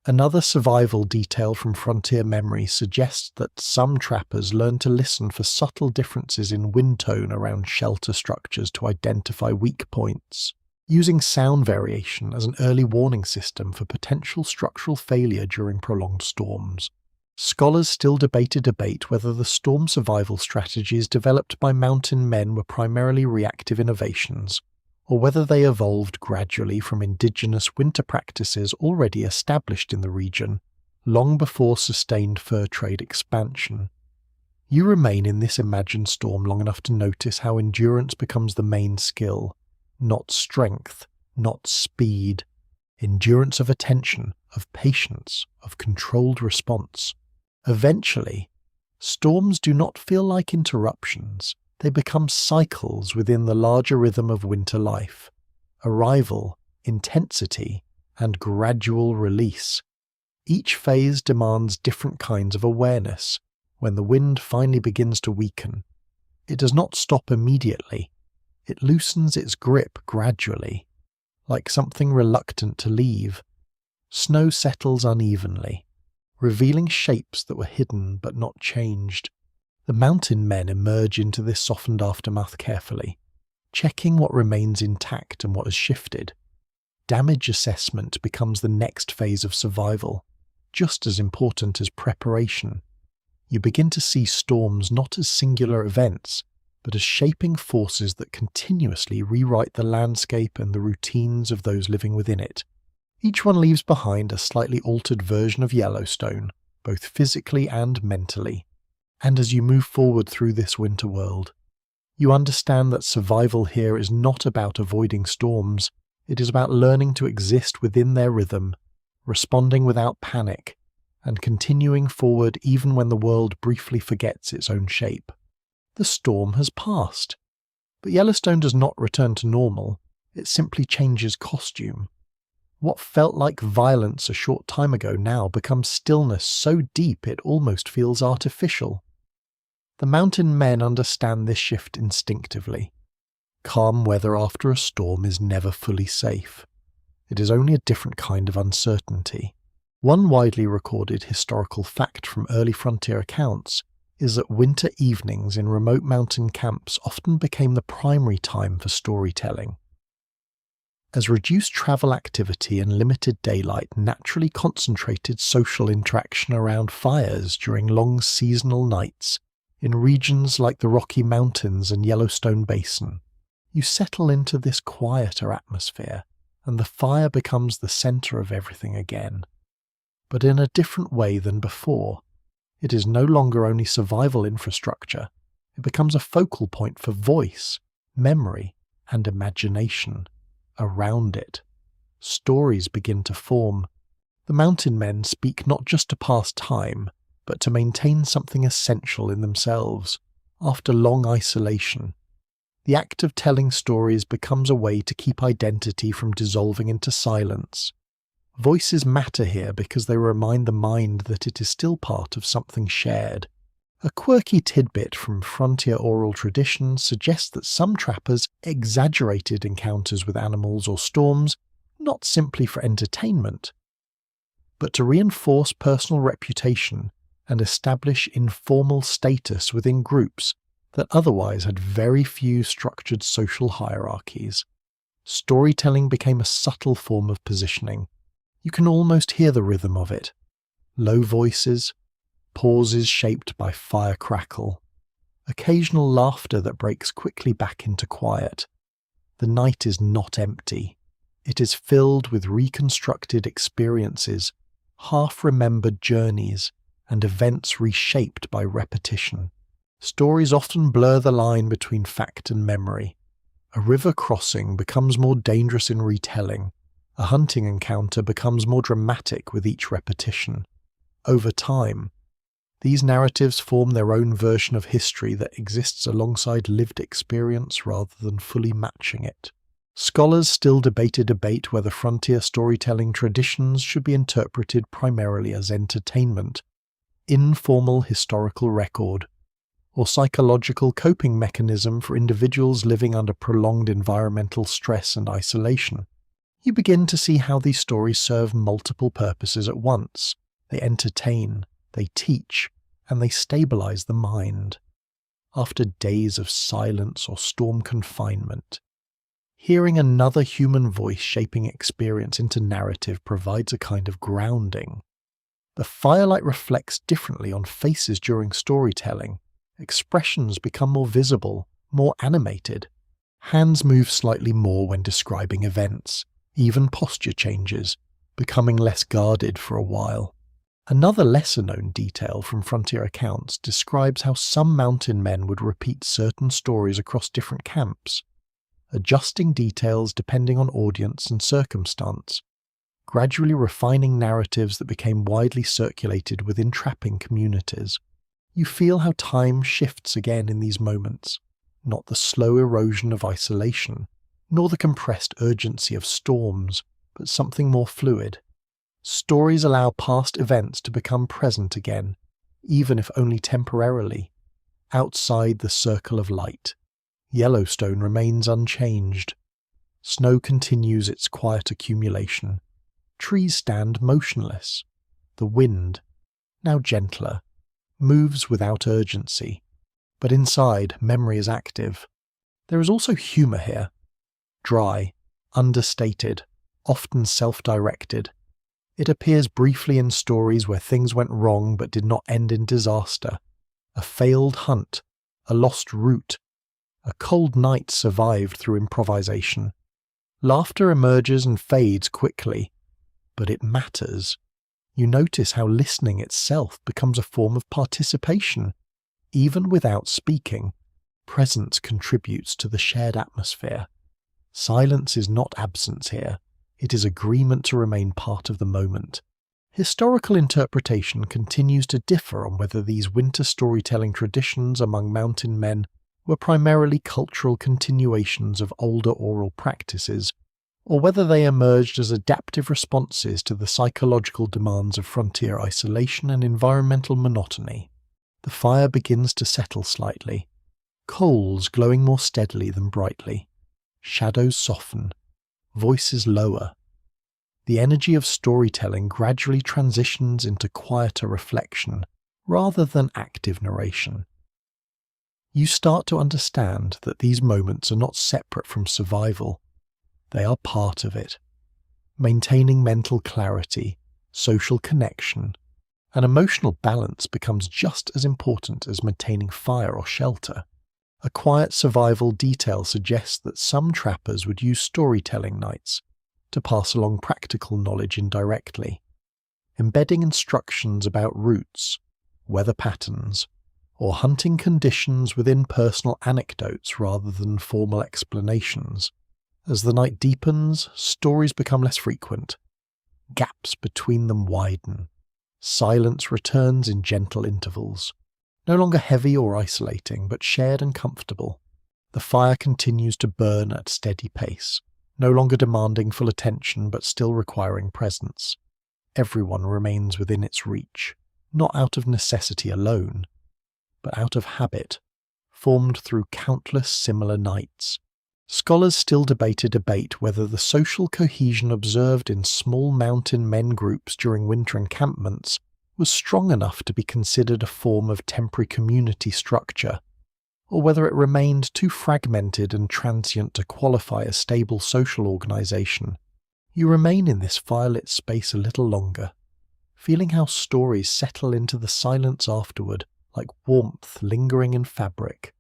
Another survival detail from frontier memory suggests that some trappers learn to listen for subtle differences in wind tone around shelter structures to identify weak points, using sound variation as an early warning system for potential structural failure during prolonged storms. Scholars still debate whether the storm survival strategies developed by mountain men were primarily reactive innovations, or whether they evolved gradually from indigenous winter practices already established in the region, long before sustained fur trade expansion. You remain in this imagined storm long enough to notice how endurance becomes the main skill, not strength, not speed. Endurance of attention, of patience, of controlled response. Eventually, storms do not feel like interruptions. They become cycles within the larger rhythm of winter life. Arrival, intensity, and gradual release. Each phase demands different kinds of awareness. When the wind finally begins to weaken, it does not stop immediately. It loosens its grip gradually, like something reluctant to leave. Snow settles unevenly, revealing shapes that were hidden but not changed. The mountain men emerge into this softened aftermath carefully, checking what remains intact and what has shifted. Damage assessment becomes the next phase of survival, just as important as preparation. You begin to see storms not as singular events, but as shaping forces that continuously rewrite the landscape and the routines of those living within it. Each one leaves behind a slightly altered version of Yellowstone, both physically and mentally. And as you move forward through this winter world, you understand that survival here is not about avoiding storms. It is about learning to exist within their rhythm, responding without panic, and continuing forward even when the world briefly forgets its own shape. The storm has passed, but Yellowstone does not return to normal. It simply changes costume. What felt like violence a short time ago now becomes stillness so deep it almost feels artificial. The mountain men understand this shift instinctively. Calm weather after a storm is never fully safe. It is only a different kind of uncertainty. One widely recorded historical fact from early frontier accounts is that winter evenings in remote mountain camps often became the primary time for storytelling. As reduced travel activity and limited daylight naturally concentrated social interaction around fires during long seasonal nights in regions like the Rocky Mountains and Yellowstone Basin, you settle into this quieter atmosphere, and the fire becomes the center of everything again. But in a different way than before. It is no longer only survival infrastructure. It becomes a focal point for voice, memory, and imagination. Around it, stories begin to form. The mountain men speak not just to pass time, but to maintain something essential in themselves. After long isolation, the act of telling stories becomes a way to keep identity from dissolving into silence. Voices matter here because they remind the mind that it is still part of something shared. A quirky tidbit from frontier oral tradition suggests that some trappers exaggerated encounters with animals or storms, not simply for entertainment, but to reinforce personal reputation and establish informal status within groups that otherwise had very few structured social hierarchies. Storytelling became a subtle form of positioning. You can almost hear the rhythm of it. Low voices, pauses shaped by fire crackle, occasional laughter that breaks quickly back into quiet. The night is not empty. It is filled with reconstructed experiences, half-remembered journeys, and events reshaped by repetition. Stories often blur the line between fact and memory. A river crossing becomes more dangerous in retelling. A hunting encounter becomes more dramatic with each repetition. Over time, these narratives form their own version of history that exists alongside lived experience rather than fully matching it. Scholars still debate whether frontier storytelling traditions should be interpreted primarily as entertainment, informal historical record, or psychological coping mechanism for individuals living under prolonged environmental stress and isolation. You begin to see how these stories serve multiple purposes at once. They entertain, they teach, and they stabilize the mind. After days of silence or storm confinement, hearing another human voice shaping experience into narrative provides a kind of grounding. The firelight reflects differently on faces during storytelling. Expressions become more visible, more animated. Hands move slightly more when describing events. Even posture changes, becoming less guarded for a while. Another lesser-known detail from frontier accounts describes how some mountain men would repeat certain stories across different camps, adjusting details depending on audience and circumstance, gradually refining narratives that became widely circulated within trapping communities. You feel how time shifts again in these moments, not the slow erosion of isolation, nor the compressed urgency of storms, but something more fluid. Stories allow past events to become present again, even if only temporarily, outside the circle of light. Yellowstone remains unchanged. Snow continues its quiet accumulation. Trees stand motionless. The wind, now gentler, moves without urgency. But inside, memory is active. There is also humour here. Dry, understated, often self-directed. It appears briefly in stories where things went wrong but did not end in disaster. A failed hunt, a lost route, a cold night survived through improvisation. Laughter emerges and fades quickly, but it matters. You notice how listening itself becomes a form of participation. Even without speaking, presence contributes to the shared atmosphere. Silence is not absence here. It is agreement to remain part of the moment. Historical interpretation continues to differ on whether these winter storytelling traditions among mountain men were primarily cultural continuations of older oral practices, or whether they emerged as adaptive responses to the psychological demands of frontier isolation and environmental monotony. The fire begins to settle slightly, coals glowing more steadily than brightly. Shadows soften, voices lower. The energy of storytelling gradually transitions into quieter reflection rather than active narration. You start to understand that these moments are not separate from survival. They are part of it. Maintaining mental clarity, social connection, and emotional balance becomes just as important as maintaining fire or shelter. A quiet survival detail suggests that some trappers would use storytelling nights to pass along practical knowledge indirectly, embedding instructions about routes, weather patterns, or hunting conditions within personal anecdotes rather than formal explanations. As the night deepens, stories become less frequent. Gaps between them widen. Silence returns in gentle intervals, no longer heavy or isolating, but shared and comfortable. The fire continues to burn at steady pace, no longer demanding full attention but still requiring presence. Everyone remains within its reach, not out of necessity alone, but out of habit, formed through countless similar nights. Scholars still debate whether the social cohesion observed in small mountain men groups during winter encampments was strong enough to be considered a form of temporary community structure, or whether it remained too fragmented and transient to qualify as stable social organisation. You remain in this firelit space a little longer, feeling how stories settle into the silence afterward, like warmth lingering in fabric.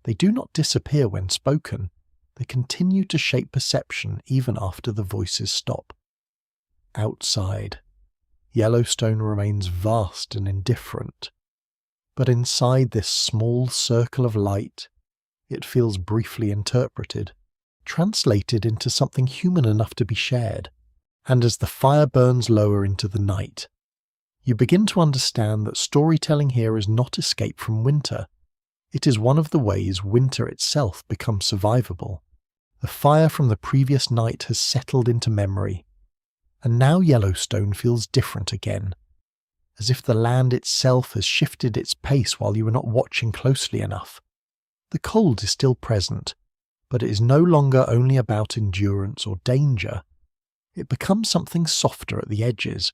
They do not disappear when spoken. They continue to shape perception even after the voices stop. Outside, Yellowstone remains vast and indifferent, but inside this small circle of light, it feels briefly interpreted, translated into something human enough to be shared. And as the fire burns lower into the night, you begin to understand that storytelling here is not escape from winter. It is one of the ways winter itself becomes survivable. The fire from the previous night has settled into memory, and now Yellowstone feels different again, as if the land itself has shifted its pace while you were not watching closely enough. The cold is still present, but it is no longer only about endurance or danger. It becomes something softer at the edges,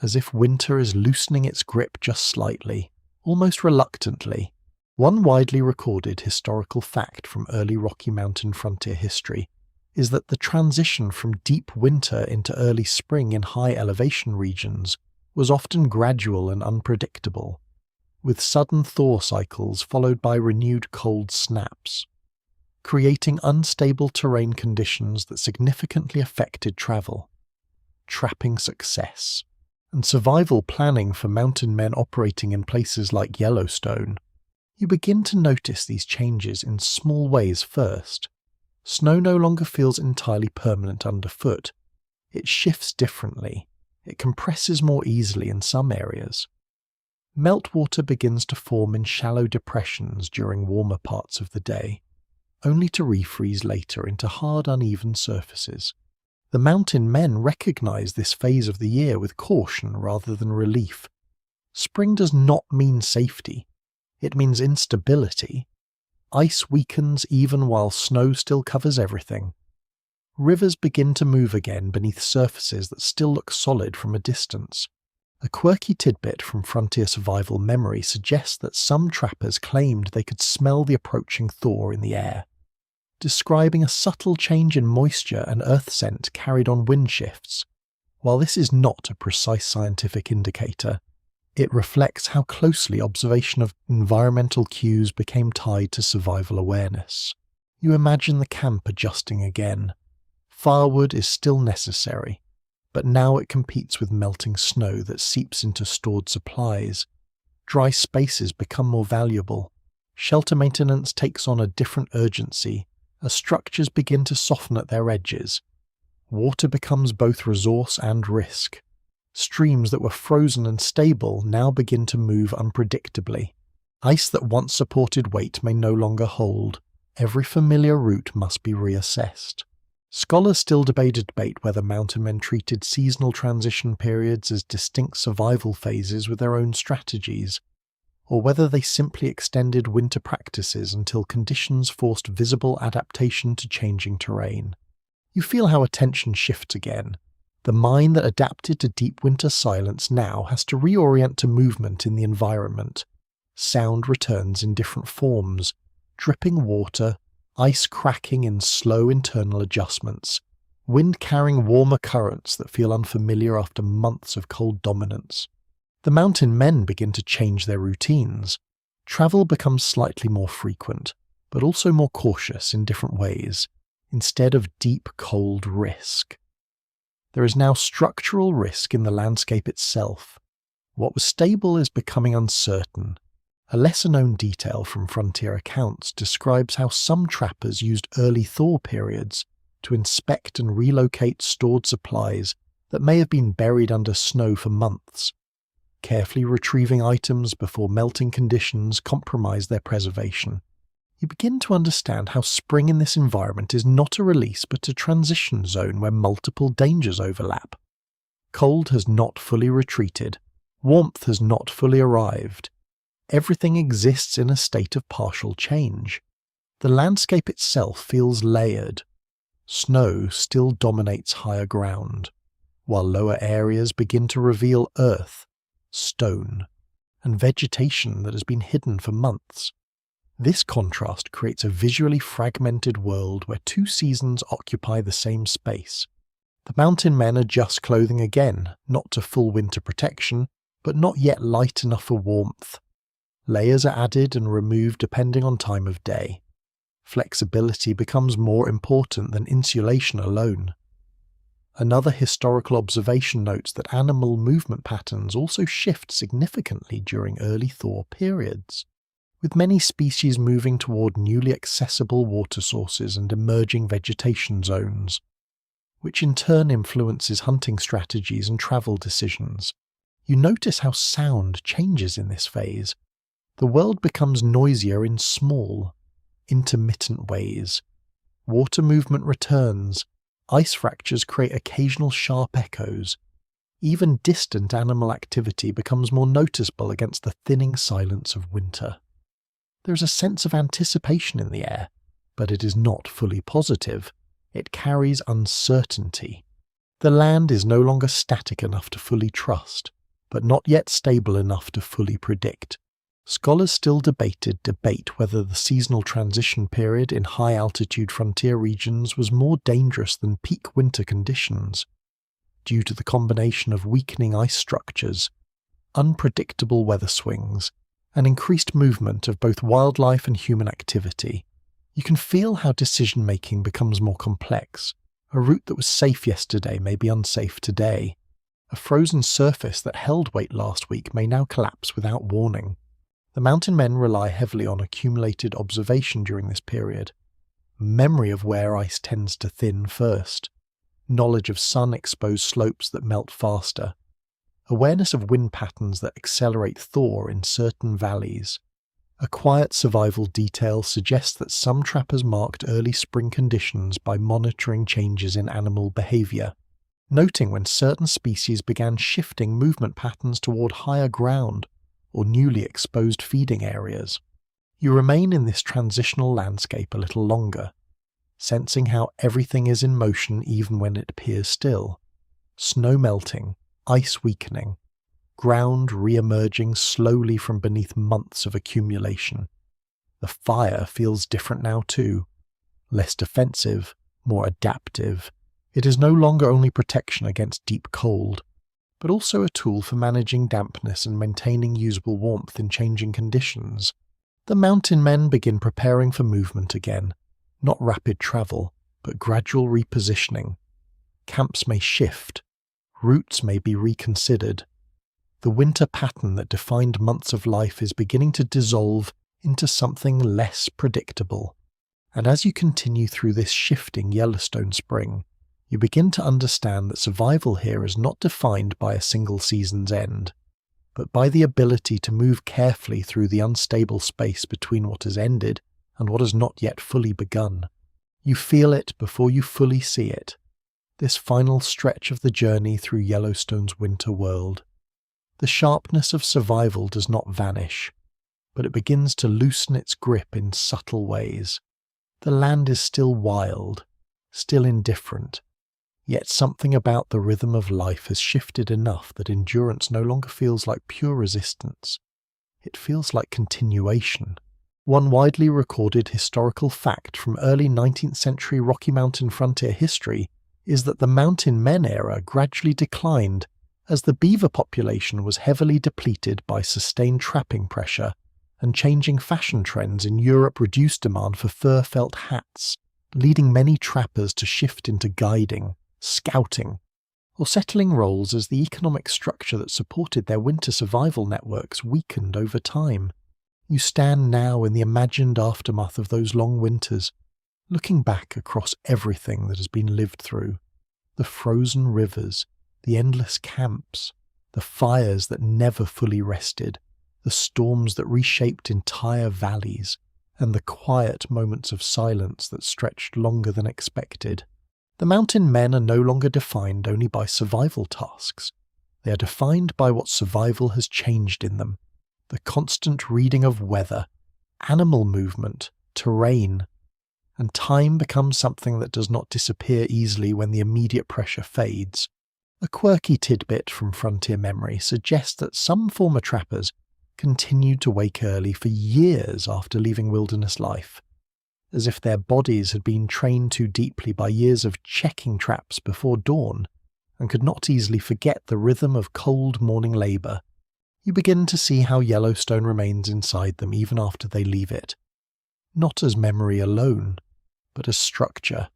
as if winter is loosening its grip just slightly, almost reluctantly. One widely recorded historical fact from early Rocky Mountain frontier history is that the transition from deep winter into early spring in high elevation regions was often gradual and unpredictable, with sudden thaw cycles followed by renewed cold snaps, creating unstable terrain conditions that significantly affected travel, trapping success, and survival planning for mountain men operating in places like Yellowstone, you begin to notice these changes in small ways first. Snow no longer feels entirely permanent underfoot. It shifts differently. It compresses more easily in some areas. Meltwater begins to form in shallow depressions during warmer parts of the day, only to refreeze later into hard, uneven surfaces. The mountain men recognize this phase of the year with caution rather than relief. Spring does not mean safety. It means instability. Ice weakens even while snow still covers everything. Rivers begin to move again beneath surfaces that still look solid from a distance. A quirky tidbit from frontier survival memory suggests that some trappers claimed they could smell the approaching thaw in the air, describing a subtle change in moisture and earth scent carried on wind shifts. While this is not a precise scientific indicator, it reflects how closely observation of environmental cues became tied to survival awareness. You imagine the camp adjusting again. Firewood is still necessary, but now it competes with melting snow that seeps into stored supplies. Dry spaces become more valuable. Shelter maintenance takes on a different urgency as structures begin to soften at their edges. Water becomes both resource and risk. Streams that were frozen and stable now begin to move unpredictably. Ice that once supported weight may no longer hold. Every familiar route must be reassessed. Scholars still debate whether mountain men treated seasonal transition periods as distinct survival phases with their own strategies, or whether they simply extended winter practices until conditions forced visible adaptation to changing terrain. You feel how attention shifts again. The mind that adapted to deep winter silence now has to reorient to movement in the environment. Sound returns in different forms: dripping water, ice cracking in slow internal adjustments, wind carrying warmer currents that feel unfamiliar after months of cold dominance. The mountain men begin to change their routines. Travel becomes slightly more frequent, but also more cautious in different ways, instead of deep, cold risk. There is now structural risk in the landscape itself. What was stable is becoming uncertain. A lesser-known detail from frontier accounts describes how some trappers used early thaw periods to inspect and relocate stored supplies that may have been buried under snow for months, carefully retrieving items before melting conditions compromised their preservation. You begin to understand how spring in this environment is not a release but a transition zone where multiple dangers overlap. Cold has not fully retreated. Warmth has not fully arrived. Everything exists in a state of partial change. The landscape itself feels layered. Snow still dominates higher ground, while lower areas begin to reveal earth, stone, and vegetation that has been hidden for months. This contrast creates a visually fragmented world where two seasons occupy the same space. The mountain men adjust clothing again, not to full winter protection, but not yet light enough for warmth. Layers are added and removed depending on time of day. Flexibility becomes more important than insulation alone. Another historical observation notes that animal movement patterns also shift significantly during early thaw periods, with many species moving toward newly accessible water sources and emerging vegetation zones, which in turn influences hunting strategies and travel decisions. You notice how sound changes in this phase. The world becomes noisier in small, intermittent ways. Water movement returns. Ice fractures create occasional sharp echoes. Even distant animal activity becomes more noticeable against the thinning silence of winter. There is a sense of anticipation in the air, but it is not fully positive. It carries uncertainty. The land is no longer static enough to fully trust, but not yet stable enough to fully predict. Scholars still debate whether the seasonal transition period in high-altitude frontier regions was more dangerous than peak winter conditions, due to the combination of weakening ice structures, unpredictable weather swings, and increased movement of both wildlife and human activity. You can feel how decision-making becomes more complex. A route that was safe yesterday may be unsafe today. A frozen surface that held weight last week may now collapse without warning. The mountain men rely heavily on accumulated observation during this period. Memory of where ice tends to thin first. Knowledge of sun-exposed slopes that melt faster. Awareness of wind patterns that accelerate thaw in certain valleys. A quiet survival detail suggests that some trappers marked early spring conditions by monitoring changes in animal behavior, noting when certain species began shifting movement patterns toward higher ground or newly exposed feeding areas. You remain in this transitional landscape a little longer, sensing how everything is in motion even when it appears still. Snow melting, ice weakening, ground re-emerging slowly from beneath months of accumulation. The fire feels different now too, less defensive, more adaptive. It is no longer only protection against deep cold, but also a tool for managing dampness and maintaining usable warmth in changing conditions. The mountain men begin preparing for movement again, not rapid travel, but gradual repositioning. Camps may shift, routes may be reconsidered. The winter pattern that defined months of life is beginning to dissolve into something less predictable. And as you continue through this shifting Yellowstone spring, you begin to understand that survival here is not defined by a single season's end, but by the ability to move carefully through the unstable space between what has ended and what has not yet fully begun. You feel it before you fully see it, this final stretch of the journey through Yellowstone's winter world. The sharpness of survival does not vanish, but it begins to loosen its grip in subtle ways. The land is still wild, still indifferent, yet something about the rhythm of life has shifted enough that endurance no longer feels like pure resistance. It feels like continuation. One widely recorded historical fact from early 19th century Rocky Mountain frontier history is that the mountain men era gradually declined as the beaver population was heavily depleted by sustained trapping pressure, and changing fashion trends in Europe reduced demand for fur felt hats, leading many trappers to shift into guiding, scouting, or settling roles as the economic structure that supported their winter survival networks weakened over time. You stand now in the imagined aftermath of those long winters, looking back across everything that has been lived through. The frozen rivers, the endless camps, the fires that never fully rested, the storms that reshaped entire valleys, and the quiet moments of silence that stretched longer than expected. The mountain men are no longer defined only by survival tasks. They are defined by what survival has changed in them. The constant reading of weather, animal movement, terrain, and time becomes something that does not disappear easily when the immediate pressure fades. A quirky tidbit from frontier memory suggests that some former trappers continued to wake early for years after leaving wilderness life, as if their bodies had been trained too deeply by years of checking traps before dawn and could not easily forget the rhythm of cold morning labour. You begin to see how Yellowstone remains inside them even after they leave it, not as memory alone, but as structure,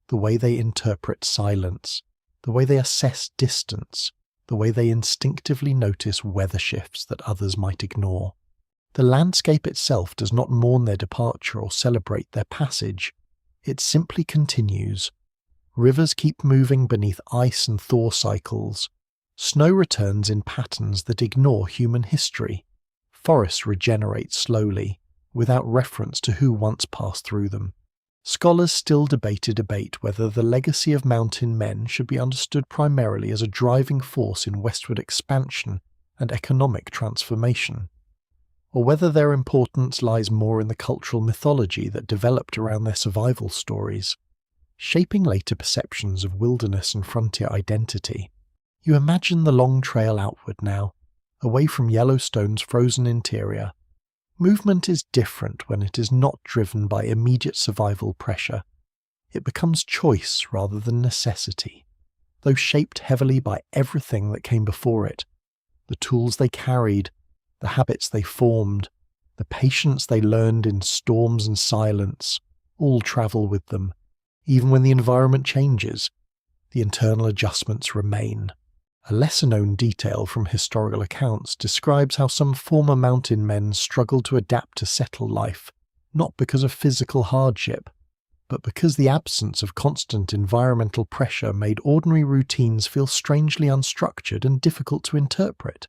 the way they interpret silence, the way they assess distance, the way they instinctively notice weather shifts that others might ignore. The landscape itself does not mourn their departure or celebrate their passage. It simply continues. Rivers keep moving beneath ice and thaw cycles. Snow returns in patterns that ignore human history. Forests regenerate slowly, without reference to who once passed through them. Scholars still debate whether the legacy of mountain men should be understood primarily as a driving force in westward expansion and economic transformation, or whether their importance lies more in the cultural mythology that developed around their survival stories, shaping later perceptions of wilderness and frontier identity. You imagine the long trail outward now, away from Yellowstone's frozen interior. Movement is different when it is not driven by immediate survival pressure. It becomes choice rather than necessity, though shaped heavily by everything that came before it. The tools they carried, the habits they formed, the patience they learned in storms and silence, all travel with them. Even when the environment changes, the internal adjustments remain. A lesser-known detail from historical accounts describes how some former mountain men struggled to adapt to settled life, not because of physical hardship, but because the absence of constant environmental pressure made ordinary routines feel strangely unstructured and difficult to interpret.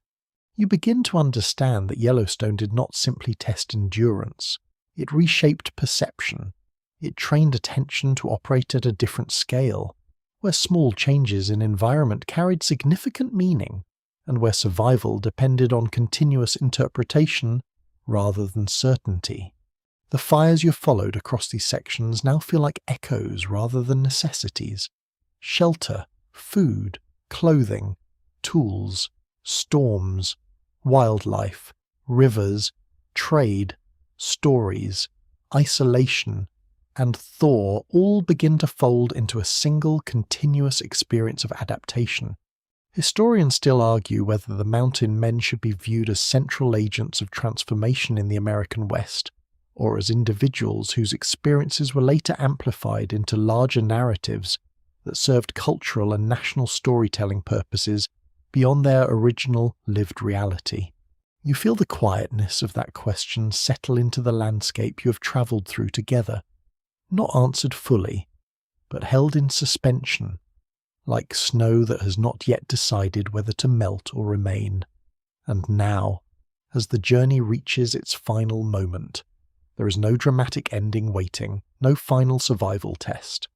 You begin to understand that Yellowstone did not simply test endurance. It reshaped perception. It trained attention to operate at a different scale, where small changes in environment carried significant meaning, and where survival depended on continuous interpretation rather than certainty. The fires you followed across these sections now feel like echoes rather than necessities. Shelter, food, clothing, tools, storms, wildlife, rivers, trade, stories, isolation, and thaw all begin to fold into a single continuous experience of adaptation. Historians still argue whether the mountain men should be viewed as central agents of transformation in the American West, or as individuals whose experiences were later amplified into larger narratives that served cultural and national storytelling purposes beyond their original lived reality. You feel the quietness of that question settle into the landscape you have travelled through together, not answered fully, but held in suspension, like snow that has not yet decided whether to melt or remain. And now, as the journey reaches its final moment, there is no dramatic ending waiting, no final survival test.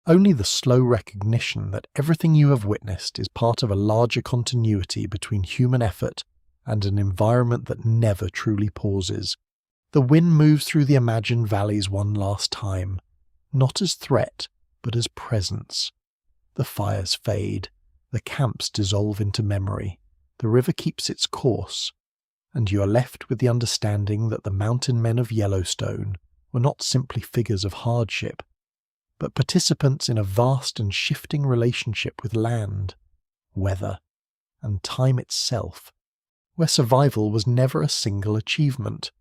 Only the slow recognition that everything you have witnessed is part of a larger continuity between human effort and an environment that never truly pauses. The wind moves through the imagined valleys one last time, not as threat, but as presence. The fires fade, the camps dissolve into memory, the river keeps its course, and you are left with the understanding that the mountain men of Yellowstone were not simply figures of hardship, but participants in a vast and shifting relationship with land, weather, and time itself, where survival was never a single achievement,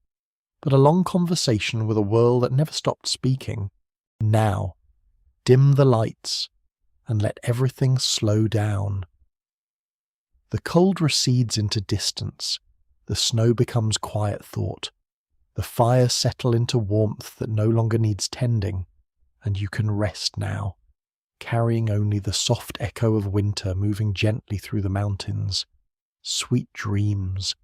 but a long conversation with a world that never stopped speaking. Now, dim the lights, and let everything slow down. The cold recedes into distance, the snow becomes quiet thought, the fires settle into warmth that no longer needs tending, and you can rest now, carrying only the soft echo of winter moving gently through the mountains. Sweet dreams,